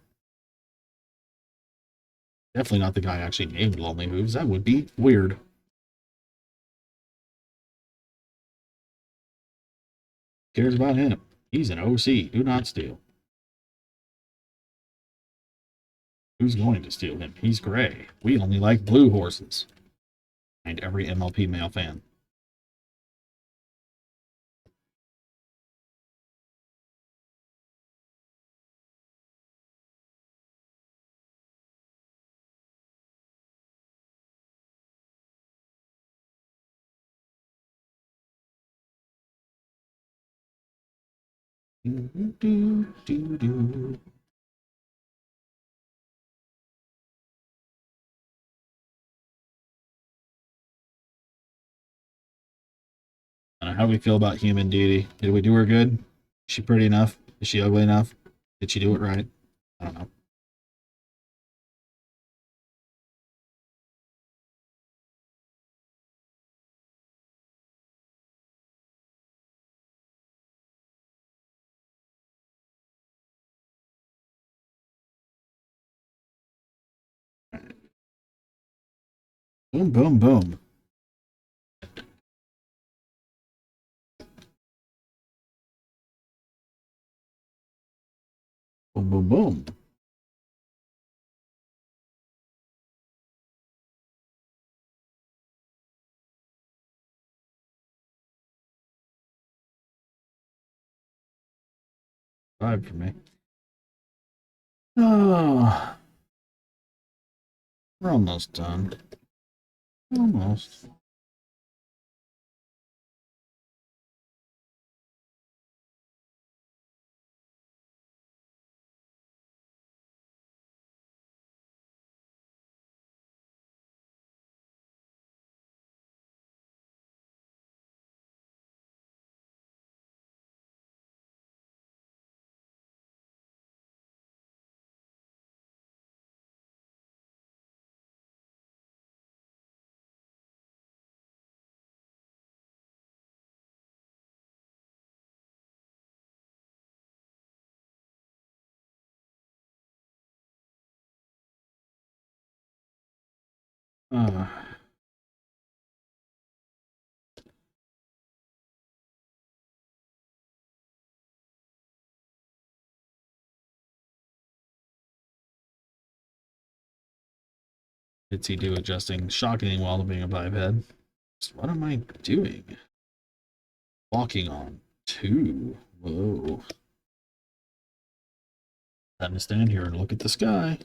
Definitely not the guy actually named Lonely Hooves. That would be weird. Cares about him. He's an OC. Do not steal. Who's going to steal him? He's gray. We only like blue horses. And every MLP male fan. Do, do, do, do. How do we feel about human duty? Did we do her good? Is she pretty enough? Is she ugly enough? Did she do it right? I don't know. Boom, boom, boom. Boom, boom, boom. Vibe for me. Oh, we're almost done. Almost. Uh, did he do adjusting shockingly while being a biped? What am I doing? Walking on 2. Whoa. Time to stand here and look at the sky.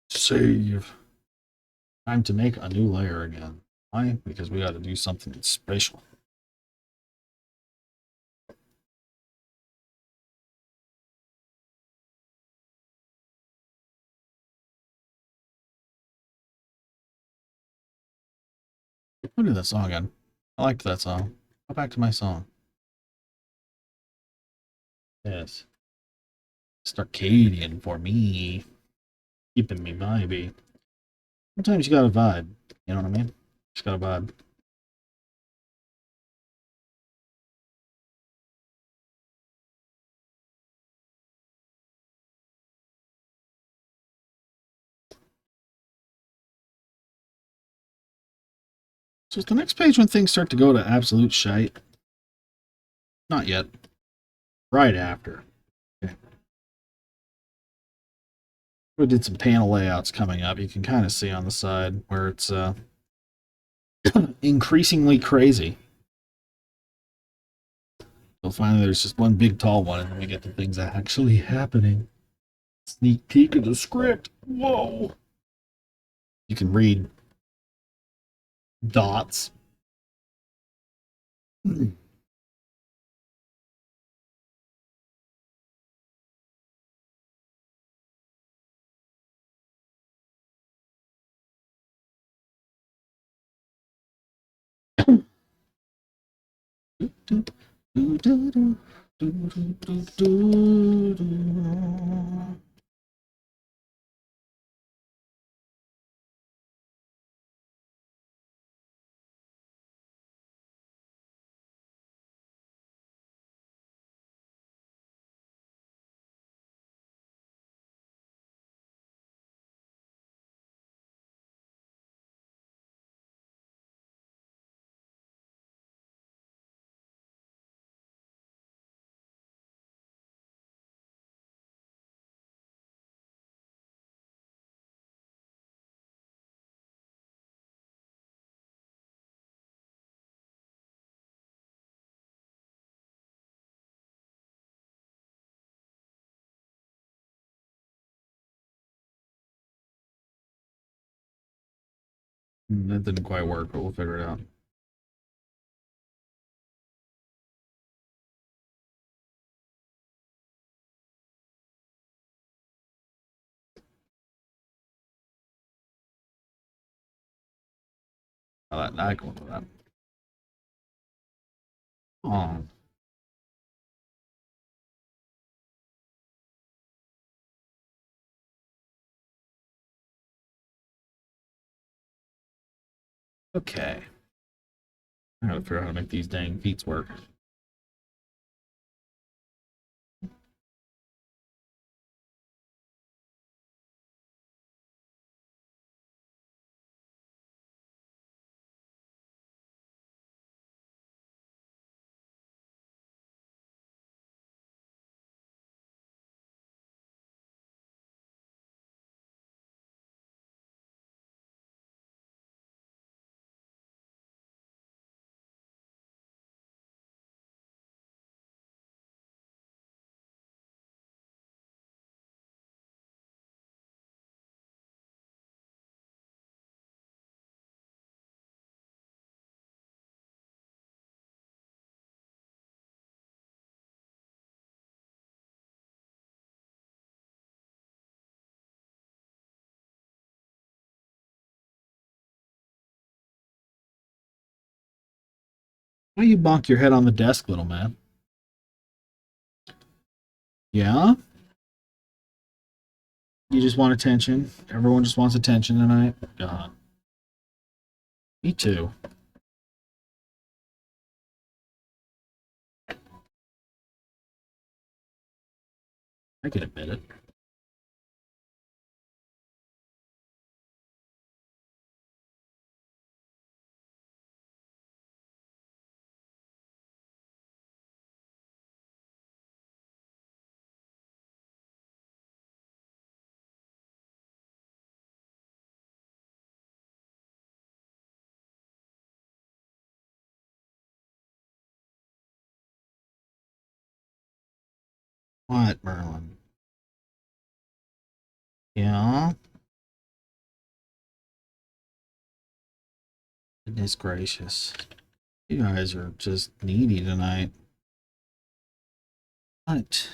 Save. Time to make a new layer again. Why? Because we got to do something special. What did that song again? I liked that song. Go back to my song. Yes. Starcadian for me. Keeping me vibey. Sometimes you gotta vibe. You know what I mean? Just gotta vibe. So is the next page when things start to go to absolute shite? Not yet. Right after. Okay. We did some panel layouts coming up. You can kind of see on the side where it's increasingly crazy. So finally there's just one big tall one and then we get the things actually happening. Sneak peek of the script. Whoa. You can read dots. That didn't quite work, but we'll figure it out. I go with that. Oh. Okay. I gotta figure out how to make these dang feats work. Why you bonk your head on the desk, little man? Yeah? You just want attention? Everyone just wants attention tonight? God. Me too. I can admit it. What, Merlin? Yeah? Goodness gracious. You guys are just needy tonight. What?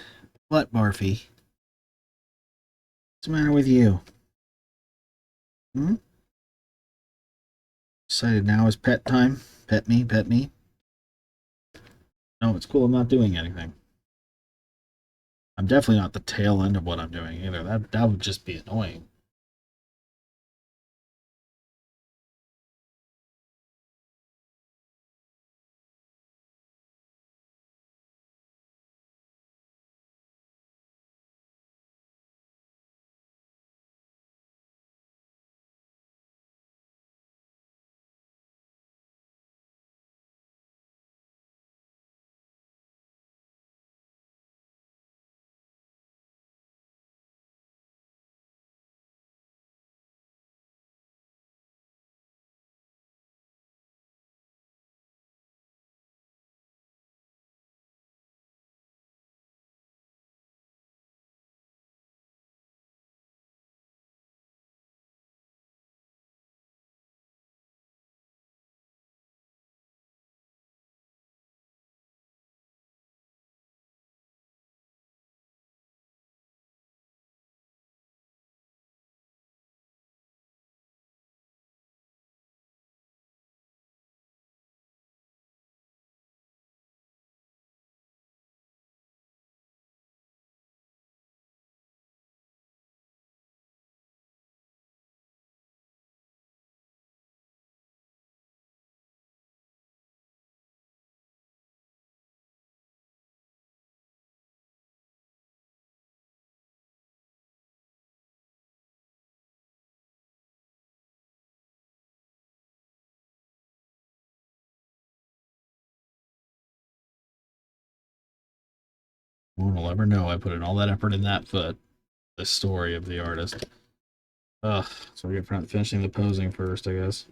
What, Barfy? What's the matter with you? Hmm? Decided now is pet time? Pet me, pet me? No, it's cool. I'm not doing anything. I'm definitely not the tail end of what I'm doing either. That would just be annoying. No one will ever know I put in all that effort in that foot. The story of the artist. Ugh, so we get finishing the posing first, I guess.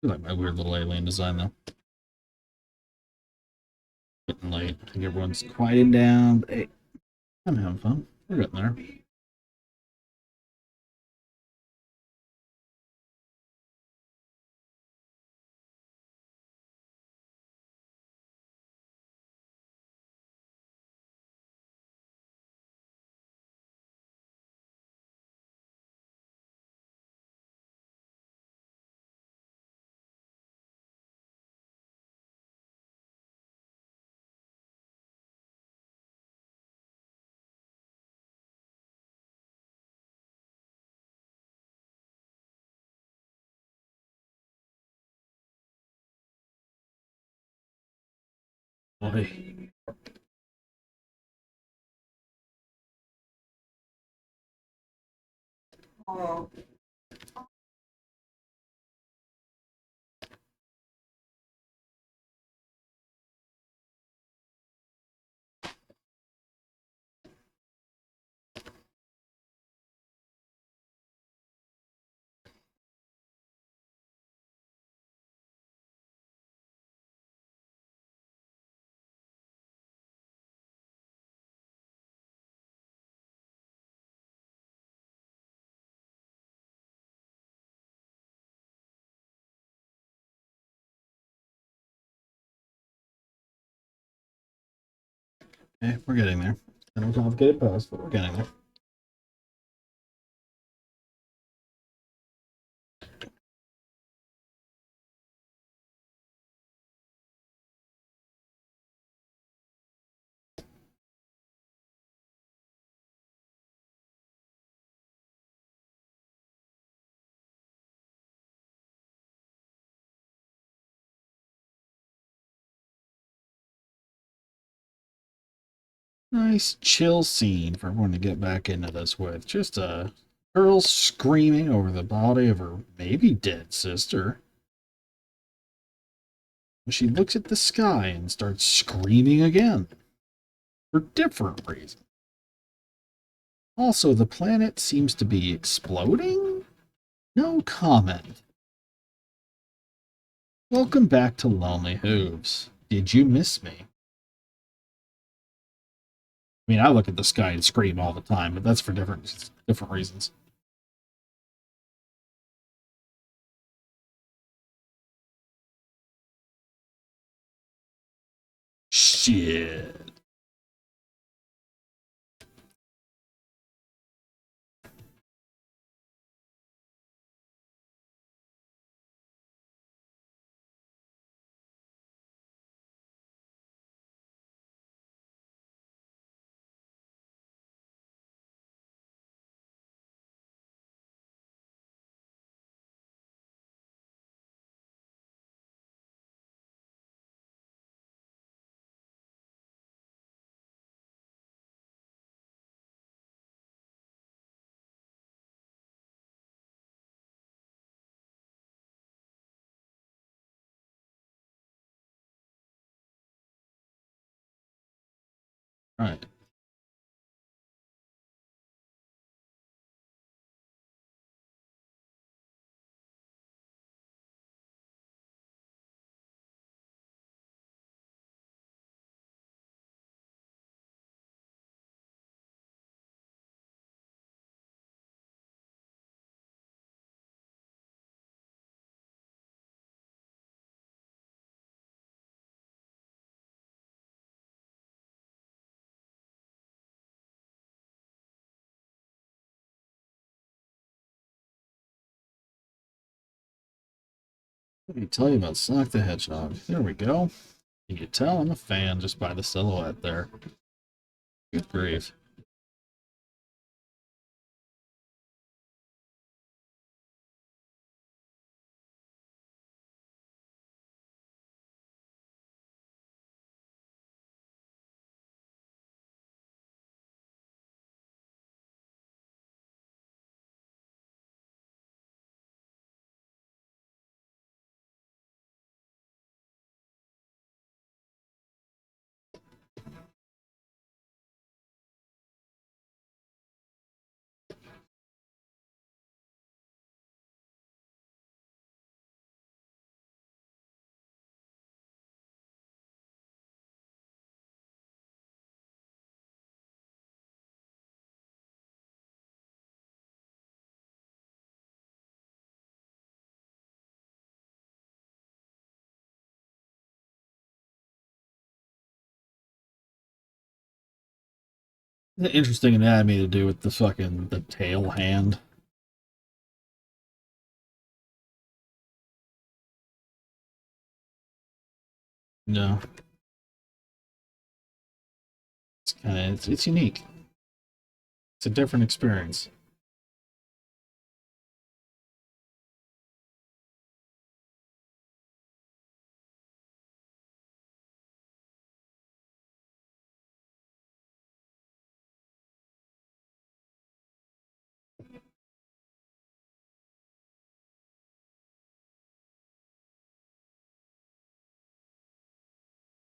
I like my weird little alien design though. Getting late. I think everyone's quieting down. But hey, I'm having fun. We're getting there. Boy. Oh, Okay, we're getting there. Kind of a complicated post, but we're getting there. Nice chill scene for everyone to get back into this with. Just a girl screaming over the body of her maybe dead sister. She looks at the sky and starts screaming again. For different reasons. Also, the planet seems to be exploding? No comment. Welcome back to Lonely Hooves. Did you miss me? I mean, I look at the sky and scream all the time, but that's for different reasons. Shit. All right. Let me tell you about Sonic the Hedgehog. There we go. You can tell I'm a fan just by the silhouette there. Good grief. The interesting anatomy to do with the tail hand. No. It's unique. It's a different experience.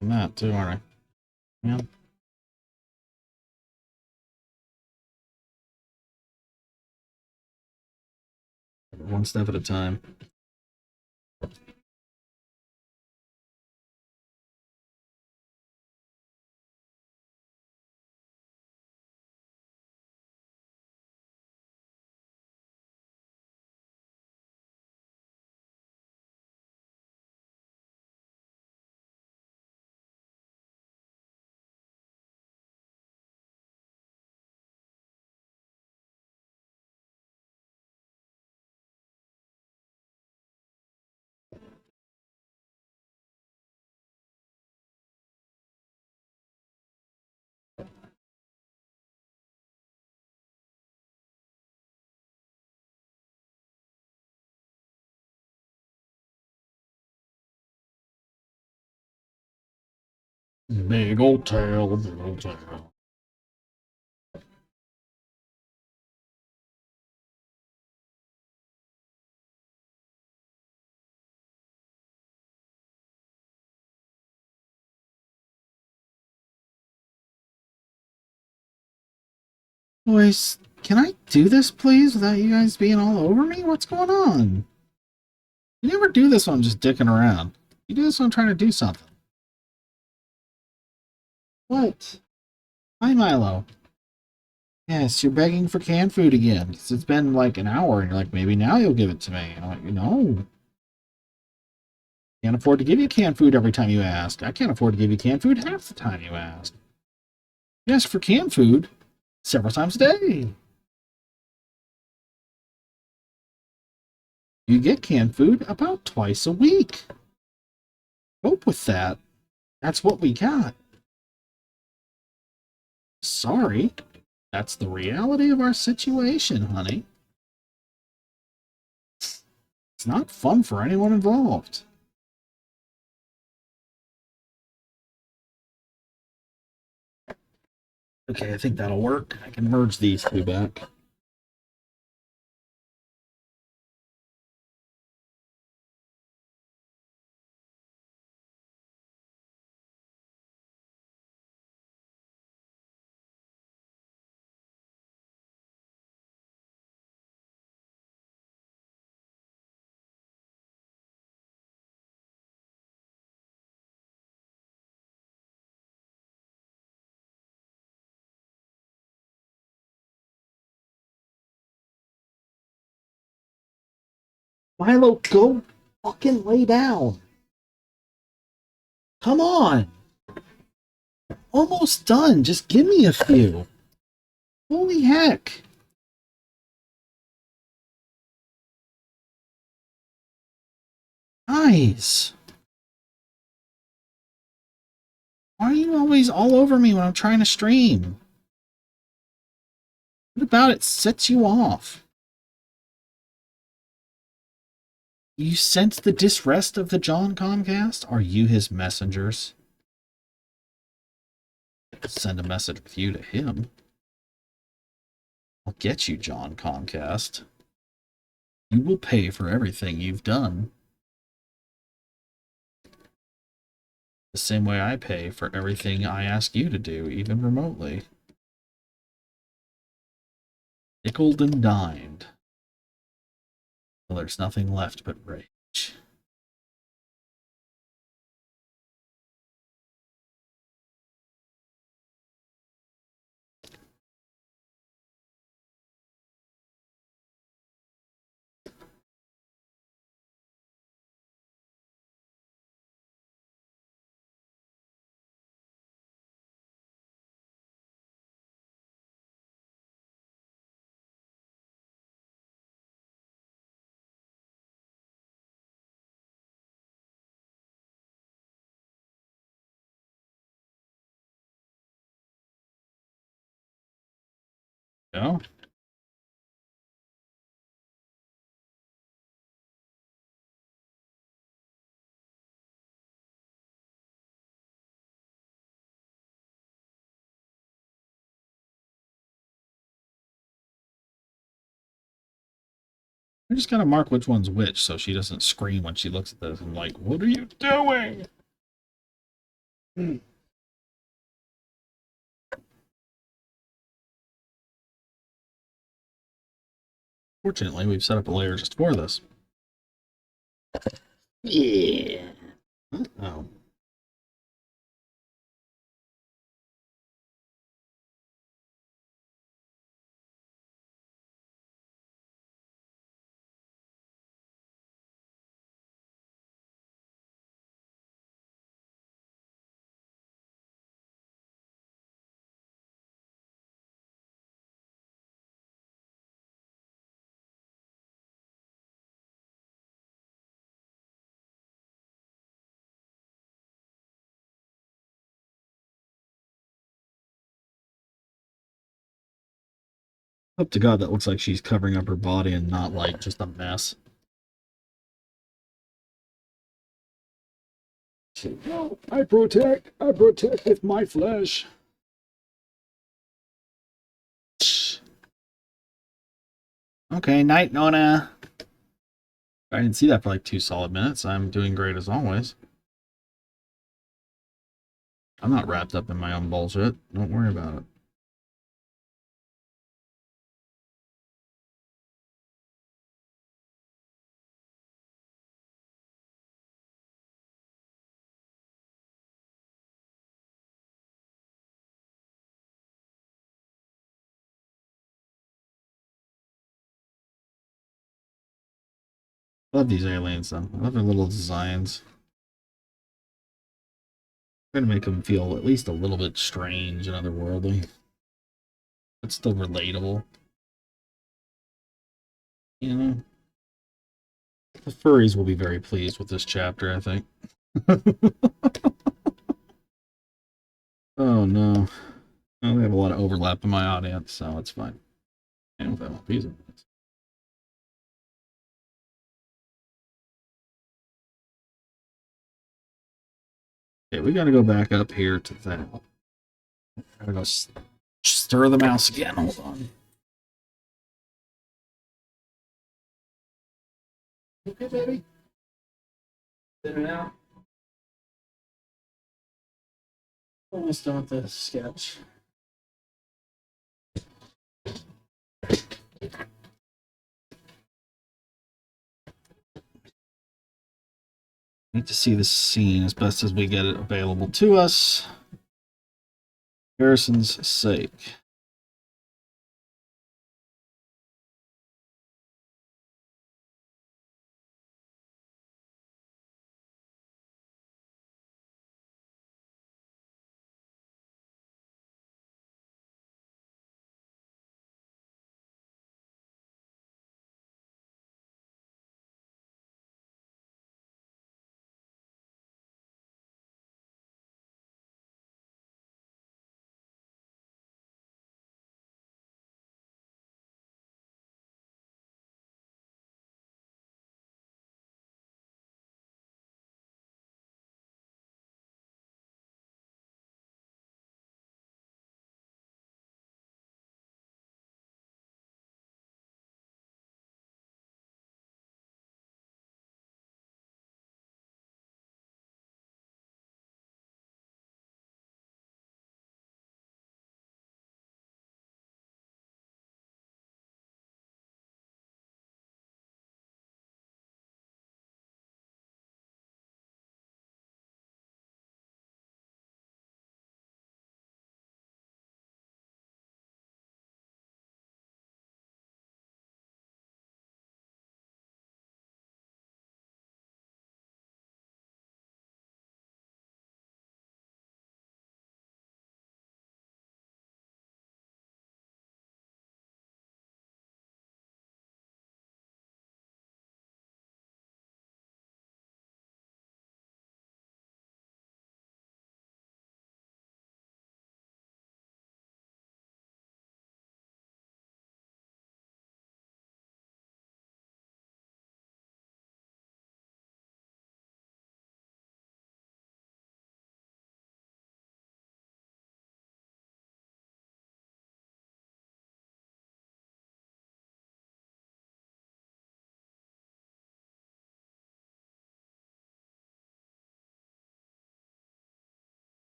I'm not too, aren't I? Yeah. One step at a time. Big old tail, big old tail. Boys, can I do this, please, without you guys being all over me? What's going on? You never do this when I'm just dicking around. You do this when I'm trying to do something. What? Hi, Milo. Yes, you're begging for canned food again. 'Cause it's been like an hour, and you're like, maybe now you'll give it to me. And I'm like, no. Can't afford to give you canned food every time you ask. I can't afford to give you canned food half the time you ask. You ask for canned food several times a day. You get canned food about twice a week. Cope with that. That's what we got. Sorry. That's the reality of our situation, honey. It's not fun for anyone involved. Okay, I think that'll work. I can merge these two back. Milo, go fucking lay down. Come on. Almost done. Just give me a few. Holy heck. Guys, why are you always all over me when I'm trying to stream? What about it sets you off? You sense the disrest of the John Comcast? Are you his messengers? Send a message with you to him. I'll get you, John Comcast. You will pay for everything you've done. The same way I pay for everything I ask you to do, even remotely. Nickeled and dined. Well, there's nothing left but rage. No? I just gotta mark which one's which so she doesn't scream when she looks at this. I'm like, what are you doing? Fortunately, we've set up a layer just for this. Yeah. Oh. Up to God, that looks like she's covering up her body and not like just a mess. No, I protect with my flesh. Okay, night, Nona. I didn't see that for like 2 solid minutes. I'm doing great as always. I'm not wrapped up in my own bullshit. Don't worry about it. Love these aliens, though. I love their little designs. Trying to make them feel at least a little bit strange and otherworldly, but still relatable. You know, the furries will be very pleased with this chapter, I think. Oh no. Well, we have a lot of overlap in my audience, so it's fine. And with MLPs. Okay, we gotta go back up here to that. Gotta go stir the mouse again. Hold on. Okay, baby. In and out. Almost done with the sketch. Need to see this scene as best as we get it available to us. Harrison's sake.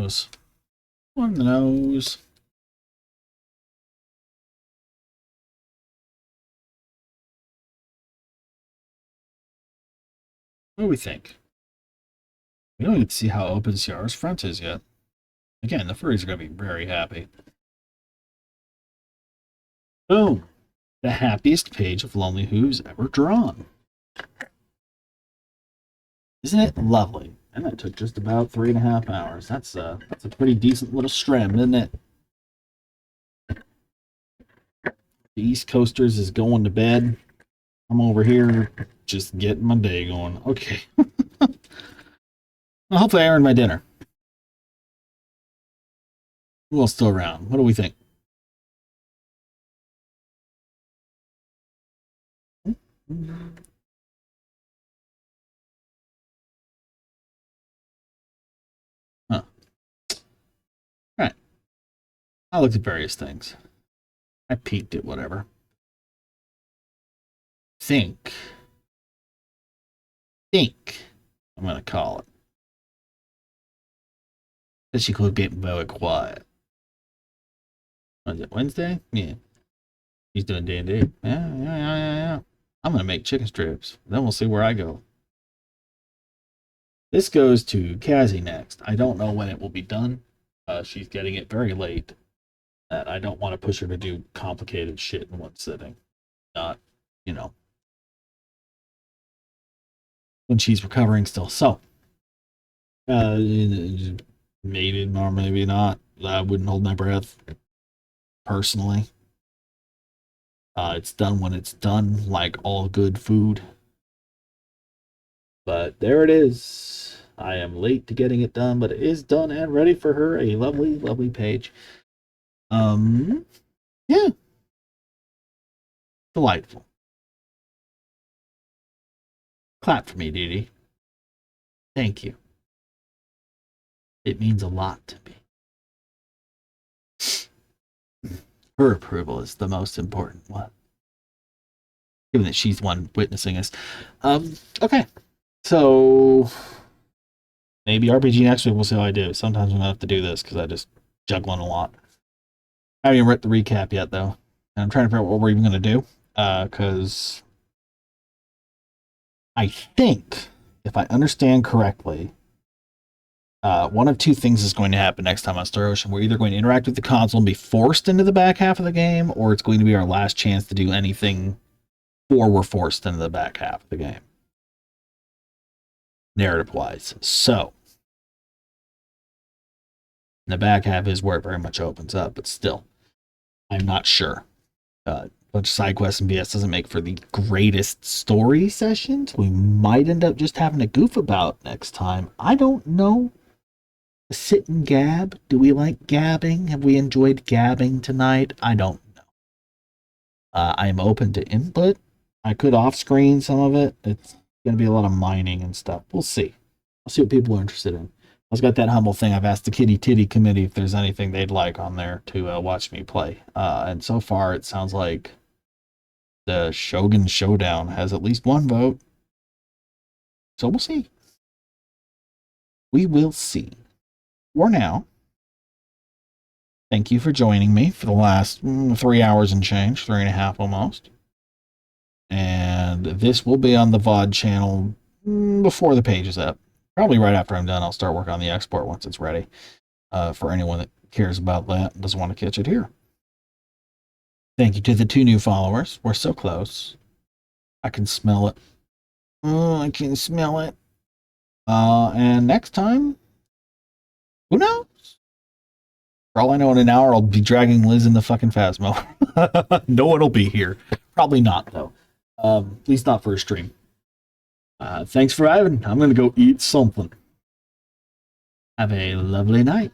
nose. On the nose. What do we think? We don't even see how open Ciara's front is yet. Again, the furries are going to be very happy. Boom! The happiest page of Lonely Hooves ever drawn. Isn't it lovely? And that took just about 3.5 hours. That's a pretty decent little strim, isn't it? The East Coasters is going to bed. I'm over here just getting my day going. Okay. Well, hopefully I earned my dinner. Who else still around? What do we think? Huh. Right. I looked at various things. I peeked at whatever. Think I'm gonna call it. That she could get very quiet. Was it Wednesday? Yeah. He's doing D&D. Yeah. I'm gonna make chicken strips. Then we'll see where I go. This goes to Cassie next. I don't know when it will be done. She's getting it very late. And I don't want to push her to do complicated shit in one sitting. Not, when she's recovering still. So, maybe or maybe not. I wouldn't hold my breath, personally. It's done when it's done, like all good food. But there it is. I am late to getting it done, but it is done and ready for her. A lovely, lovely page. Yeah. Delightful. Clap for me, Dee Dee. Thank you. It means a lot to me. Her approval is the most important one. Given that she's the one witnessing us. Okay. So maybe RPG next week, we'll see how I do. Sometimes I'm gonna have to do this because I just juggling a lot. I haven't even read the recap yet though. And I'm trying to figure out what we're even gonna do. Because I think, if I understand correctly, one of two things is going to happen next time on Star Ocean. We're either going to interact with the console and be forced into the back half of the game, or it's going to be our last chance to do anything before we're forced into the back half of the game. Narrative-wise. So, the back half is where it very much opens up, but still, I'm not sure. Bunch of side quests and BS doesn't make for the greatest story sessions. We might end up just having to goof about next time. I don't know. Sit and gab. Do we like gabbing? Have we enjoyed gabbing tonight? I don't know. I am open to input. I could off-screen some of it. It's going to be a lot of mining and stuff. We'll see. I'll see what people are interested in. I've got that humble thing. I've asked the Kitty Titty committee if there's anything they'd like on there to watch me play. And so far, it sounds like the Shogun Showdown has at least one vote. So we'll see. We will see. For now, thank you for joining me for the last 3 hours and change, 3.5 almost. And this will be on the VOD channel before the page is up. Probably right after I'm done, I'll start working on the export once it's ready. For anyone that cares about that and doesn't want to catch it here. Thank you to the 2 new followers. We're so close. I can smell it. Oh, I can smell it. And next time, who knows? For all I know, in an hour, I'll be dragging Liz in the fucking Phasmo. No one will be here. Probably not, though. At least not for a stream. Thanks for having. I'm going to go eat something. Have a lovely night.